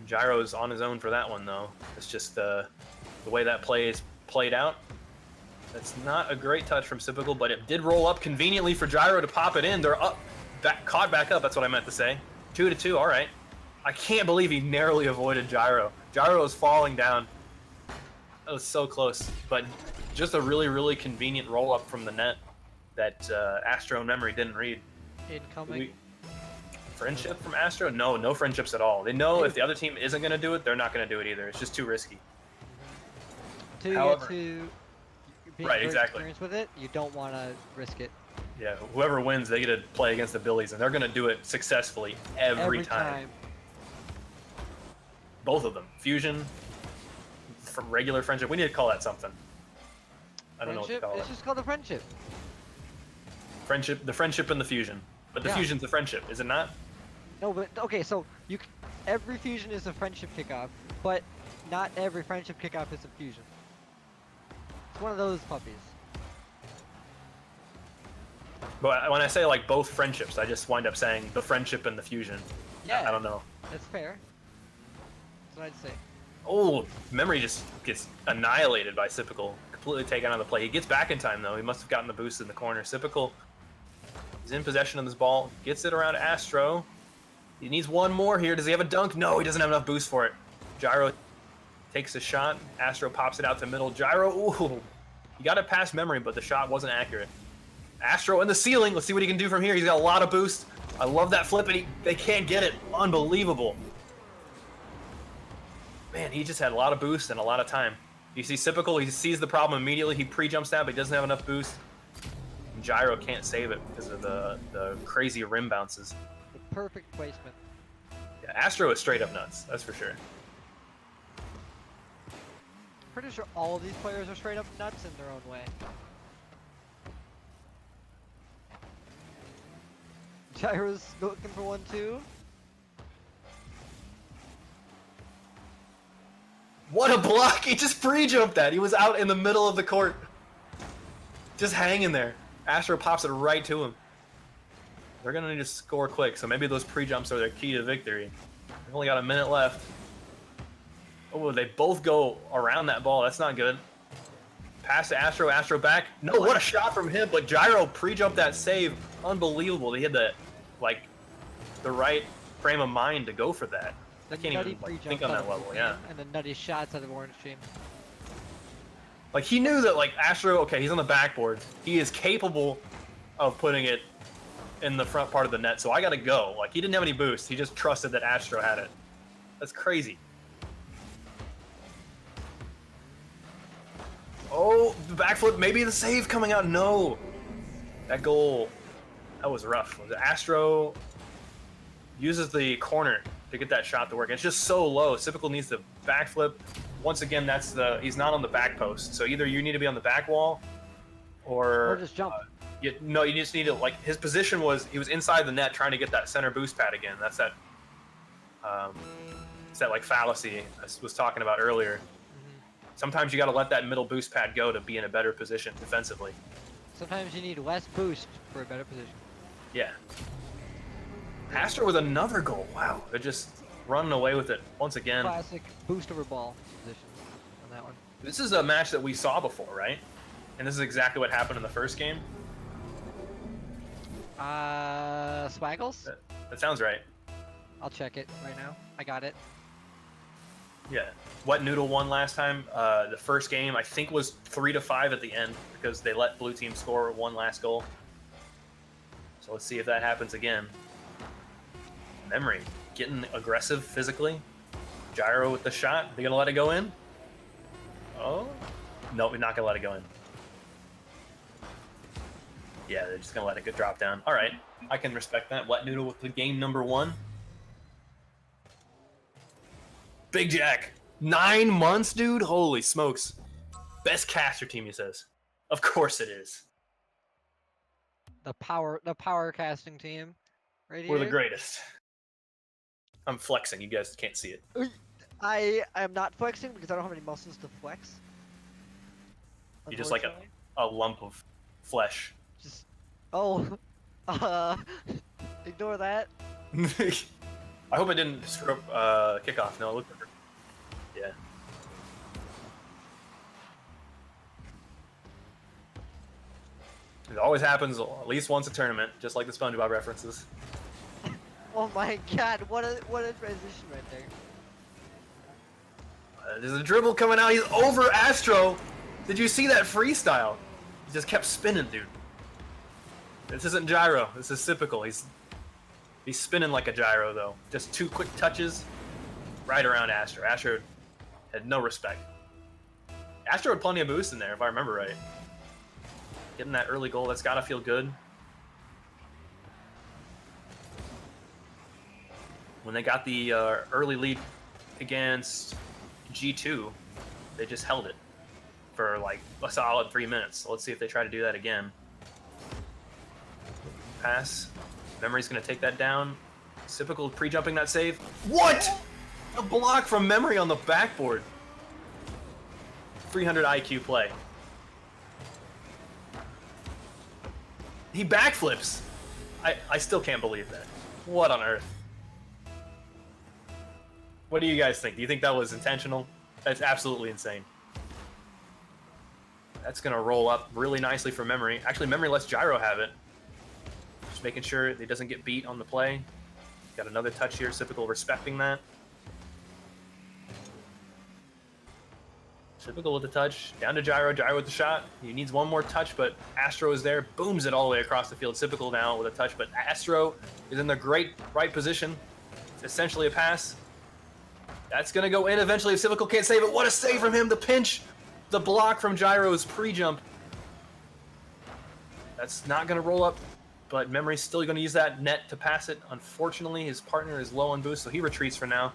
Speaker 3: Gyro's on his own for that one though. It's just the way that play is played out. That's not a great touch from Sypical, but it did roll up conveniently for Gyro to pop it in. They're up, caught back up. That's what I meant to say. 2-2. All right. I can't believe he narrowly avoided Gyro. Gyro was falling down. That was so close, but just a really, really convenient roll up from the net that Astro and Memory didn't read.
Speaker 4: Incoming.
Speaker 3: Friendship from Astro? No, no friendships at all. They know if the other team isn't going to do it, they're not going to do it either. It's just too risky. However, right, exactly.
Speaker 4: Experience with it, you don't want to risk it.
Speaker 3: Yeah, whoever wins, they get to play against the Billies, and they're going to do it successfully every time. Both of them. Fusion, from regular friendship. We need to call that something. I don't know what to call it.
Speaker 4: It's just called a friendship.
Speaker 3: Friendship, the friendship and the fusion. But the fusion's a friendship, is it not?
Speaker 4: No, but okay, so every fusion is a friendship kickoff, but not every friendship kickoff is a fusion. It's one of those puppies.
Speaker 3: But when I say like both friendships, I just wind up saying the friendship and the fusion.
Speaker 4: Yeah.
Speaker 3: I don't know.
Speaker 4: That's fair. That's what I'd say.
Speaker 3: Oh, Memory just gets annihilated by Sypical. Completely taken out of the play. He gets back in time though. He must have gotten the boost in the corner. Sypical is in possession of this ball. Gets it around Astro. He needs one more here. Does he have a dunk? No, he doesn't have enough boost for it. Gyro takes a shot. Astro pops it out to middle. Gyro, ooh. He got it past Memory, but the shot wasn't accurate. Astro in the ceiling. Let's see what he can do from here. He's got a lot of boost. I love that flip, and they can't get it. Unbelievable. Man, he just had a lot of boost and a lot of time. You see Sypical, he sees the problem immediately. He pre-jumps that, but he doesn't have enough boost. And Gyro can't save it because of the crazy rim bounces.
Speaker 4: The perfect placement.
Speaker 3: Yeah, Astro is straight up nuts, that's for sure.
Speaker 4: Pretty sure all of these players are straight up nuts in their own way. Gyro's looking for one too.
Speaker 3: What a block! He just pre-jumped that. He was out in the middle of the court. Just hanging there. Astro pops it right to him. They're gonna need to score quick, so maybe those pre-jumps are their key to victory. They've only got a minute left. Oh, they both go around that ball. That's not good. Pass to Astro, Astro back. No, what a shot from him, but Gyro pre-jumped that save. Unbelievable. He had the right frame of mind to go for that. I can't even think on that level, yeah.
Speaker 4: And the nutty shots out of Orange Team.
Speaker 3: Like, he knew that, like, Astro, okay, he's on the backboard. He is capable of putting it in the front part of the net, so I gotta go. Like, he didn't have any boost. He just trusted that Astro had it. That's crazy. Oh, the backflip, maybe the save coming out. No. That goal, that was rough. Astro uses the corner to get that shot to work. It's just so low. Sypical needs to backflip. Once again, he's not on the back post. So either you need to be on the back wall, or
Speaker 4: just jump.
Speaker 3: No, you just need to, like, his position was, he was inside the net trying to get that center boost pad again. That's that, it's that, like, fallacy I was talking about earlier. Sometimes you got to let that middle boost pad go to be in a better position defensively.
Speaker 4: Sometimes you need less boost for a better position.
Speaker 3: Yeah. Astro with another goal. Wow, they're just running away with it once again.
Speaker 4: Classic boost over ball position on that one.
Speaker 3: This is a match that we saw before, right? And this is exactly what happened in the first game.
Speaker 4: Swaggles?
Speaker 3: That sounds right.
Speaker 4: I'll check it right now. I got it.
Speaker 3: Yeah. Wet Noodle won last time. The first game, I think, was 3-5 at the end because they let blue team score one last goal. So let's see if that happens again. Memory getting aggressive physically. Gyro with the shot. They gonna let it go in? Oh, no, we're not gonna let it go in. Yeah, they're just gonna let it drop down. All right, I can respect that. Wet Noodle with the game number 1. Big Jack, 9 months, dude. Holy smokes! Best caster team, he says. Of course it is.
Speaker 4: The power casting team, right here.
Speaker 3: We're the greatest. I'm flexing. You guys can't see it.
Speaker 4: I am not flexing because I don't have any muscles to flex.
Speaker 3: You're just like a lump of flesh.
Speaker 4: Just ignore that.
Speaker 3: I hope I didn't screw up kickoff. No, it looked perfect. Yeah. It always happens at least once a tournament, just like the SpongeBob references.
Speaker 4: Oh my god, what a transition right there.
Speaker 3: There's a dribble coming out. He's over Astro. Did you see that freestyle? He just kept spinning, dude. This isn't Gyro. This is Sypical. He's spinning like a Gyro, though. Just 2 quick touches right around Astro. Astro had no respect. Astro had plenty of boost in there, if I remember right. Getting that early goal, that's got to feel good. When they got the early lead against G2, they just held it for like a solid 3 minutes. So let's see if they try to do that again. Pass. Memory's going to take that down. Sypical pre-jumping that save. What? A block from Memory on the backboard. 300 IQ play. He backflips. I still can't believe that. What on earth? What do you guys think? Do you think that was intentional? That's absolutely insane. That's going to roll up really nicely for Memory. Actually, Memory lets Gyro have it. Just making sure he doesn't get beat on the play. Got another touch here. Sypical respecting that. Sypical with the touch. Down to Gyro. Gyro with the shot. He needs one more touch, but Astro is there. Booms it all the way across the field. Sypical now with a touch, but Astro is in the great right position. It's essentially a pass. That's going to go in eventually if Sypical can't save it. What a save from him. The pinch. The block from Gyro's pre-jump. That's not going to roll up, but Memory's still going to use that net to pass it. Unfortunately, his partner is low on boost, so he retreats for now.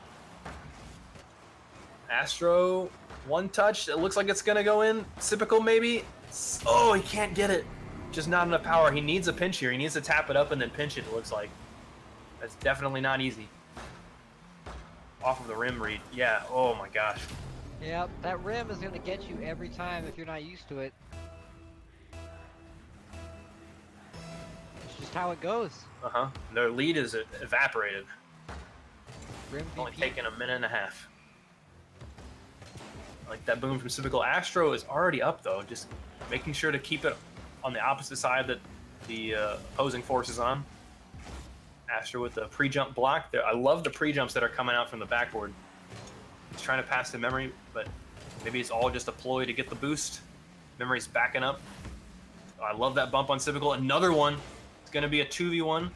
Speaker 3: Astro, one touch. It looks like it's going to go in. Sypical maybe. Oh, he can't get it. Just not enough power. He needs a pinch here. He needs to tap it up and then pinch it, it looks like. That's definitely not easy. Off of the rim read. Yeah, oh my gosh.
Speaker 4: Yep, that rim is going to get you every time if you're not used to it. It's just how it goes.
Speaker 3: Uh-huh. Their lead is evaporated.
Speaker 4: Rim
Speaker 3: Only
Speaker 4: VP.
Speaker 3: taking a minute and a half. Like that boom from Sypical. Astro is already up though, just making sure to keep it on the opposite side that the opposing force is on. Astro with the pre-jump block. I love the pre-jumps that are coming out from the backboard. He's trying to pass the Memory, but maybe it's all just a ploy to get the boost. Memory's backing up. Oh, I love that bump on Sypical. Another one. It's going to be a 2v1.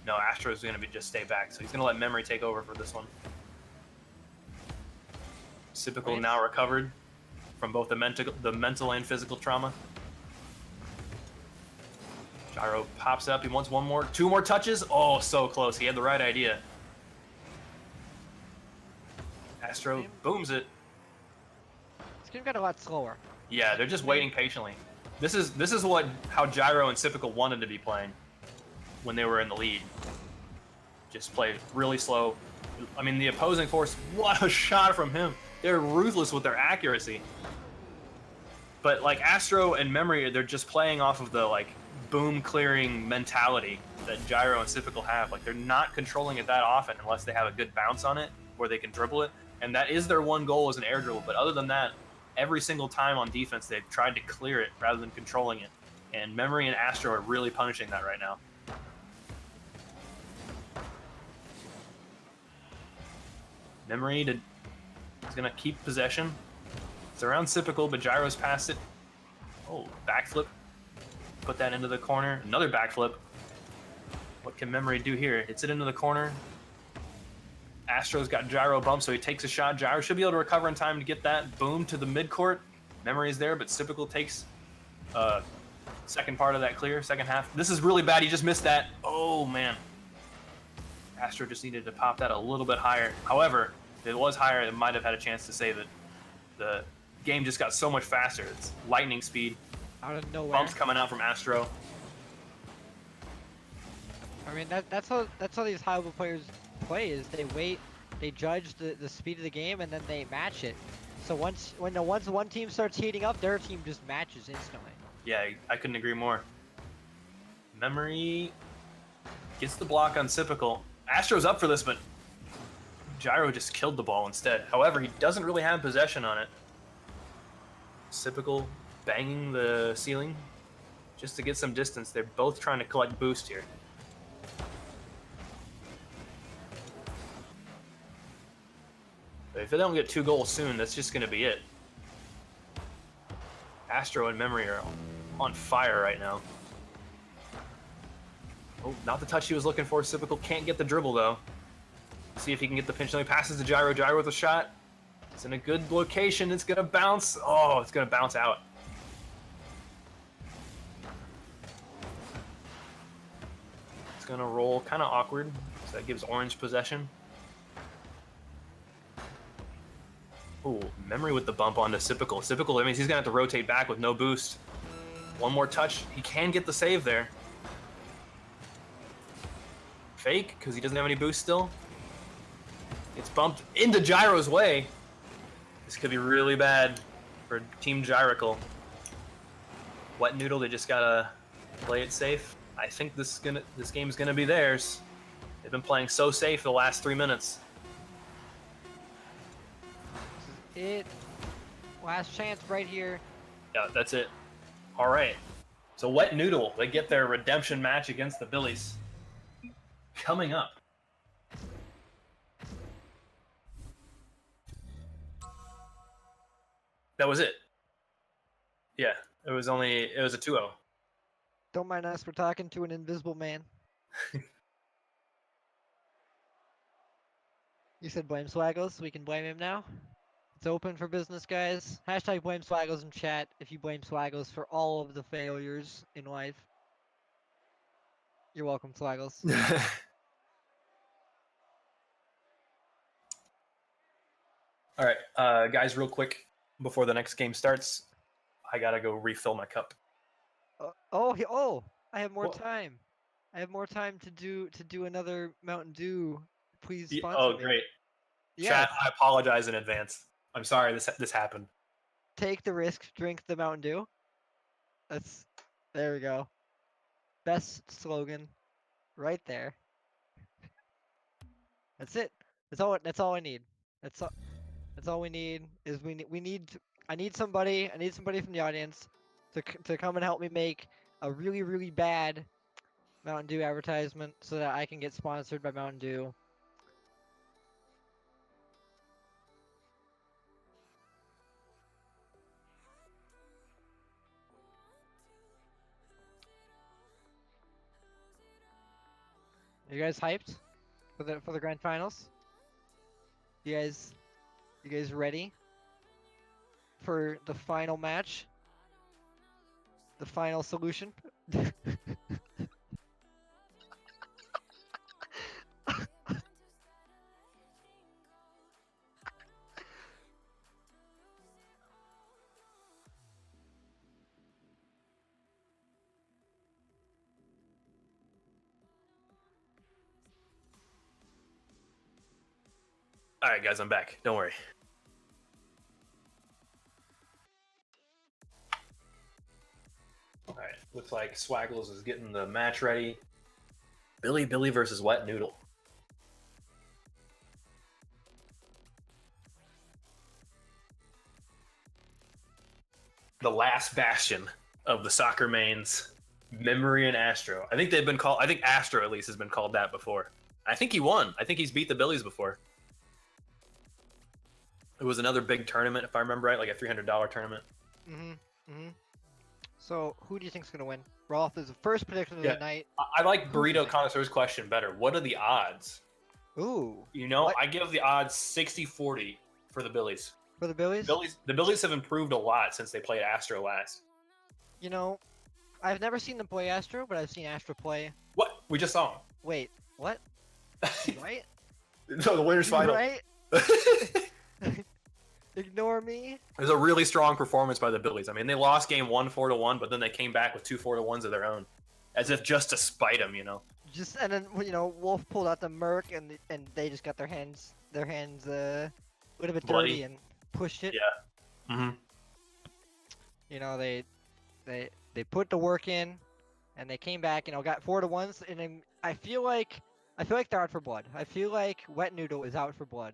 Speaker 3: No, Astro's going to just stay back, so he's going to let Memory take over for this one. Sypical now recovered from both the mental and physical trauma. Gyro pops up. He wants one more, two more touches. Oh, so close. He had the right idea. Astro booms it.
Speaker 4: This game got a lot slower.
Speaker 3: Yeah, they're just waiting patiently. This is how Gyro and Sypical wanted to be playing when they were in the lead. Just play really slow. I mean, the opposing force, what a shot from him. They're ruthless with their accuracy. But like Astro and Memory, they're just playing off of the like boom clearing mentality that Gyro and Sypical have. Like they're not controlling it that often unless they have a good bounce on it where they can dribble it. And that is their one goal as an air dribble. But other than that, every single time on defense, they've tried to clear it rather than controlling it. And Memory and Astro are really punishing that right now. Memory is going to keep possession. It's around Sypical, but Gyro's past it. Oh, backflip. Put that into the corner. Another backflip. What can Memory do here? Hits it into the corner. Astro's got Gyro bump, so he takes a shot. Gyro should be able to recover in time to get that boom to the midcourt. Memory is there, but Sypical takes second part of that clear, second half. This is really bad. He just missed that. Oh, man. Astro just needed to pop that a little bit higher. However, if it was higher, it might have had a chance to save it. The game just got so much faster. It's lightning speed.
Speaker 4: Out of nowhere.
Speaker 3: Bumps coming out from Astro.
Speaker 4: I mean, that's how these high level players play, is they wait, they judge the speed of the game, and then they match it. So once one team starts heating up, their team just matches instantly.
Speaker 3: Yeah, I couldn't agree more. Memory gets the block on Sypical. Astro's up for this, but Gyro just killed the ball instead. However, he doesn't really have possession on it. Sypical banging the ceiling just to get some distance. They're both trying to collect boost here. But if they don't get 2 goals soon, that's just going to be it. Astro and Memory are on fire right now. Oh, not the touch he was looking for. Sypical can't get the dribble, though. See if he can get the pinch. No, he passes to Gyro. Gyro with a shot. It's in a good location. It's going to bounce. Oh, it's going to bounce out. It's going to roll kind of awkward. So that gives Orange possession. Ooh, Memory with the bump onto Sypical. Sypical, that means he's going to have to rotate back with no boost. One more touch. He can get the save there. Fake, because he doesn't have any boost still. It's bumped into Gyro's way. This could be really bad for Team Gyrical. Wet Noodle, they just gotta play it safe. I think this game's gonna be theirs. They've been playing so safe the last 3 minutes.
Speaker 4: This is it. Last chance right here.
Speaker 3: Yeah, that's it. All right. So Wet Noodle, they get their redemption match against the Billies. Coming up. That was it. Yeah, it was a 2-0.
Speaker 4: Don't mind us, we're talking to an invisible man. You said blame Swaggles, we can blame him now. It's open for business, guys. Hashtag blame Swaggles in chat if you blame Swaggles for all of the failures in life. You're welcome, Swaggles.
Speaker 3: All right, guys, real quick before the next game starts, I gotta go refill my cup.
Speaker 4: I have more time. I have more time to do another Mountain Dew. Please sponsor me.
Speaker 3: Great.
Speaker 4: Yes.
Speaker 3: Chat, I apologize in advance. I'm sorry this happened.
Speaker 4: Take the risk, drink the Mountain Dew. There we go. Best slogan, right there. That's it. That's all I need. That's all we need is I need somebody from the audience to come and help me make a really, really bad Mountain Dew advertisement so that I can get sponsored by Mountain Dew. Are you guys hyped for the grand finals? You guys ready for the final match? The final solution?
Speaker 3: All right, guys, I'm back. Don't worry. All right, looks like Swaggles is getting the match ready. Billy versus Wet Noodle. The last bastion of the soccer mains, Memory and Astro. I think Astro at least has been called that before. I think he won. I think he's beat the Billies before. It was another big tournament, if I remember right, like a $300 tournament.
Speaker 4: So, who do you think's gonna win? Rolf is the first prediction of the night.
Speaker 3: I like Burrito Connoisseur's question better. What are the odds?
Speaker 4: Ooh.
Speaker 3: You know, I give the odds 60-40 for the Billies.
Speaker 4: For the Billies?
Speaker 3: The Billies have improved a lot since they played Astro last.
Speaker 4: You know, I've never seen them play Astro, but I've seen Astro play.
Speaker 3: What? We just saw him.
Speaker 4: Wait, what? Right?
Speaker 3: No, the winner's final.
Speaker 4: Right? Ignore me.
Speaker 3: It was a really strong performance by the Billies. I mean, they lost game 1 4-1, but then they came back with 2 4-1s of their own, as if just to spite them, you know.
Speaker 4: And then Wolf pulled out the Merc, and they just got their hands a little bit
Speaker 3: bloody,
Speaker 4: dirty and pushed it.
Speaker 3: Yeah.
Speaker 4: You know, they put the work in, and they came back. Got 4-1s, and then I feel like they're out for blood. I feel like Wet Noodle is out for blood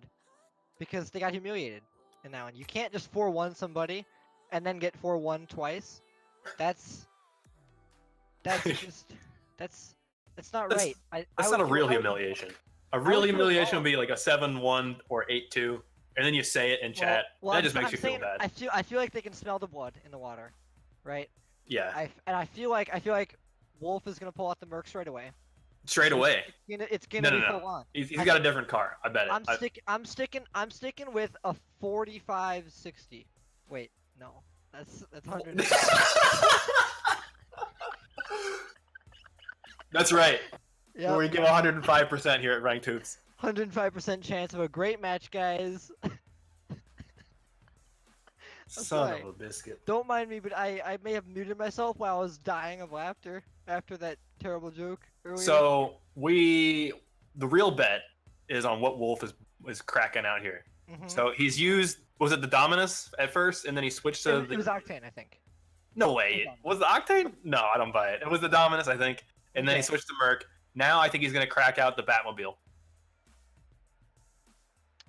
Speaker 4: because they got humiliated in that one. You can't just 4-1 somebody and then get 4-1 twice. That's just that's not right.
Speaker 3: That's not a real humiliation. A real humiliation would be like a 7-1 or 8-2, and then you say it in chat. That just makes you feel bad.
Speaker 4: I feel like they can smell the blood in the water, right?
Speaker 3: Yeah.
Speaker 4: I feel like Wolf is gonna pull out the Merc straight away.
Speaker 3: Straight away.
Speaker 4: It's gonna be full on.
Speaker 3: He's got a different car. I bet it.
Speaker 4: I'm sticking with a 45-60. Wait, no, that's 100.
Speaker 3: That's right.
Speaker 4: Yeah.
Speaker 3: We give 105% here at Ranked Hoops.
Speaker 4: 105% chance of a great match, guys.
Speaker 3: Son of a biscuit.
Speaker 4: Don't mind me, but I may have muted myself while I was dying of laughter after that terrible joke earlier.
Speaker 3: So the real bet is on what Wolf is cracking out here. So he's used, was it the Dominus at first, and then he switched to
Speaker 4: it was Octane, I think.
Speaker 3: No way. Was the Octane? No, I don't buy it. It was the Dominus, I think, and then he switched to Merc. Now I think he's gonna crack out the Batmobile.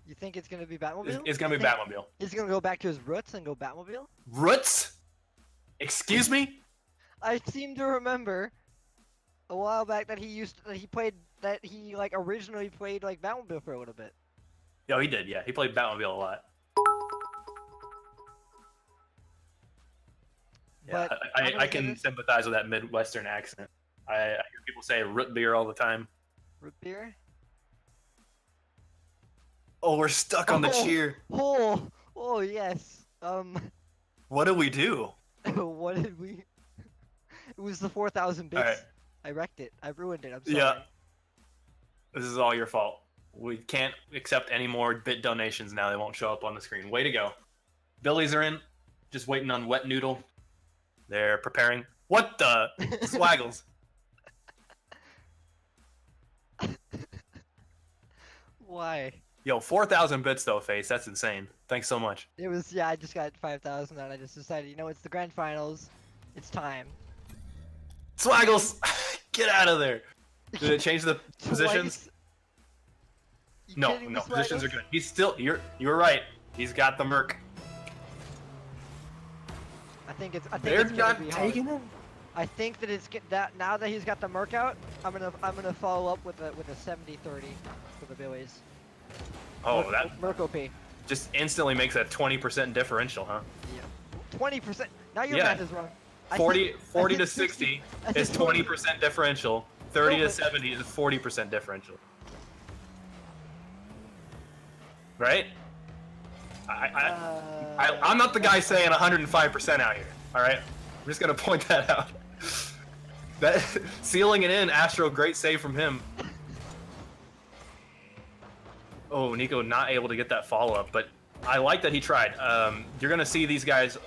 Speaker 4: You think it's gonna be Batmobile?
Speaker 3: It's gonna be Batmobile.
Speaker 4: He's gonna go back to his roots and go Batmobile?
Speaker 3: Roots? Excuse me?
Speaker 4: I seem to remember a while back that he originally played like Batmobile for a little bit.
Speaker 3: Yo, he did, yeah. He played Batmobile a lot. Yeah,
Speaker 4: But I'm
Speaker 3: I
Speaker 4: gonna give
Speaker 3: can
Speaker 4: it
Speaker 3: sympathize with that Midwestern accent. I hear people say root beer all the time.
Speaker 4: root beer.
Speaker 3: Oh, we're stuck on the cheer.
Speaker 4: Oh yes.
Speaker 3: What do we do?
Speaker 4: What did we? It was the 4,000 bits.
Speaker 3: All right.
Speaker 4: I wrecked it. I ruined it. I'm sorry.
Speaker 3: Yeah, this is all your fault. We can't accept any more bit donations now. They won't show up on the screen. Way to go. Billies are in. Just waiting on Wet Noodle. They're preparing. What the? Swaggles.
Speaker 4: Why?
Speaker 3: Yo, 4,000 bits though, Face. That's insane. Thanks so much.
Speaker 4: It was I just got 5,000 and I just decided, it's the grand finals. It's time.
Speaker 3: Swaggles! Get out of there. Did it change the positions?
Speaker 4: You
Speaker 3: No,
Speaker 4: kidding me,
Speaker 3: no, positions are
Speaker 4: Swaggles?
Speaker 3: good. He's still, you were right. He's got the Merc.
Speaker 4: I think it's
Speaker 3: They're
Speaker 4: gonna
Speaker 3: not
Speaker 4: be
Speaker 3: taking
Speaker 4: hard.
Speaker 3: him?
Speaker 4: I think that that now that he's got the Merc out, I'm gonna follow up with a 70-30 for the Billies.
Speaker 3: Oh, that
Speaker 4: Merc OP.
Speaker 3: just instantly makes a 20% differential, huh?
Speaker 4: Yeah. 20%. Now your
Speaker 3: Yeah.
Speaker 4: math is wrong. I
Speaker 3: 40
Speaker 4: said
Speaker 3: to
Speaker 4: 60.
Speaker 3: 60
Speaker 4: I
Speaker 3: is
Speaker 4: said
Speaker 3: 20% differential. 30
Speaker 4: No,
Speaker 3: to
Speaker 4: but-
Speaker 3: 70 is 40% differential. Right? I'm not the guy saying 105% out here. All right, I'm just gonna point that out. That sealing it in, Astro, great save from him. Oh, Nico not able to get that follow up, but I like that he tried. You're gonna see these guys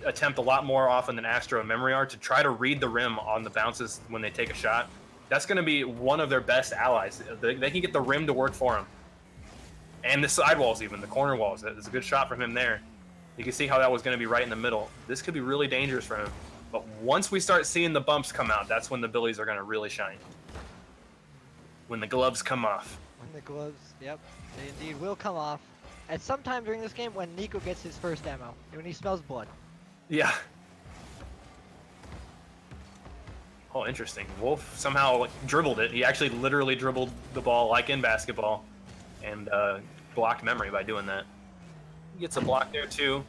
Speaker 3: attempt a lot more often than Astro and Memory are to try to read the rim on the bounces when they take a shot. That's gonna be one of their best allies. They can get the rim to work for them. And the sidewalls, even the corner walls. It's a good shot from him there. You can see how that was going to be right in the middle. This could be really dangerous for him. But once we start seeing the bumps come out, that's when the Billies are going to really shine. When the gloves come off.
Speaker 4: When the gloves, yep, they indeed will come off. At some time during this game when Nico gets his first demo, when he smells blood.
Speaker 3: Yeah. Oh, interesting. Wolf somehow dribbled it. He actually literally dribbled the ball like in basketball. And blocked Memory by doing that. He gets a block there too.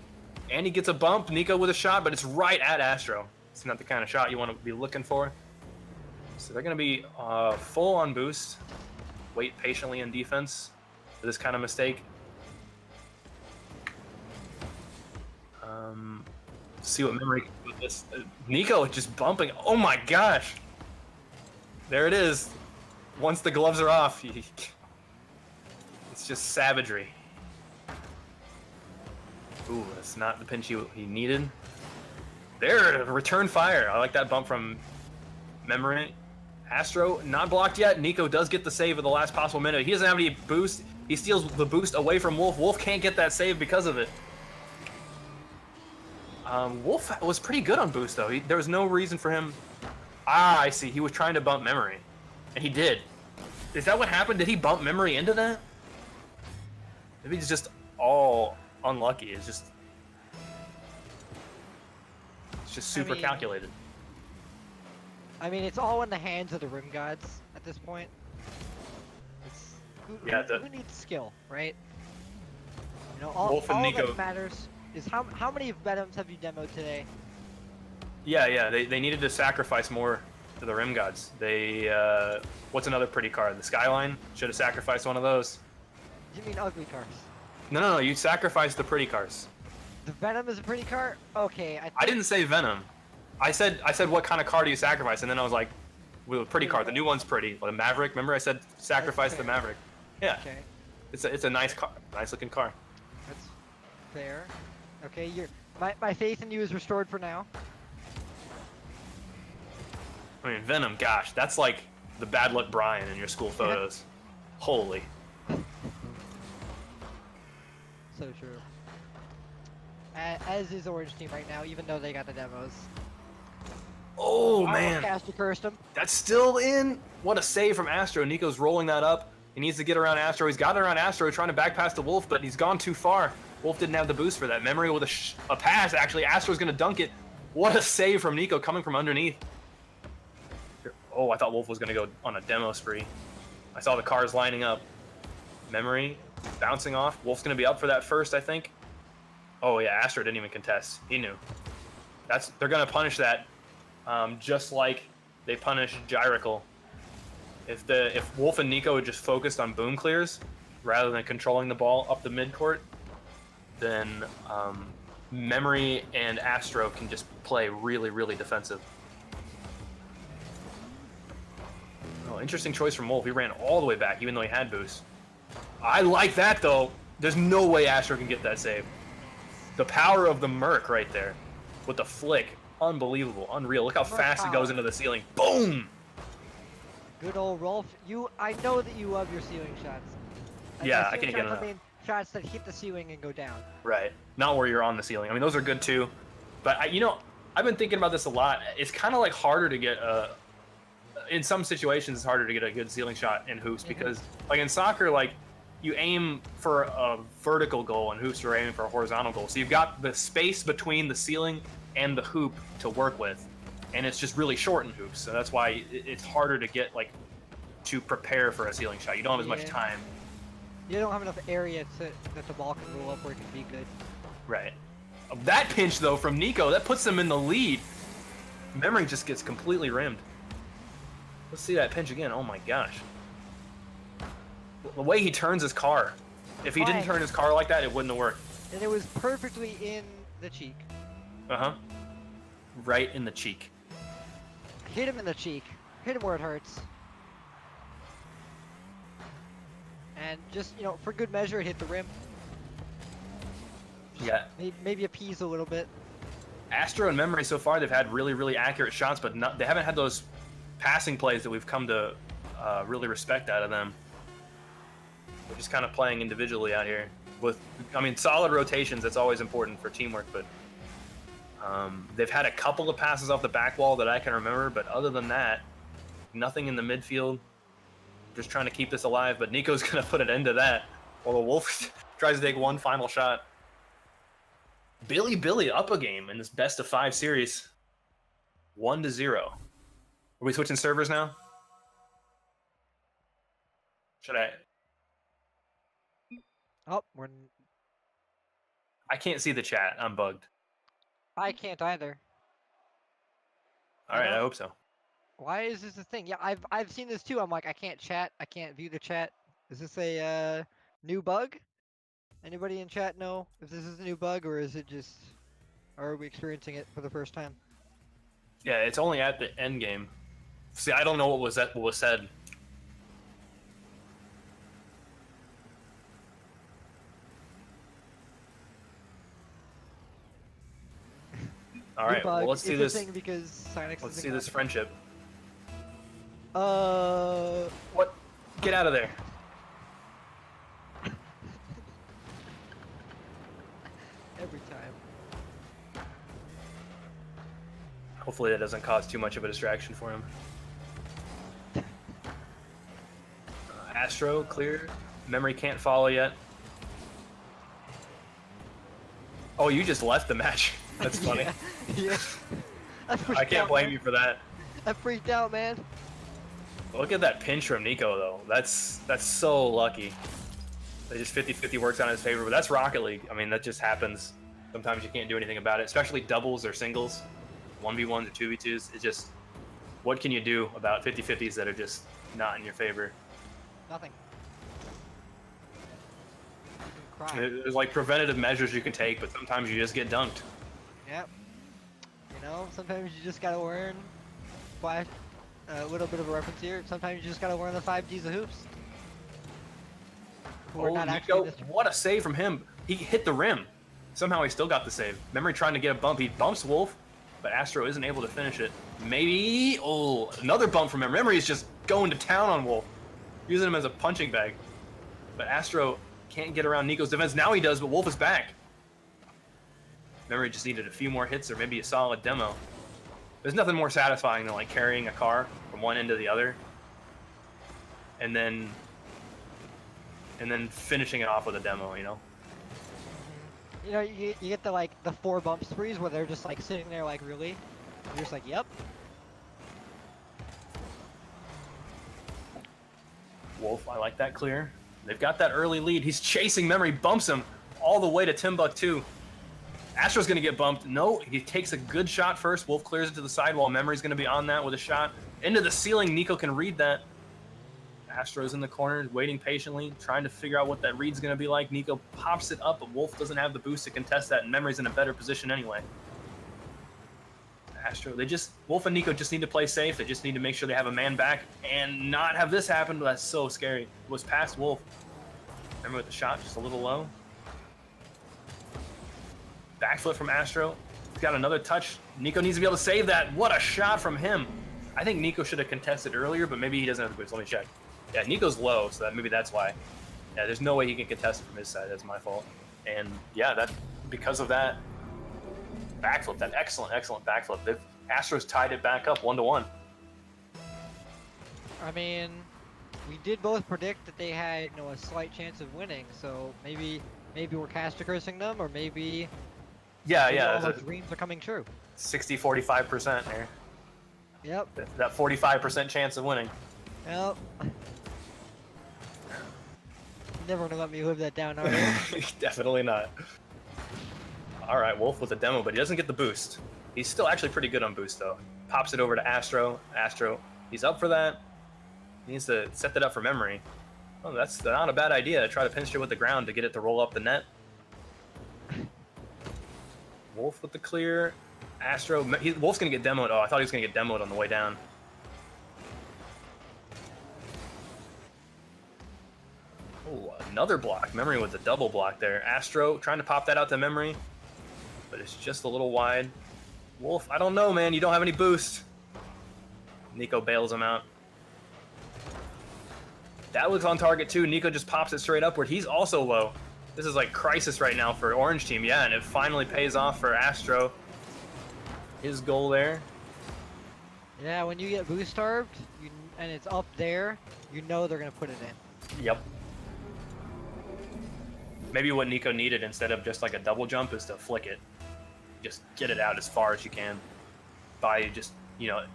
Speaker 3: And he gets a bump, Nico with a shot, but it's right at Astro. It's not the kind of shot you want to be looking for. So they're going to be full on boost. Wait patiently in defense for this kind of mistake. See what Memory can do with this. Nico just bumping. Oh my gosh. There it is. Once the gloves are off, it's just savagery. Ooh, that's not the pinch he needed. There, return fire. I like that bump from Memory. Astro, not blocked yet. Nico does get the save at the last possible minute. He doesn't have any boost. He steals the boost away from Wolf. Wolf can't get that save because of it. Wolf was pretty good on boost, though. There was no reason for him. Ah, I see. He was trying to bump Memory. And he did. Is that what happened? Did he bump Memory into that? Maybe he's just all unlucky. It's just super calculated.
Speaker 4: I mean, it's all in the hands of the rim gods at this point. It's, who needs skill, right? All
Speaker 3: Wolf and Nico.
Speaker 4: that matters is how many Venoms have you demoed today?
Speaker 3: Yeah. They needed to sacrifice more to the rim gods. They what's another pretty card? The Skyline should have sacrificed one of those.
Speaker 4: You mean ugly cards?
Speaker 3: No. You sacrificed the pretty cards.
Speaker 4: The Venom is a pretty card. Okay,
Speaker 3: I didn't say Venom. I said what kind of card do you sacrifice, and then I was like, well, a pretty card. The new one's pretty. But a Maverick. Remember I said sacrifice the Maverick. Yeah.
Speaker 4: Okay.
Speaker 3: It's a nice car. Nice looking car.
Speaker 4: That's fair. Okay, my faith in you is restored for now.
Speaker 3: I mean, Venom, gosh, that's like the bad luck Brian in your school photos. Holy.
Speaker 4: So true. As is Orange Team right now, even though they got the demos.
Speaker 3: Oh, man.
Speaker 4: Caster cursed him.
Speaker 3: That's still in. What a save from Astro. Nico's rolling that up. He needs to get around Astro. He's got it around Astro, trying to back pass the Wolf, but he's gone too far. Wolf didn't have the boost for that. Memory with a pass, actually. Astro's going to dunk it. What a save from Nico coming from underneath. Oh, I thought Wolf was going to go on a demo spree. I saw the cars lining up. Memory bouncing off. Wolf's going to be up for that first, I think. Oh, yeah, Astro didn't even contest. He knew. they're gonna punish that, just like they punished Gyracle. If Wolf and Nico had just focused on boom clears rather than controlling the ball up the mid court, then Memory and Astro can just play really, really defensive. Oh, interesting choice from Wolf. He ran all the way back, even though he had boost. I like that, though. There's no way Astro can get that save. The power of the Merc right there with the flick. Unbelievable. Unreal. Look how fast it goes into the ceiling. Boom!
Speaker 4: Good old Rolf. I know that you love your ceiling shots.
Speaker 3: Yeah, I can't get enough.
Speaker 4: Shots that hit the ceiling and go down.
Speaker 3: Right. Not where you're on the ceiling. I mean, those are good too. But, I've been thinking about this a lot. It's kind of like harder to get in some situations, it's harder to get a good ceiling shot in hoops because, like in soccer, like you aim for a vertical goal and hoops are aiming for a horizontal goal. So you've got the space between the ceiling and the hoop to work with, and it's just really short in hoops. So that's why it's harder to get to prepare for a ceiling shot. You don't have as much time.
Speaker 4: You don't have enough area that the ball can roll up where it can be good.
Speaker 3: Right. That pinch though from Nico, that puts them in the lead. Memory just gets completely rimmed. Let's see that pinch again. Oh my gosh. The way he turns his car. If he didn't turn his car like that, it wouldn't have worked.
Speaker 4: And it was perfectly in the cheek.
Speaker 3: Uh-huh. Right in the cheek.
Speaker 4: Hit him in the cheek. Hit him where it hurts. And just, for good measure, it hit the rim.
Speaker 3: Yeah.
Speaker 4: Maybe appease a little bit.
Speaker 3: Astro and Memory so far, they've had really, really accurate shots, but they haven't had those passing plays that we've come to really respect out of them. They're just kind of playing individually out here. Solid rotations, that's always important for teamwork, but they've had a couple of passes off the back wall that I can remember, but other than that, nothing in the midfield. Just trying to keep this alive, but Nico's going to put an end to that while the Wolf tries to take one final shot. Billy up a game in this best-of-5 series. 1-0. Are we switching servers now? Should I?
Speaker 4: Oh,
Speaker 3: I can't see the chat. I'm bugged.
Speaker 4: I can't either.
Speaker 3: All right, I hope so.
Speaker 4: Why is this a thing? Yeah, I've seen this too. I'm like, I can't chat. I can't view the chat. Is this a new bug? Anybody in chat know if this is a new bug or is it just, or are we experiencing it for the first time?
Speaker 3: Yeah, it's only at the end game. See, I don't know what was said. All right, well, let's see this. Let's see this friendship. What? Get out of there.
Speaker 4: Every time.
Speaker 3: Hopefully that doesn't cause too much of a distraction for him. Astro, clear. Memory can't follow yet. Oh, you just left the match. That's funny.
Speaker 4: Yeah.
Speaker 3: I can't blame you for that.
Speaker 4: I freaked out, man.
Speaker 3: Look at that pinch from Nico, though. That's so lucky. It just 50-50 works out in his favor, but that's Rocket League. I mean, that just happens. Sometimes you can't do anything about it, especially doubles or singles, 1v1s or 2v2s. It's just, what can you do about 50-50s that are just not in your favor?
Speaker 4: Nothing. You can cry.
Speaker 3: There's like preventative measures you can take, but sometimes you just get dunked.
Speaker 4: Yep. Sometimes you just gotta learn. A little bit of a reference here. Sometimes you just gotta learn the 5Gs of hoops.
Speaker 3: Nico, what a save from him. He hit the rim. Somehow he still got the save. Memory trying to get a bump. He bumps Wolf, but Astro isn't able to finish it. Maybe, another bump from him. Memory is just going to town on Wolf, using him as a punching bag. But Astro can't get around Nico's defense. Now he does, but Wolf is back. Memory just needed a few more hits or maybe a solid demo. There's nothing more satisfying than carrying a car from one end to the other, and then finishing it off with a demo.
Speaker 4: You get the 4 bump sprees where they're just sitting there really. You're just yep.
Speaker 3: Wolf, I like that clear. They've got that early lead. He's chasing Memory, bumps him all the way to Timbuktu. Astro's going to get bumped. No, he takes a good shot first. Wolf clears it to the sidewall. Memory's going to be on that with a shot. Into the ceiling. Nico can read that. Astro's in the corner, waiting patiently, trying to figure out what that read's going to be like. Nico pops it up, but Wolf doesn't have the boost to contest that, and Memory's in a better position anyway. Astro, Wolf and Nico just need to play safe. They just need to make sure they have a man back and not have this happen. That's so scary. It was past Wolf. Remember with the shot, just a little low. Backflip from Astro. He's got another touch. Nico needs to be able to save that. What a shot from him. I think Nico should have contested earlier, but maybe he doesn't have the boost. Let me check. Yeah, Nico's low, so maybe that's why. Yeah, there's no way he can contest it from his side. That's my fault. And yeah, because of that backflip, that excellent backflip, Astros tied it back up 1-1.
Speaker 4: I mean, we did both predict that they had, a slight chance of winning. So maybe we're caster cursing them, or maybe all our dreams are coming true.
Speaker 3: 60-45% there.
Speaker 4: Yep.
Speaker 3: That 45% chance of winning.
Speaker 4: Yep. Never gonna let me live that down, are you?
Speaker 3: Definitely not. All right, Wolf with a demo, but he doesn't get the boost. He's still actually pretty good on boost, though. Pops it over to Astro. Astro, he's up for that. He needs to set that up for Memory. Oh, that's not a bad idea. Try to pinch it with the ground to get it to roll up the net. Wolf with the clear. Astro, Wolf's gonna get demoed. Oh, I thought he was gonna get demoed on the way down. Oh, another block. Memory with the double block there. Astro trying to pop that out to Memory, but it's just a little wide. Wolf, I don't know, man. You don't have any boost. Nico bails him out. That looks on target too. Nico just pops it straight upward. He's also low. This is like crisis right now for Orange Team. Yeah, and it finally pays off for Astro. His goal there.
Speaker 4: Yeah, when you get boost starved and it's up there, they're gonna put it in.
Speaker 3: Yep. Maybe what Nico needed instead of just like a double jump is to flick it. Just get it out as far as you can by just,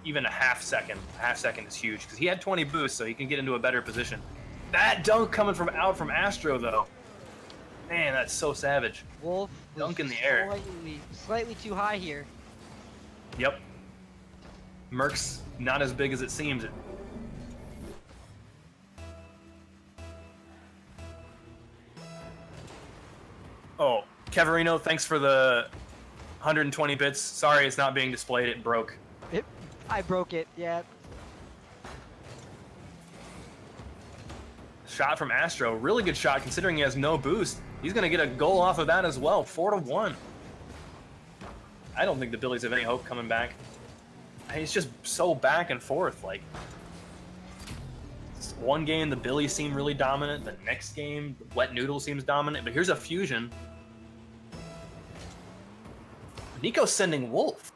Speaker 3: even a half second. A half second is huge because he had 20 boosts, so he can get into a better position. That dunk coming from Astro, though. Man, that's so savage.
Speaker 4: Wolf
Speaker 3: dunk in the air.
Speaker 4: Slightly too high here.
Speaker 3: Yep. Merc's not as big as it seems. Oh, Keverino, thanks for the 120 bits. Sorry it's not being displayed. It broke.
Speaker 4: I broke it, yeah.
Speaker 3: Shot from Astro. Really good shot considering he has no boost. He's going to get a goal off of that as well. 4-1. I don't think the Billies have any hope coming back. It's just so back and forth. Like, one game, the Billies seem really dominant. The next game, the Wet Noodle seems dominant. But here's a fusion. Nico's sending Wolf.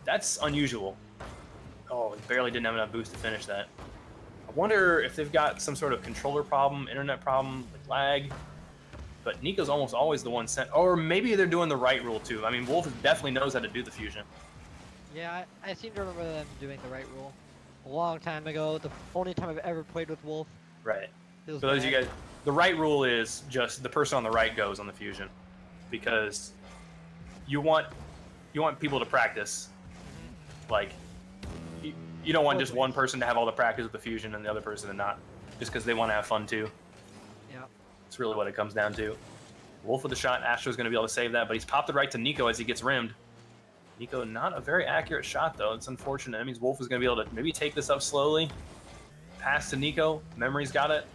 Speaker 3: That's unusual. Oh, he barely didn't have enough boost to finish that. I wonder if they've got some sort of controller problem, internet problem, like lag. But Nico's almost always the one sent. Or maybe they're doing the right rule, too. I mean, Wolf definitely knows how to do the fusion.
Speaker 4: Yeah, I seem to remember them doing the right rule a long time ago. The only time I've ever played with Wolf.
Speaker 3: Right. For those of you guys, the right rule is just the person on the right goes on the fusion. Because you want people to practice. Like, you don't want just one person to have all the practice with the fusion and the other person to not. Just because they want to have fun, too.
Speaker 4: Yeah.
Speaker 3: That's really what it comes down to. Wolf with the shot. Astro's going to be able to save that, but he's popped it right to Nico as he gets rimmed. Nico, not a very accurate shot, though. It's unfortunate. That means Wolf is going to be able to maybe take this up slowly. Pass to Nico. Memory's got it.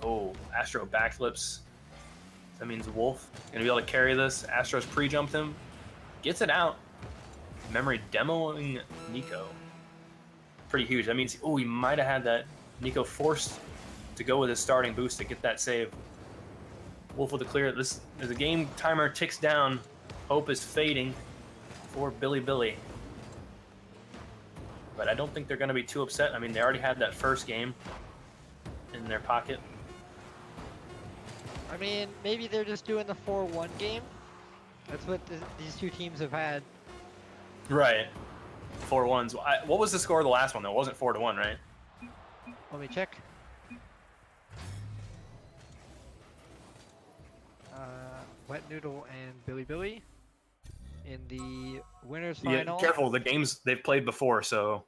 Speaker 3: Oh, Astro backflips. That means Wolf going to be able to carry this. Astro's pre-jumped him. Gets it out. Memory demoing Nico. Pretty huge. That means, he might have had that. Nico forced to go with his starting boost to get that save. Wolf with the clear. As the game timer ticks down, hope is fading for Billy. But I don't think they're going to be too upset. I mean, they already had that first game in their pocket.
Speaker 4: I mean, maybe they're just doing the 4-1 game. That's what these two teams have had.
Speaker 3: Right. 4-1s. What was the score of the last one, though? It wasn't 4-1, right?
Speaker 4: Let me check. Wet Noodle and Billy Billy in the winners
Speaker 3: Yeah,
Speaker 4: final.
Speaker 3: careful. The games they've played before, so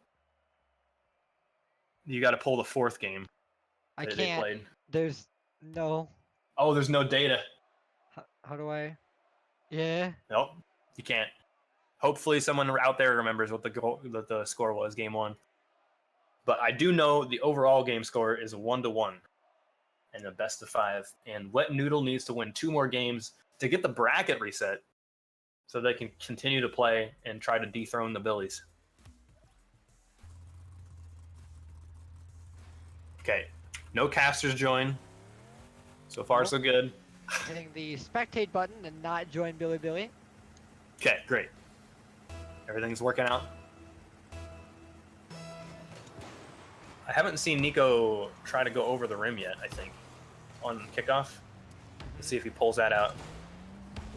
Speaker 3: you got to pull the fourth game
Speaker 4: I
Speaker 3: that they
Speaker 4: can't.
Speaker 3: played.
Speaker 4: There's no.
Speaker 3: Oh, there's no data.
Speaker 4: How do I? Yeah.
Speaker 3: Nope, you can't. Hopefully, someone out there remembers what the score was, game one. But I do know the overall game score is 1-1 in the best of 5. And Wet Noodle needs to win 2 more games to get the bracket reset so they can continue to play and try to dethrone the Billies. Okay, no casters join. So far, so good.
Speaker 4: Hitting the spectate button and not join Billy Billy.
Speaker 3: Okay, great. Everything's working out. I haven't seen Nico try to go over the rim yet, I think, on kickoff. Let's see if he pulls that out.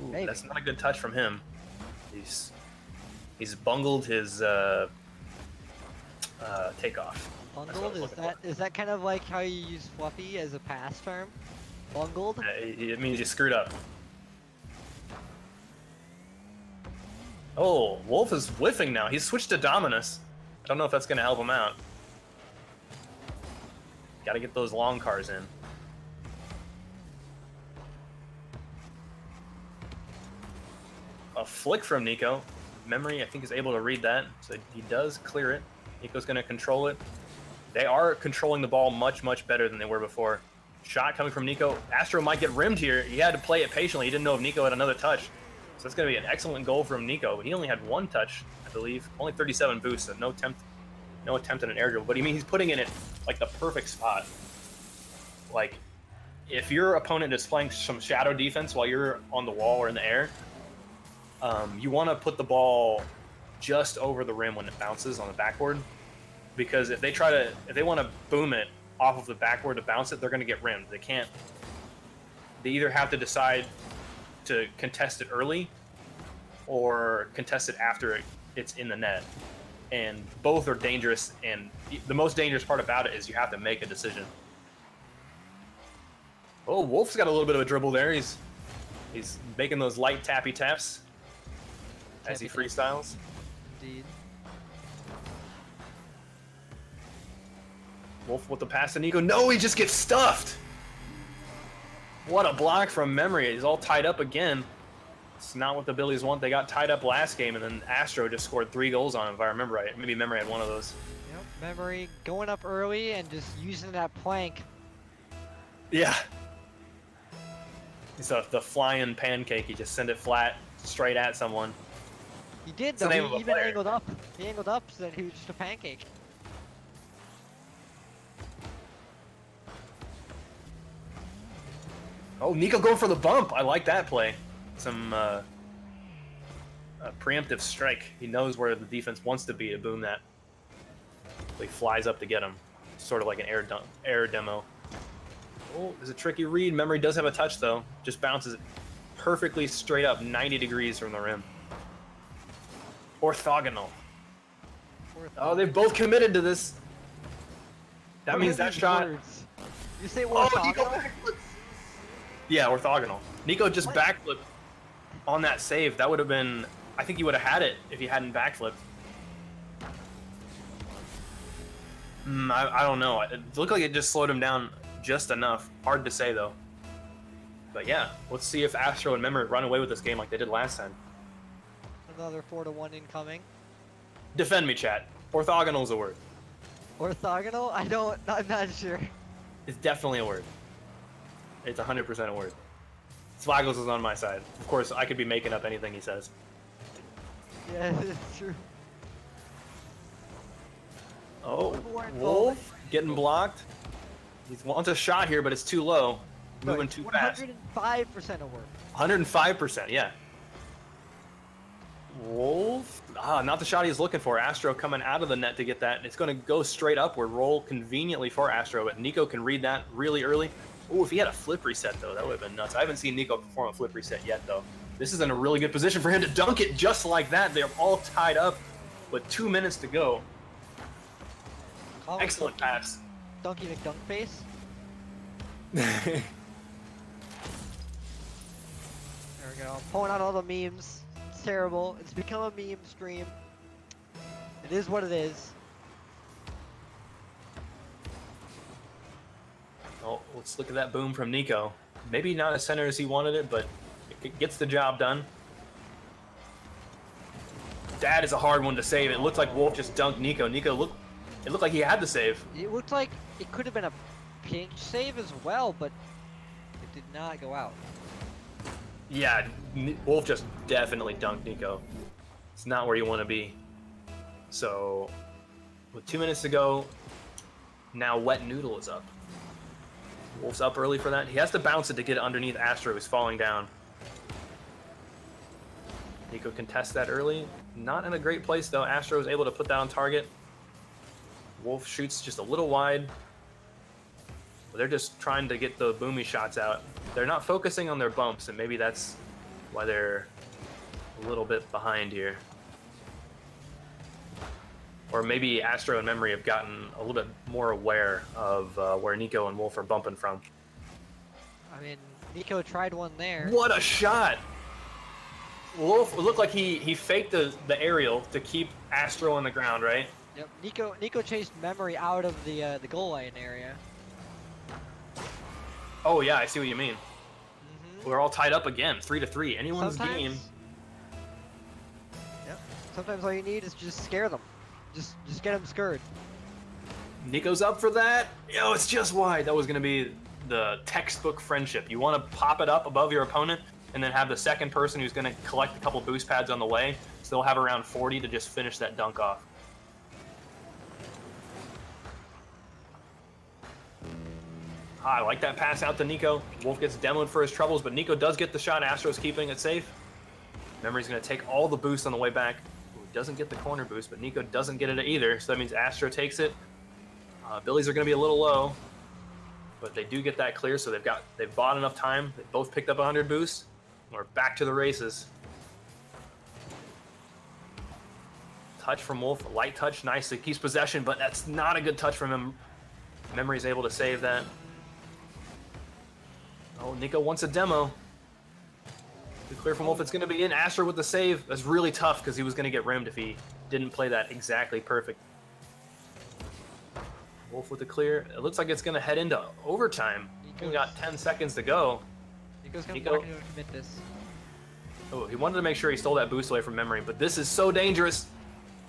Speaker 3: Ooh,
Speaker 4: Maybe.
Speaker 3: that's not a good touch from him. He's bungled his takeoff.
Speaker 4: Bungled? Is that kind of like how you use Fluffy as a pass term? Bungled?
Speaker 3: It means you screwed up. Oh, Wolf is whiffing now. He's switched to Dominus. I don't know if that's going to help him out. Got to get those long cars in. A flick from Nico. Memory, I think, is able to read that, so he does clear it. Nico's going to control it. They are controlling the ball much, much better than they were before. Shot coming from Nico. Astro might get rimmed here. He had to play it patiently. He didn't know if Nico had another touch. So that's going to be an excellent goal from Nico. But he only had 1 touch, I believe. Only 37 boosts, so no attempt at an air dribble. But he's putting it in like the perfect spot. Like, if your opponent is playing some shadow defense while you're on the wall or in the air, you want to put the ball just over the rim when it bounces on the backboard. Because if they want to boom it off of the backboard to bounce it, they're going to get rimmed. They either have to decide to contest it early or contest it after it's in the net. And both are dangerous, and the most dangerous part about it is you have to make a decision. Oh, Wolf's got a little bit of a dribble there. He's making those light tappy taps as he freestyles.
Speaker 4: Indeed.
Speaker 3: Wolf with the pass to Nico. No, he just gets stuffed. What a block from Memory. He's all tied up again. It's not what the Billies want. They got tied up last game, and then Astro just scored 3 goals on him, if I remember right. Maybe Memory had one of those.
Speaker 4: Yep, Memory going up early and just using that plank.
Speaker 3: Yeah. He's the flying pancake. He just sent it flat, straight at someone.
Speaker 4: He did,
Speaker 3: It's the
Speaker 4: though.
Speaker 3: name
Speaker 4: He
Speaker 3: of a
Speaker 4: even
Speaker 3: player.
Speaker 4: angled up. He angled up so that he was just a pancake.
Speaker 3: Oh, Nico going for the bump. I like that play. Some a preemptive strike. He knows where the defense wants to be to boom that. So he flies up to get him. Sort of like an air demo. Oh, there's a tricky read. Memory does have a touch, though. Just bounces it perfectly straight up 90 degrees from the rim. Orthogonal. Oh, they've both committed to this. That
Speaker 4: What
Speaker 3: means
Speaker 4: are
Speaker 3: that
Speaker 4: these
Speaker 3: shot...
Speaker 4: words? You say
Speaker 3: Oh, Nico
Speaker 4: orthogonal?
Speaker 3: backflipped. Yeah, orthogonal. Nico just backflipped on that save. That would have been... I think he would have had it if he hadn't backflipped. I don't know. It looked like it just slowed him down just enough. Hard to say, though. But yeah, let's see if Astro and Memory run away with this game like they did last time.
Speaker 4: Another 4-1 incoming.
Speaker 3: Defend me, chat. Orthogonal is a word.
Speaker 4: Orthogonal? I'm not sure.
Speaker 3: It's definitely a word. It's 100% a word. Slaggles is on my side. Of course, I could be making up anything he says.
Speaker 4: Yeah, it's true.
Speaker 3: Oh,
Speaker 4: Wolf.
Speaker 3: Wolf getting blocked. He wants a shot here, but it's too low. Moving too fast.
Speaker 4: 105% of work.
Speaker 3: 105%, yeah. Wolf. Not the shot he's looking for. Astro coming out of the net to get that. It's going to go straight upward. Roll conveniently for Astro, but Nico can read that really early. Oh, if he had a flip reset, though, that would have been nuts. I haven't seen Nico perform a flip reset yet, though. This is in a really good position for him to dunk it just like that. They're all tied up with 2 minutes to go. Excellent pass.
Speaker 4: Donkey McDunk face. There we go. I'm pulling out all the memes. It's terrible. It's become a meme stream. It is what it is.
Speaker 3: Oh, let's look at that boom from Nico. Maybe not as center as he wanted it, but it gets the job done. That is a hard one to save. It looked like Wolf just dunked Nico. It looked like he had the save.
Speaker 4: It looked like it could have been a pinch save as well, but it did not go out.
Speaker 3: Yeah, Wolf just definitely dunked Nico. It's not where you want to be. So, with 2 minutes to go, now Wet Noodle is up. Wolf's up early for that. He has to bounce it to get it underneath Astro, who's falling down. Nico contests that early. Not in a great place, though. Astro is able to put that on target. Wolf shoots just a little wide. They're just trying to get the boomy shots out. They're not focusing on their bumps, and maybe that's why they're a little bit behind here. Or maybe Astro and Memory have gotten a little bit more aware of where Nico and Wolf are bumping from.
Speaker 4: I mean, Nico tried one there.
Speaker 3: What a shot! Wolf looked like he faked the aerial to keep Astro on the ground, right?
Speaker 4: Yep. Nico chased Memory out of the goal line area.
Speaker 3: Oh yeah, I see what you mean. We're all tied up again, 3-3. Anyone's game.
Speaker 4: Yep. Sometimes all you need is just scare them. Just get them scared.
Speaker 3: Nico's up for that. Yo, it's just wide. That was gonna be the textbook friendship. You want to pop it up above your opponent, and then have the second person who's gonna collect a couple boost pads on the way, so they'll have around 40 to just finish that dunk off. I like that pass out to Nico. Wolf gets demoed for his troubles, but Nico does get the shot. Astro's keeping it safe. Memory's going to take all the boost on the way back. Ooh, doesn't get the corner boost, but Nico doesn't get it either, so that means Astro takes it. Billies are going to be a little low, but they do get that clear, so they've bought enough time. They both picked up 100 boosts. We're back to the races. Touch from Wolf, a light touch, nice. It keeps possession, but that's not a good touch from him. Memory's able to save that. Oh, Nico wants a demo. The clear from Wolf, it's going to be in. Astro with the save. That's really tough because he was going to get rimmed if he didn't play that exactly perfect. Wolf with the clear. It looks like it's going to head into overtime. We got 10 seconds to go.
Speaker 4: Nico's going to commit this.
Speaker 3: Oh, he wanted to make sure he stole that boost away from Memory, but this is so dangerous.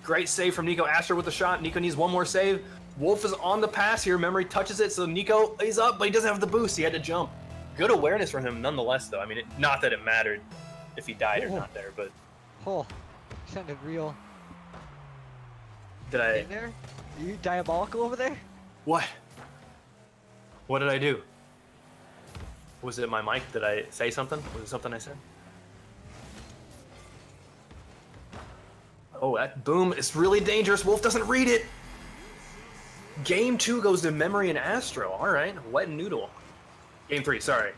Speaker 3: Great save from Nico. Astro with the shot. Nico needs one more save. Wolf is on the pass here. Memory touches it, so Nico is up, but he doesn't have the boost. He had to jump. Good awareness from him nonetheless, though. I mean, not that it mattered if he died or not there, but...
Speaker 4: Oh, sounded real.
Speaker 3: Did I...
Speaker 4: In there? Are you diabolical over there?
Speaker 3: What? What did I do? Was it my mic? Did I say something? Was it something I said? Oh, that boom is really dangerous. Wolf doesn't read it. Game 2 goes to Memory and Astro. All right, Wet Noodle. Game 3, sorry.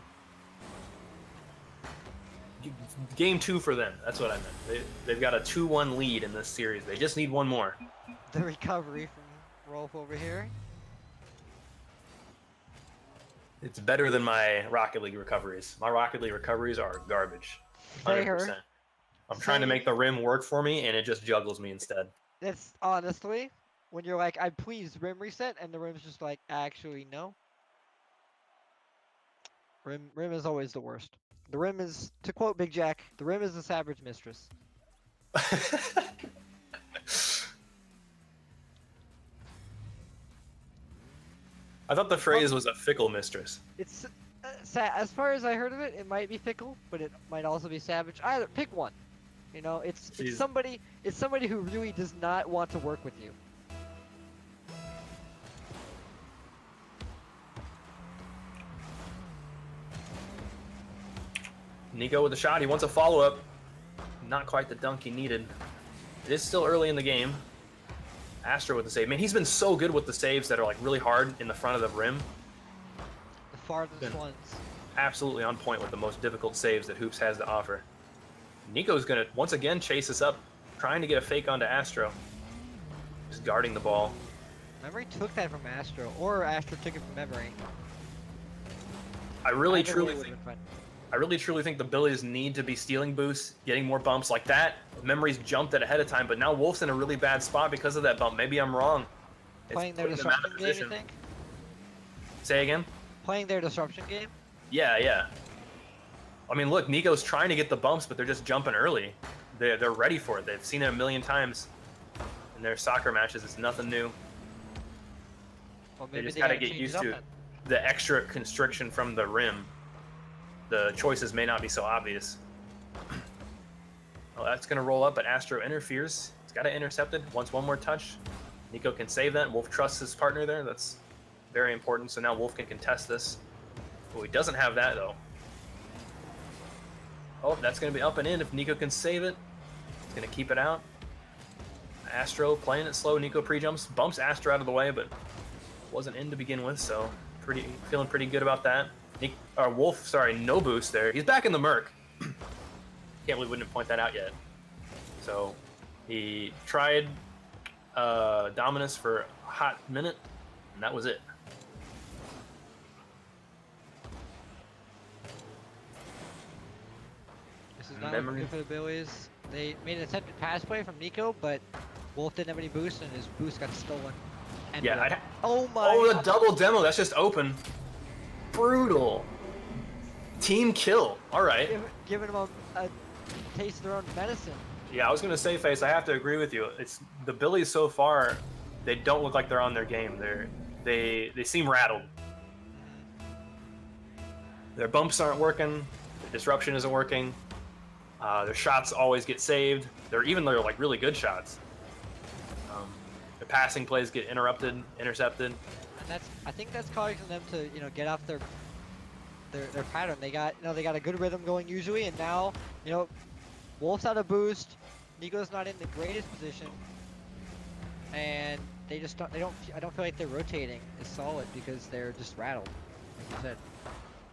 Speaker 3: Game 2 for them. That's what I meant. They've got a 2-1 lead in this series. They just need one more.
Speaker 4: The recovery from Rolf over here.
Speaker 3: It's better than my Rocket League recoveries. My Rocket League recoveries are garbage. 100%. I'm trying to make the rim work for me, and it just juggles me instead.
Speaker 4: That's honestly, when you're like, please rim reset, and the rim's just like, actually, no. Rim is always the worst. The rim is, to quote Big Jack, the rim is the savage mistress.
Speaker 3: I thought the phrase was a fickle mistress.
Speaker 4: It's as far as I heard of it, it might be fickle, but it might also be savage. Either pick one. You know, it's somebody who really does not want to work with you.
Speaker 3: Nico with a shot. He wants a follow-up. Not quite the dunk he needed. It is still early in the game. Astro with the save. Man, he's been so good with the saves that are like really hard in the front of the rim.
Speaker 4: The farthest ones.
Speaker 3: Absolutely on point with the most difficult saves that Hoops has to offer. Nico's gonna once again chase us up, trying to get a fake onto Astro. Just guarding the ball.
Speaker 4: Memory took that from Astro, or Astro took it from Memory.
Speaker 3: I really truly think I really truly think the Billies need to be stealing boosts, getting more bumps like that. Memory's jumped it ahead of time, but now Wolf's in a really bad spot because of that bump. Maybe I'm wrong.
Speaker 4: Playing their disruption game, you think?
Speaker 3: Say again?
Speaker 4: Playing their disruption game?
Speaker 3: Yeah, yeah. I mean, look, Nico's trying to get the bumps, but they're just jumping early. They're ready for it. They've seen it a million times in their soccer matches. It's nothing new.
Speaker 4: Well,
Speaker 3: they just got to get used to the extra constriction from the rim. The choices may not be so obvious. Well, that's going to roll up, but Astro interferes. He's got it intercepted. Wants one more touch. Nico can save that. Wolf trusts his partner there. That's very important. So now Wolf can contest this. Oh, he doesn't have that, though. Oh, that's going to be up and in if Nico can save it. He's going to keep it out. Astro playing it slow. Nico pre-jumps. Bumps Astro out of the way, but wasn't in to begin with, so feeling pretty good about that. Wolf, sorry, no boost there. He's back in the Merc. Can't believe we didn't point that out yet. So he tried Dominus for a hot minute, and that was it.
Speaker 4: This is not good for the Billies. They made an attempted pass play from Nico, but Wolf didn't have any boost, and his boost got stolen. And
Speaker 3: yeah.
Speaker 4: Oh my!
Speaker 3: Oh, the double demo. That's just open. Brutal. Team kill. All right.
Speaker 4: Giving them a taste of their own medicine.
Speaker 3: Yeah, I was gonna say, Face. I have to agree with you. It's the Billies so far. They don't look like they're on their game. They seem rattled. Their bumps aren't working. The disruption isn't working. Their shots always get saved. They're like really good shots. The passing plays get interrupted, intercepted.
Speaker 4: And I think that's causing them to get off their pattern. They got a good rhythm going usually, and now Wolf's out of boost. Nico's not in the greatest position, and I don't feel like they're rotating as solid because they're just rattled, like you said.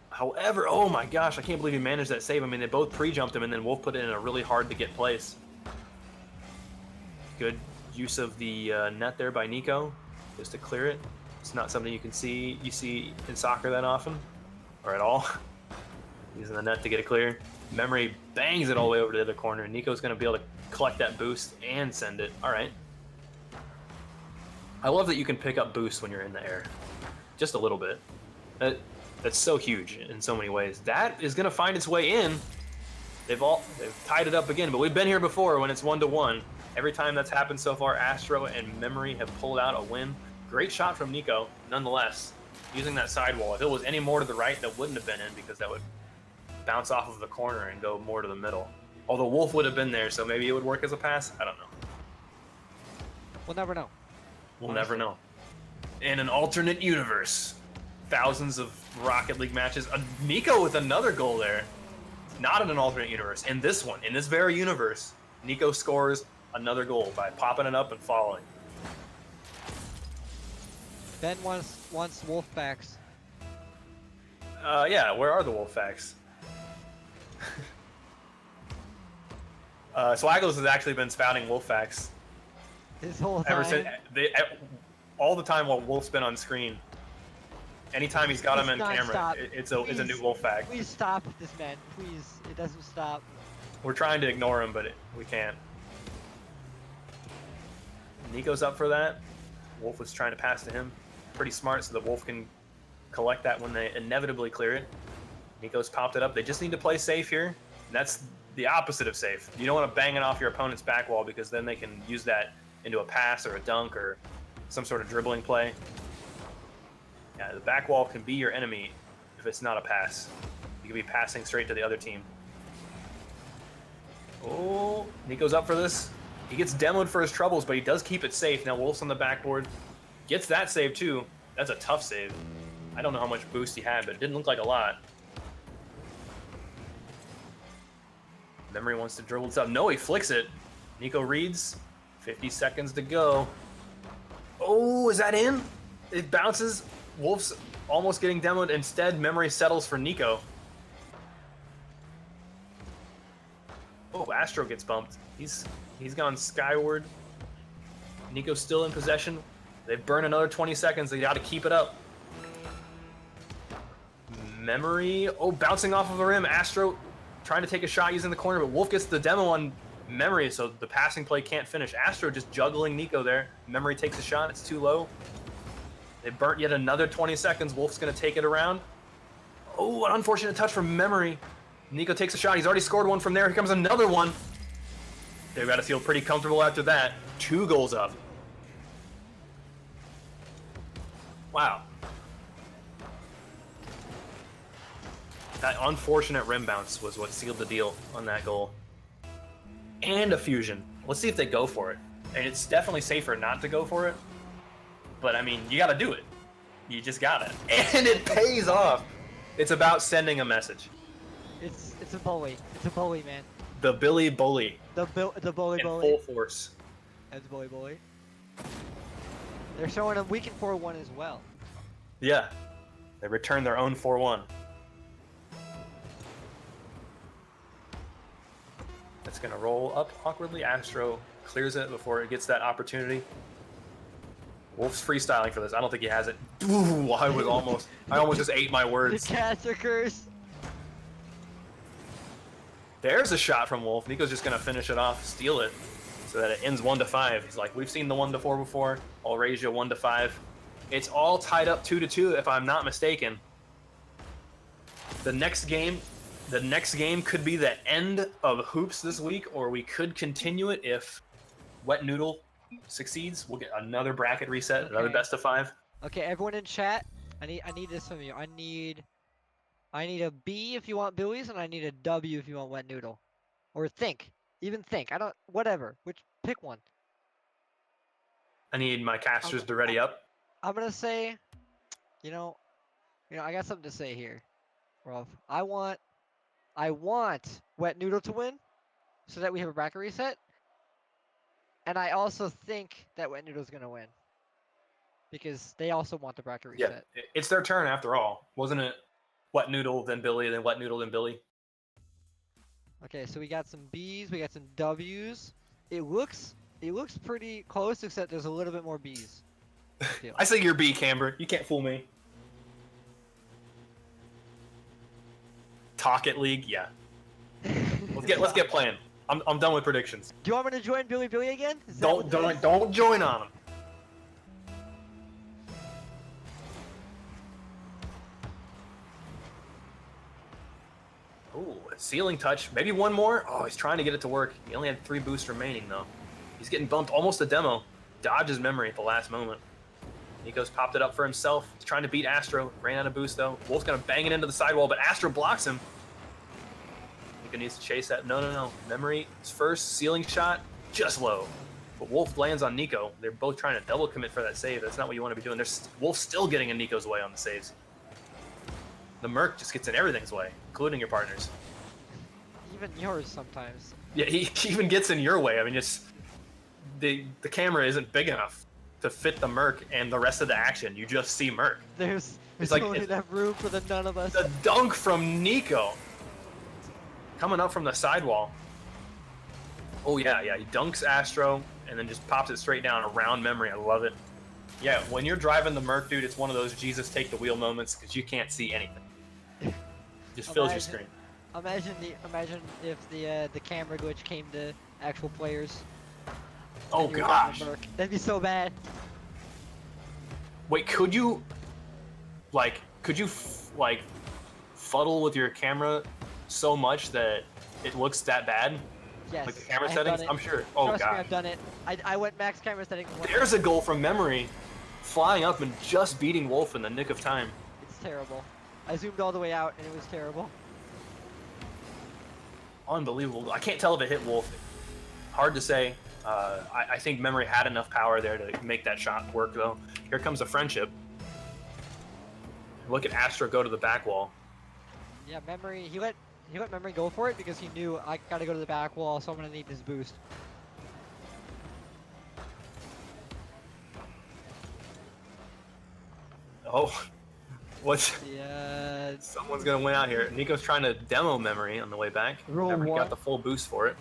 Speaker 3: However, oh my gosh, I can't believe he managed that save. I mean, they both pre-jumped him, and then Wolf put it in a really hard to get place. Good use of the net there by Nico, just to clear it. It's not something you see in soccer that often, or at all. Using the net to get it clear. Memory bangs it all the way over to the corner. Nico's going to be able to collect that boost and send it. All right. I love that you can pick up boost when you're in the air. Just a little bit. That's so huge in so many ways. That is going to find its way in. They've tied it up again, but we've been here before when it's 1-1. Every time that's happened so far, Astro and Memory have pulled out a win. Great shot from Nico, nonetheless. Using that sidewall. If it was any more to the right, that wouldn't have been in because that would bounce off of the corner and go more to the middle. Although Wolf would have been there, so maybe it would work as a pass. I don't know.
Speaker 4: We'll never know.
Speaker 3: We'll never know. In an alternate universe, thousands of Rocket League matches. Nico with another goal there. Not in an alternate universe. In this one, in this very universe, Nico scores another goal by popping it up and following.
Speaker 4: Ben wants wolf facts.
Speaker 3: Yeah, where are the wolf facts? Swaggles has actually been spouting wolf facts
Speaker 4: This whole time.
Speaker 3: ever since all the time while Wolf's been on screen. Anytime he's got him in camera, it's a new wolf fact.
Speaker 4: Please stop this man, please. It doesn't stop.
Speaker 3: We're trying to ignore him, but we can't. Nico's up for that. Wolf was trying to pass to him. Pretty smart, so the Wolf can collect that when they inevitably clear it. Nico's popped it up. They just need to play safe here. And that's the opposite of safe. You don't want to bang it off your opponent's back wall because then they can use that into a pass or a dunk or some sort of dribbling play. Yeah, the back wall can be your enemy if it's not a pass. You can be passing straight to the other team. Oh, Nico's up for this. He gets demoed for his troubles, but he does keep it safe. Now Wolf's on the backboard. Gets that save too. That's a tough save. I don't know how much boost he had, but it didn't look like a lot. Memory wants to dribble this up. No, he flicks it. Nico reads. 50 seconds to go. Oh, is that in? It bounces. Wolf's almost getting demoed. Instead, Memory settles for Nico. Oh, Astro gets bumped. He's gone skyward. Nico's still in possession. They burn another 20 seconds. They got to keep it up. Memory. Oh, bouncing off of the rim. Astro trying to take a shot using the corner, but Wolf gets the demo on Memory, so the passing play can't finish. Astro just juggling Nico there. Memory takes a shot. It's too low. They burnt yet another 20 seconds. Wolf's going to take it around. Oh, an unfortunate touch from Memory. Nico takes a shot. He's already scored one from there. Here comes another one. They've got to feel pretty comfortable after that. 2 goals up. Wow. That unfortunate rim bounce was what sealed the deal on that goal. And a fusion. Let's see if they go for it. And it's definitely safer not to go for it. But, I mean, you got to do it. You just got to. And it pays off. It's about sending a message.
Speaker 4: It's a bully. It's a bully, man.
Speaker 3: The Billy Bully.
Speaker 4: The bully
Speaker 3: in
Speaker 4: bully.
Speaker 3: full force.
Speaker 4: That's bully bully. They're showing a weekend 4-1 as well.
Speaker 3: Yeah. They return their own 4-1. It's going to roll up awkwardly. Astro clears it before it gets that opportunity. Wolf's freestyling for this. I don't think he has it. Ooh, I almost just ate my words.
Speaker 4: The catcher curse.
Speaker 3: There's a shot from Wolf. Nico's just going to finish it off, steal it, so that it ends 1-5. He's like, we've seen the 1-4 before. I'll raise you 1-5. It's all tied up 2-2, if I'm not mistaken. The next game could be the end of hoops this week, or we could continue it if Wet Noodle succeeds. We'll get another bracket reset, another best of 5.
Speaker 4: Okay, everyone in chat, I need this from you. I need a B if you want Billy's, and I need a W if you want Wet Noodle. Or think. Even think. Whatever. Pick one.
Speaker 3: I need my casters to ready up.
Speaker 4: I'm gonna say, you know, I got something to say here, Rolf. I want Wet Noodle to win, so that we have a bracket reset. And I also think that Wet Noodle's gonna win, because they also want the bracket reset.
Speaker 3: Yeah, it's their turn after all, wasn't it? Wet Noodle, then Billy, then Wet Noodle, then Billy.
Speaker 4: Okay, so we got some B's, we got some W's. It looks pretty close, except there's a little bit more B's.
Speaker 3: I say you're B, Camber. You can't fool me. Talk it League, yeah. Let's get playing. I'm done with predictions.
Speaker 4: Do you want me to join Billy again?
Speaker 3: Don't join on him. Ooh, ceiling touch. Maybe one more. Oh, he's trying to get it to work. He only had 3 boosts remaining though. He's getting bumped almost a demo. Dodges Memory at the last moment. Nico's popped it up for himself. He's trying to beat Astro. Ran out of boost though. Wolf's gonna bang it into the sidewall, but Astro blocks him. Nico needs to chase that. No. Memory's first ceiling shot, just low. But Wolf lands on Nico. They're both trying to double commit for that save. That's not what you want to be doing. Wolf's still getting in Nico's way on the saves. The Merc just gets in everything's way, including your partners.
Speaker 4: Even yours sometimes.
Speaker 3: Yeah, he even gets in your way. I mean, just the camera isn't big enough to fit the Merc and the rest of the action. You just see Merc.
Speaker 4: There's
Speaker 3: like
Speaker 4: only enough room for the none of us.
Speaker 3: The dunk from Nico. Coming up from the sidewall. Oh yeah, he dunks Astro and then just pops it straight down around Memory. I love it. Yeah, when you're driving the Merc, dude, it's one of those Jesus take the wheel moments because you can't see anything. Just fills your screen.
Speaker 4: Imagine if the camera glitch came to actual players.
Speaker 3: Oh gosh.
Speaker 4: That'd be so bad.
Speaker 3: Wait, could you fuddle with your camera so much that it looks that bad?
Speaker 4: Yes.
Speaker 3: Like the camera settings? I'm sure. Oh
Speaker 4: Trust me,
Speaker 3: god.
Speaker 4: I've done it. I went max camera settings.
Speaker 3: There's a goal from Memory, flying up and just beating Wolf in the nick of time.
Speaker 4: It's terrible. I zoomed all the way out and it was terrible.
Speaker 3: Unbelievable. I can't tell if it hit Wolf. Hard to say. I think Memory had enough power there to make that shot work though. Here comes the friendship. Look at Astro go to the back wall.
Speaker 4: Yeah, Memory, he let Memory go for it because he knew I gotta go to the back wall, so I'm gonna need this boost.
Speaker 3: Oh, what's?
Speaker 4: Yeah.
Speaker 3: Someone's gonna win out here. Nico's trying to demo Memory on the way back. Memory got the full boost for it.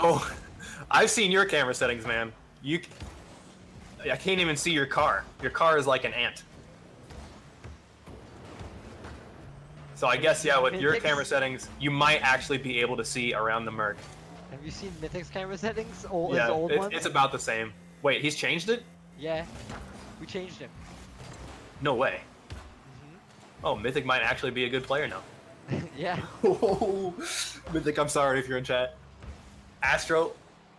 Speaker 3: Oh, I've seen your camera settings, man. I can't even see your car. Your car is like an ant. So I guess, yeah, with your camera settings, you might actually be able to see around the Merc.
Speaker 4: Have you seen Mythic's camera settings?
Speaker 3: Yeah,
Speaker 4: His old one?
Speaker 3: it's about the same. Wait, he's changed it?
Speaker 4: Yeah, we changed him.
Speaker 3: No way. Oh, Mythic might actually be a good player now.
Speaker 4: Yeah.
Speaker 3: Oh, Mythic, I'm sorry if you're in chat. Astro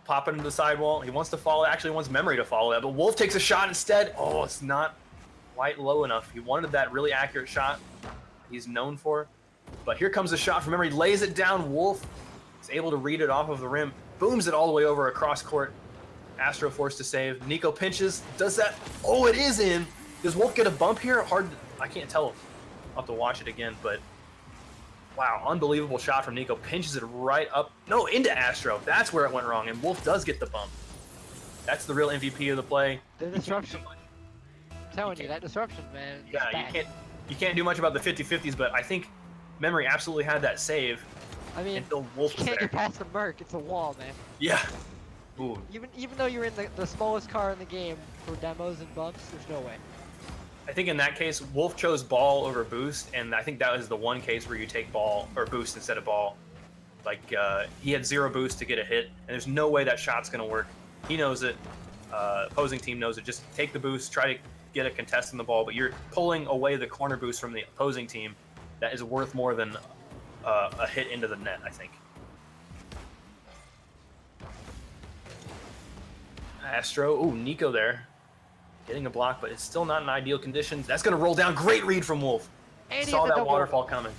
Speaker 3: popping into the sidewall. He wants to follow. Actually, wants Memory to follow that, but Wolf takes a shot instead. Oh, it's not quite low enough. He wanted that really accurate shot he's known for. But here comes a shot from Memory. Lays it down. Wolf is able to read it off of the rim. Booms it all the way over across court. Astro forced to save. Nico pinches. Does that? Oh, it is in. Does Wolf get a bump here? Hard. I can't tell. I'll have to watch it again, but wow, unbelievable shot from Nico. Pinches it right up. No, into Astro. That's where it went wrong, and Wolf does get the bump. That's the real MVP of the play.
Speaker 4: The disruption. I'm telling you, that disruption, man.
Speaker 3: Yeah, you can't do much about the 50-50s, but I think Memory absolutely had that save.
Speaker 4: I mean,
Speaker 3: until Wolf
Speaker 4: you
Speaker 3: was
Speaker 4: can't
Speaker 3: there.
Speaker 4: get past the Merc. It's a wall, man.
Speaker 3: Yeah. Ooh.
Speaker 4: Even though you're in the smallest car in the game for demos and bumps, there's no way.
Speaker 3: I think in that case, Wolf chose ball over boost, and I think that was the one case where you take ball or boost instead of ball. Like, he had 0 boost to get a hit, and there's no way that shot's going to work. He knows it. Opposing team knows it. Just take the boost, try to get a contest in the ball, but you're pulling away the corner boost from the opposing team. That is worth more than a hit into the net, I think. Astro, ooh, Nico there. Getting a block, but it's still not in ideal conditions. That's going to roll down. Great read from Wolf.
Speaker 4: And
Speaker 3: Saw that waterfall coming.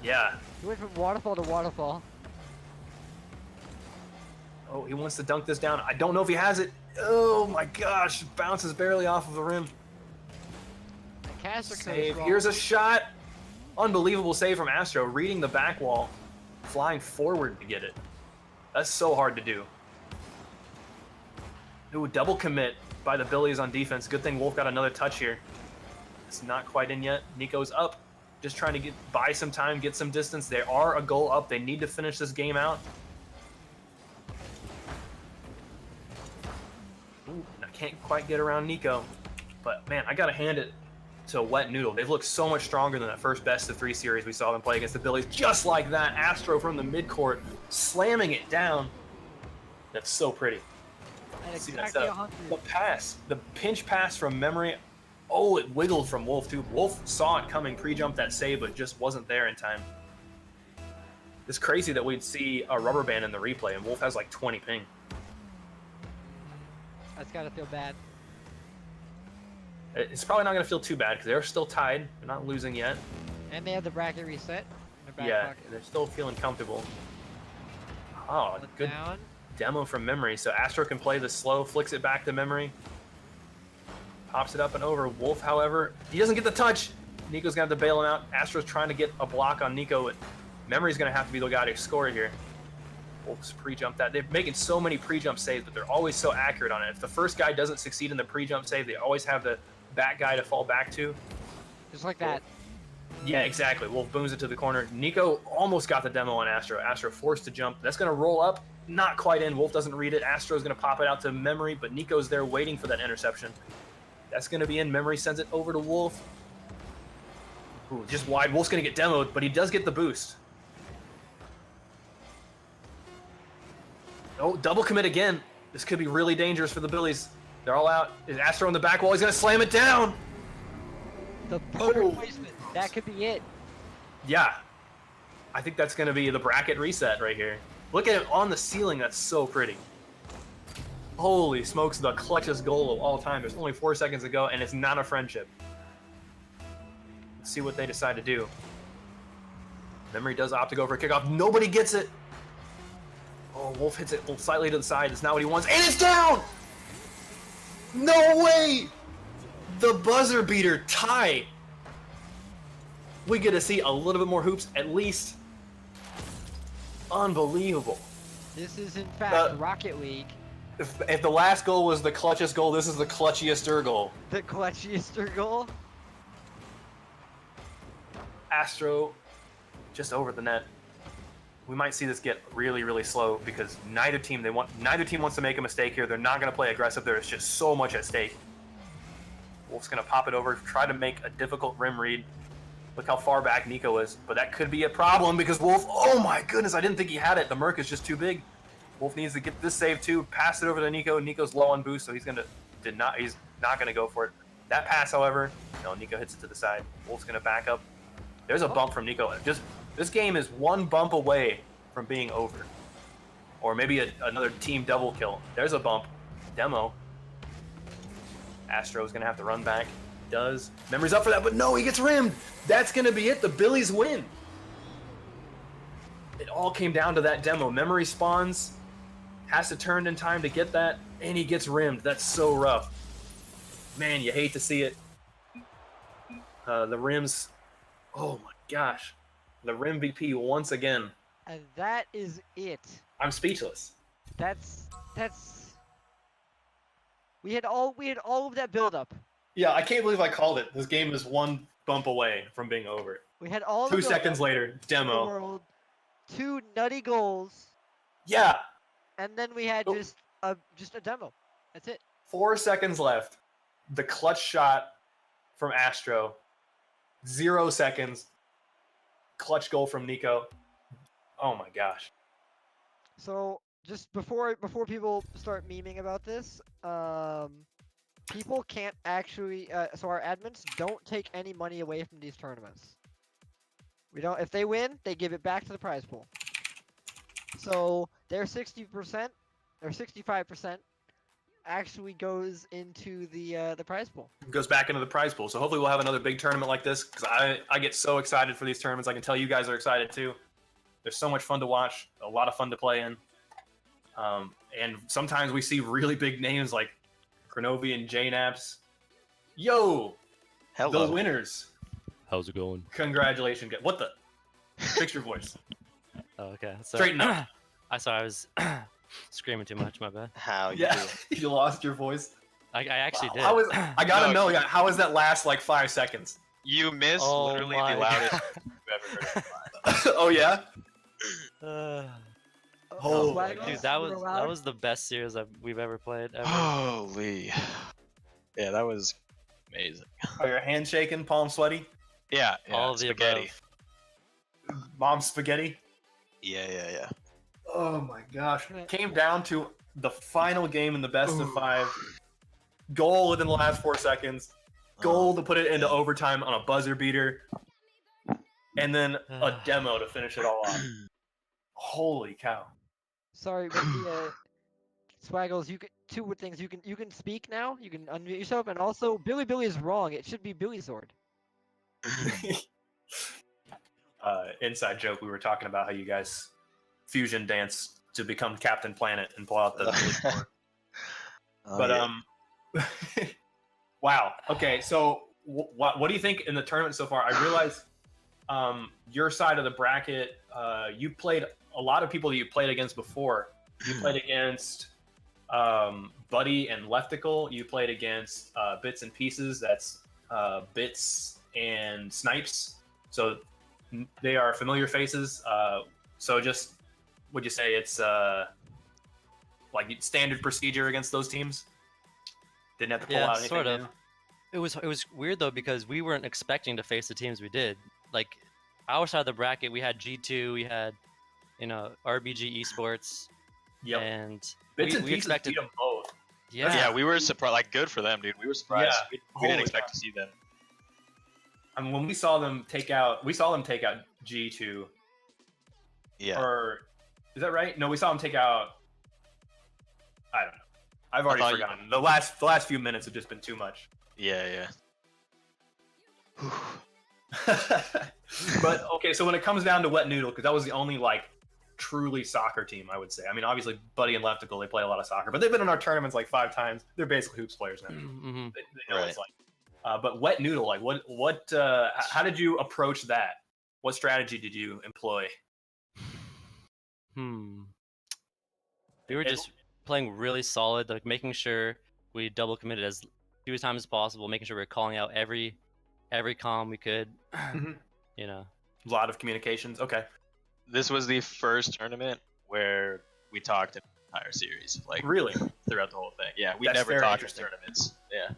Speaker 3: Yeah.
Speaker 4: He went from waterfall to waterfall.
Speaker 3: Oh, he wants to dunk this down. I don't know if he has it. Oh my gosh. Bounces barely off of the rim. Save. Here's a shot. Unbelievable save from Astro. Reading the back wall. Flying forward to get it. That's so hard to do. Ooh, double commit by the Billies on defense. Good thing Wolf got another touch here. It's not quite in yet. Nico's up. Just trying to buy some time, get some distance. They are a goal up. They need to finish this game out. Ooh, I can't quite get around Nico. But, man, I got to hand it to Wet Noodle. They've looked so much stronger than that first best-of-3 series we saw them play against the Billies. Just like that, Astro from the midcourt, slamming it down. That's so pretty. See that setup. The pass, the pinch pass from Memory. Oh, it wiggled from Wolf too. Wolf saw it coming, pre-jumped that save, but just wasn't there in time. It's crazy that we'd see a rubber band in the replay, and Wolf has like 20 ping.
Speaker 4: That's gotta feel bad.
Speaker 3: It's probably not gonna feel too bad because they're still tied. They're not losing yet.
Speaker 4: And they have the bracket reset.
Speaker 3: Yeah, they're still feeling comfortable. Oh, good
Speaker 4: down.
Speaker 3: Demo from Memory. So Astro can play the slow, flicks it back to Memory. Pops it up and over. Wolf, however, he doesn't get the touch. Nico's gonna have to bail him out. Astro's trying to get a block on Nico. Memory's gonna have to be the guy to score here. Wolf's pre-jump that. They're making so many pre-jump saves, but they're always so accurate on it. If the first guy doesn't succeed in the pre-jump save, they always have the back guy to fall back to.
Speaker 4: Just like that.
Speaker 3: Yeah, exactly. Wolf booms it to the corner. Nico almost got the demo on Astro. Astro forced to jump. That's gonna roll up. Not quite in. Wolf doesn't read it. Astro's going to pop it out to Memory, but Nico's there waiting for that interception. That's going to be in. Memory sends it over to Wolf. Ooh, just wide. Wolf's going to get demoed, but he does get the boost. Oh, double commit again. This could be really dangerous for the Billies. They're all out. Is Astro on the back wall? He's going to slam it down.
Speaker 4: The perfect placement. That could be it.
Speaker 3: Yeah. I think that's going to be the bracket reset right here. Look at it on the ceiling. That's so pretty. Holy smokes, the clutchest goal of all time. There's only 4 seconds to go, and it's not a friendship. Let's see what they decide to do. Memory does opt to go for a kickoff. Nobody gets it. Oh, Wolf hits it slightly to the side. It's not what he wants. And it's down! No way! The buzzer beater tie. We get to see a little bit more hoops, at least. Unbelievable.
Speaker 4: This is, in fact, Rocket League.
Speaker 3: If the last goal was the clutchest goal, this is the clutchiest goal.
Speaker 4: The clutchiest goal?
Speaker 3: Astro just over the net. we might see this get really, really slow because neither team wants to make a mistake here. They're not going to play aggressive. There's just so much at stake. Wolf's going to pop it over, try to make a difficult rim read. Look how far back Nico is, but that could be a problem because Wolf, oh my goodness, I didn't think he had it. The Merc is just too big. Wolf needs to get this save too, pass it over to Nico. Nico's low on boost, so he's not gonna go for it. That pass, however, no, Nico hits it to the side. Wolf's gonna back up. There's a bump from Nico. This game is one bump away from being over. Or maybe another team double kill. There's a bump. Demo. Astro's gonna have to run back. Does. Memory's up for that, but no, he gets rimmed. That's gonna be it. The Billies win. It all came down to that demo. Memory spawns, has to turn in time to get that, and he gets rimmed. That's so rough. Man, you hate to see it. The rims. Oh my gosh. The rim VP once again.
Speaker 4: And that is it.
Speaker 3: I'm speechless.
Speaker 4: That's. We had all of that build up.
Speaker 3: Yeah, I can't believe I called it. This game is one bump away from being over.
Speaker 4: We had all
Speaker 3: 2 seconds later, demo.
Speaker 4: World, 2 nutty goals.
Speaker 3: Yeah.
Speaker 4: And then we had just a demo. That's it.
Speaker 3: 4 seconds left. The clutch shot from Astro. 0 seconds. Clutch goal from Nico. Oh my gosh.
Speaker 4: So just before people start memeing about this, people can't actually. So our admins don't take any money away from these tournaments. We don't. If they win, they give it back to the prize pool. So their 60% or 65% actually goes into the prize pool.
Speaker 3: Goes back into the prize pool. So hopefully we'll have another big tournament like this because I get so excited for these tournaments. I can tell you guys are excited too. They're so much fun to watch, a lot of fun to play in. And sometimes we see really big names like Cronovi and JNaps. Yo!
Speaker 2: Hello.
Speaker 3: The winners.
Speaker 5: How's it going?
Speaker 3: Congratulations. What the? Fix your voice.
Speaker 5: Oh, okay. So,
Speaker 3: Straighten up.
Speaker 5: I was screaming too much. My bad.
Speaker 2: How you
Speaker 3: Yeah,
Speaker 2: do?
Speaker 3: you lost your voice.
Speaker 5: I actually did.
Speaker 3: I gotta
Speaker 2: No.
Speaker 3: know, yeah, how was that last like 5 seconds?
Speaker 2: You missed
Speaker 5: Oh
Speaker 2: literally
Speaker 5: my
Speaker 2: the loudest
Speaker 5: God.
Speaker 2: you've ever heard.
Speaker 3: Oh yeah?
Speaker 4: Oh,
Speaker 5: Dude, that was the best series we've ever played. Ever.
Speaker 2: Holy. Yeah, that was amazing.
Speaker 3: Are your hands shaking, palm sweaty?
Speaker 2: Yeah,
Speaker 5: All of the
Speaker 2: spaghetti.
Speaker 5: above.
Speaker 3: Mom spaghetti?
Speaker 2: Yeah.
Speaker 3: Oh my gosh. Came down to the final game in the best of 5. Goal within the last 4 seconds. Goal to put it into overtime on a buzzer beater. And then a demo to finish it all off. Holy cow.
Speaker 4: Sorry, but the Swaggles, you can two things. You can speak now. You can unmute yourself, and also Billy is wrong. It should be Billy Sword.
Speaker 3: Inside joke, we were talking about how you guys fusion dance to become Captain Planet and pull out the
Speaker 2: Oh,
Speaker 3: but
Speaker 2: yeah.
Speaker 3: wow. Okay, so what do you think in the tournament so far? I realize your side of the bracket, you played a lot of people that you played against before. You played against Buddy and Leftical. You played against Bits and Pieces. That's Bits and Snipes. So they are familiar faces. So just would you say it's like standard procedure against those teams? Didn't have to pull out anything.
Speaker 5: Sort of. It was weird though because we weren't expecting to face the teams we did. Like our side of the bracket, we had G2, we had RBG Esports,
Speaker 3: Bits
Speaker 5: and
Speaker 3: and
Speaker 5: we
Speaker 3: Pieces
Speaker 5: expected
Speaker 3: beat them both.
Speaker 2: Yeah, we were surprised. Like, good for them, dude. We were surprised.
Speaker 3: Yeah.
Speaker 2: We didn't
Speaker 3: Holy
Speaker 2: expect
Speaker 3: cow.
Speaker 2: to see them.
Speaker 3: I mean, when we saw them take out G2.
Speaker 2: Yeah.
Speaker 3: Or is that right? No, we saw them take out. I don't know. I've already
Speaker 2: thought
Speaker 3: forgotten. The last few minutes have just been too much.
Speaker 2: Yeah.
Speaker 3: But okay, so when it comes down to Wet Noodle, because that was the only like truly soccer team, I would say. I mean, obviously Buddy and Leftical, they play a lot of soccer, but they've been in our tournaments like 5 times. They're basically hoops players now.
Speaker 5: Mm-hmm.
Speaker 3: They know what it's like. But Wet Noodle, like what? How did you approach that? What strategy did you employ?
Speaker 5: We were just playing really solid, like making sure we double committed as few times as possible, making sure we're calling out every comm we could.
Speaker 3: Mhm.
Speaker 5: You know.
Speaker 3: A lot of communications. Okay.
Speaker 2: this was the first tournament where we talked in the entire series, like
Speaker 3: Really?
Speaker 2: throughout the whole thing. Yeah, we
Speaker 3: That's
Speaker 2: never
Speaker 3: very
Speaker 2: talked in
Speaker 3: interesting.
Speaker 2: tournaments. Yeah.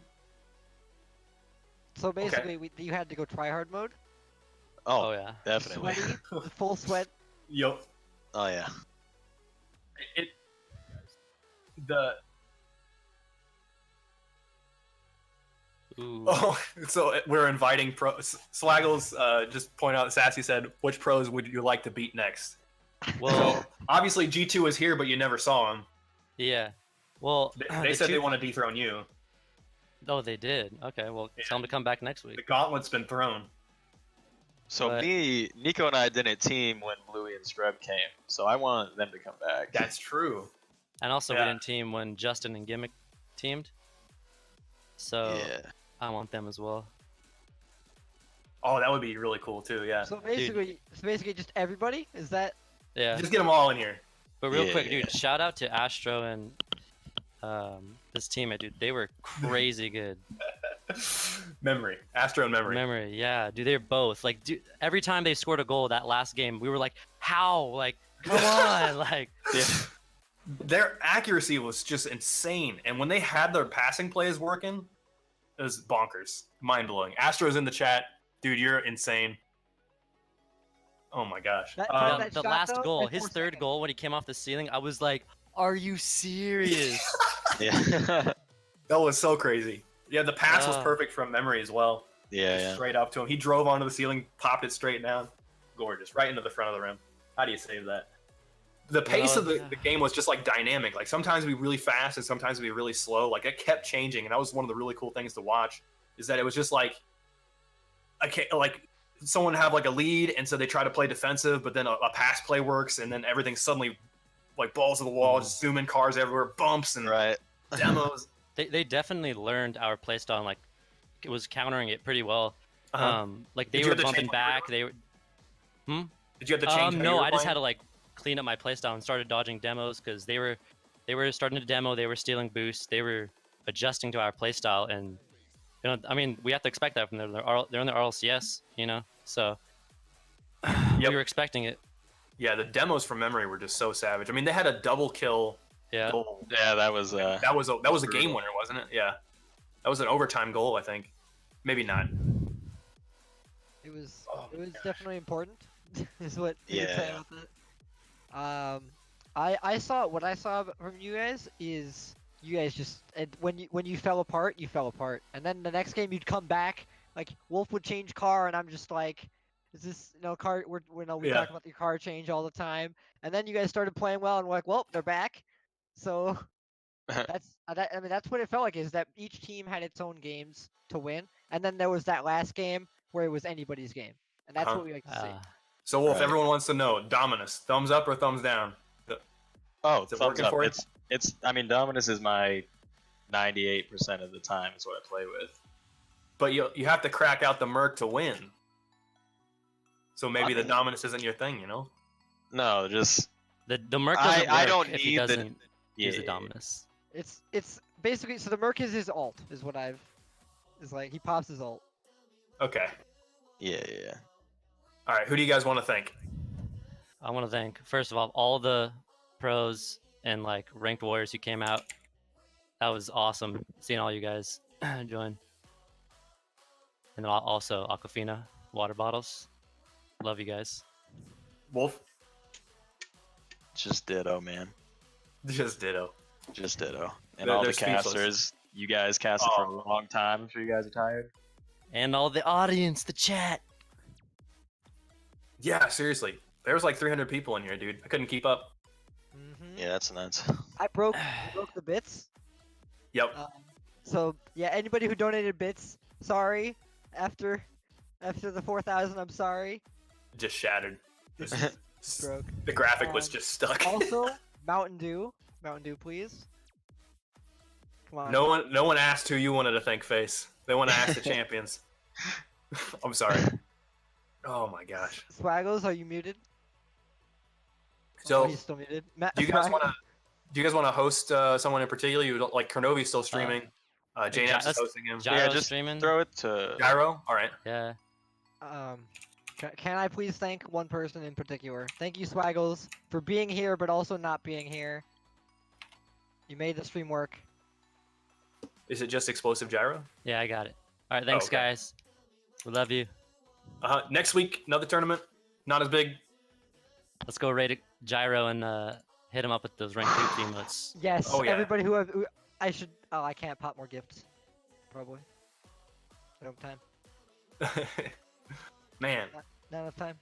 Speaker 4: So basically, you had to go tryhard mode.
Speaker 2: Oh,
Speaker 5: Oh yeah.
Speaker 2: definitely.
Speaker 4: Sweaty, full sweat.
Speaker 3: Yup.
Speaker 2: Oh yeah.
Speaker 3: It. The.
Speaker 5: Ooh.
Speaker 3: Oh, so we're inviting pro. Slaggles just point out. Sassy said, "Which pros would you like to beat next?"
Speaker 5: Well,
Speaker 3: So obviously G2 is here, but you never saw him.
Speaker 5: yeah. Well,
Speaker 3: They
Speaker 5: the
Speaker 3: said they
Speaker 5: two-
Speaker 3: want to dethrone you.
Speaker 5: Oh, they did. Okay, well,
Speaker 3: Yeah.
Speaker 5: tell them to come back next week.
Speaker 3: The gauntlet's been thrown.
Speaker 2: So
Speaker 5: But-
Speaker 2: Nico and I didn't team when Bluey and Scrub came, so I want them to come back.
Speaker 3: That's true.
Speaker 5: And also,
Speaker 3: Yeah.
Speaker 5: we didn't team when Justin and Gimmick teamed. So
Speaker 2: Yeah.
Speaker 5: I want them as well.
Speaker 3: Oh, that would be really cool too. Yeah.
Speaker 4: So basically, just everybody. Is that?
Speaker 5: Yeah.
Speaker 3: Just get them all in here.
Speaker 5: But real quick,
Speaker 2: Yeah.
Speaker 5: dude, shout out to Astro and this teammate, dude. They were crazy good.
Speaker 3: Memory. Astro and memory.
Speaker 5: Memory, yeah, dude. They're both like, dude. Every time they scored a goal that last game, we were like, how? Like, come on, like.
Speaker 2: Yeah.
Speaker 3: Their accuracy was just insane, and when they had their passing plays working, it was bonkers, mind blowing. Astro's in the chat, dude. You're insane. Oh my gosh.
Speaker 4: That-
Speaker 3: Um,
Speaker 4: that
Speaker 5: The
Speaker 4: shot,
Speaker 5: last
Speaker 4: though,
Speaker 5: goal,
Speaker 4: in
Speaker 5: his
Speaker 4: 4
Speaker 5: third
Speaker 4: seconds.
Speaker 5: goal when he came off the ceiling, I was like, are you serious?
Speaker 2: Yeah.
Speaker 3: that was so crazy. Yeah, the pass was
Speaker 5: Ah.
Speaker 3: perfect from memory as well.
Speaker 2: yeah, yeah.
Speaker 3: Straight up to him. He drove onto the ceiling, popped it straight down. Gorgeous, right into the front of the rim. How do you save that? The pace of
Speaker 5: yeah.
Speaker 3: the game was just like dynamic. Like sometimes it'd be really fast and sometimes it'd be really slow. Like it kept changing, and that was one of the really cool things to watch. Is that it was just like, like someone have like a lead, and so they try to play defensive, but then a pass play works, and then everything suddenly like balls to the wall, just zooming cars everywhere, bumps and
Speaker 2: Right.
Speaker 3: demos.
Speaker 5: They definitely learned our playstyle and like it was countering it pretty well.
Speaker 3: Uh-huh.
Speaker 5: Like
Speaker 3: Did
Speaker 5: they
Speaker 3: you
Speaker 5: were
Speaker 3: have to
Speaker 5: bumping
Speaker 3: change what you were
Speaker 5: back. They were.
Speaker 3: Did you have to change? how you
Speaker 5: No,
Speaker 3: were
Speaker 5: I just
Speaker 3: playing?
Speaker 5: had to like clean up my playstyle and started dodging demos because they were starting to demo. They were stealing boosts. They were adjusting to our playstyle, and you know, I mean, we have to expect that from them. They're in the RLCS, you know, so
Speaker 3: Yep.
Speaker 5: we were expecting it.
Speaker 3: Yeah, the demos from memory were just so savage. I mean, they had a double kill
Speaker 5: Yeah.
Speaker 3: goal.
Speaker 2: Yeah, that was
Speaker 3: That was a game
Speaker 2: brutal.
Speaker 3: winner, wasn't it? Yeah, that was an overtime goal, I think. Maybe not.
Speaker 4: It was.
Speaker 3: Oh
Speaker 4: it
Speaker 3: my
Speaker 4: was
Speaker 3: gosh.
Speaker 4: definitely important. Is what you would say
Speaker 2: Yeah.
Speaker 4: about that. I saw what I saw from you guys is you guys just when you fell apart, you fell apart, and then the next game you'd come back. Like Wolf would change car, and I'm just like, is this car? We
Speaker 3: Yeah.
Speaker 4: talk about the car change all the time, and then you guys started playing well, and we're like, well, they're back. So that's I mean that's what it felt like is that each team had its own games to win, and then there was that last game where it was anybody's game, and that's
Speaker 3: Uh-huh.
Speaker 4: what we like to see.
Speaker 3: So Wolf,
Speaker 2: Right.
Speaker 3: everyone wants to know Dominus, thumbs up or thumbs down?
Speaker 2: Oh,
Speaker 3: Is it
Speaker 2: thumbs
Speaker 3: working
Speaker 2: up.
Speaker 3: for you?
Speaker 2: It's. I mean, Dominus is my 98% of the time is what I play with.
Speaker 3: But you have to crack out the Merc to win. So maybe the
Speaker 2: mean-
Speaker 3: Dominus isn't your thing, you know?
Speaker 2: No, just
Speaker 5: The Merc doesn't
Speaker 2: I
Speaker 5: work
Speaker 2: don't
Speaker 5: if he
Speaker 2: need the-
Speaker 5: doesn't use the
Speaker 2: yeah.
Speaker 5: Dominus.
Speaker 4: It's basically so the Merc is his alt is what I've is like he pops his alt.
Speaker 3: Okay.
Speaker 2: Yeah.
Speaker 3: All right. Who do you guys want to thank?
Speaker 5: I want to thank first of all the pros and like ranked warriors who came out. That was awesome seeing all you guys join. And then also Aquafina water bottles. Love you guys.
Speaker 3: Wolf?
Speaker 2: Just ditto, man.
Speaker 3: Just ditto.
Speaker 2: Just ditto. And
Speaker 3: They're-
Speaker 2: all the
Speaker 3: they're speechless.
Speaker 2: casters. You guys casted for a long time. I'm sure you guys are tired.
Speaker 5: And all the audience, the chat.
Speaker 3: Yeah, seriously. There was like 300 people in here, dude. I couldn't keep up.
Speaker 4: Mm-hmm.
Speaker 2: Yeah, that's nuts.
Speaker 4: I broke the bits.
Speaker 3: Yep.
Speaker 4: So yeah, anybody who donated bits, sorry. After the 4,000, I'm sorry.
Speaker 3: Just shattered.
Speaker 4: Broke.
Speaker 3: The graphic was just stuck.
Speaker 4: Also, Mountain Dew, please. Come on.
Speaker 3: No one asked who you wanted to thank, Face. They want to ask the champions. I'm sorry. Oh my gosh.
Speaker 4: Swaggles, are you muted?
Speaker 3: So,
Speaker 4: he's still muted.
Speaker 3: do you guys want to host someone in particular? You don't like Kernovi's still streaming. Jane Epps is
Speaker 5: let's-
Speaker 3: hosting him.
Speaker 5: Gyro
Speaker 2: Yeah, just
Speaker 5: streaming.
Speaker 2: Throw it to.
Speaker 3: Gyro. All right.
Speaker 5: Yeah.
Speaker 4: Can I please thank one person in particular? Thank you, Swaggles, for being here, but also not being here. You made the stream work.
Speaker 3: Is it just explosive gyro?
Speaker 5: Yeah, I got it. All right, thanks,
Speaker 3: okay.
Speaker 5: guys. We love you.
Speaker 3: Next week, another tournament. Not as big.
Speaker 5: Let's go raid Gyro and hit him up with those rank 2 emotes.
Speaker 4: Yes,
Speaker 3: Oh, yeah.
Speaker 4: everybody who I should. Oh, I can't pop more gifts. Probably. I don't have time.
Speaker 3: Man.
Speaker 4: Not enough time.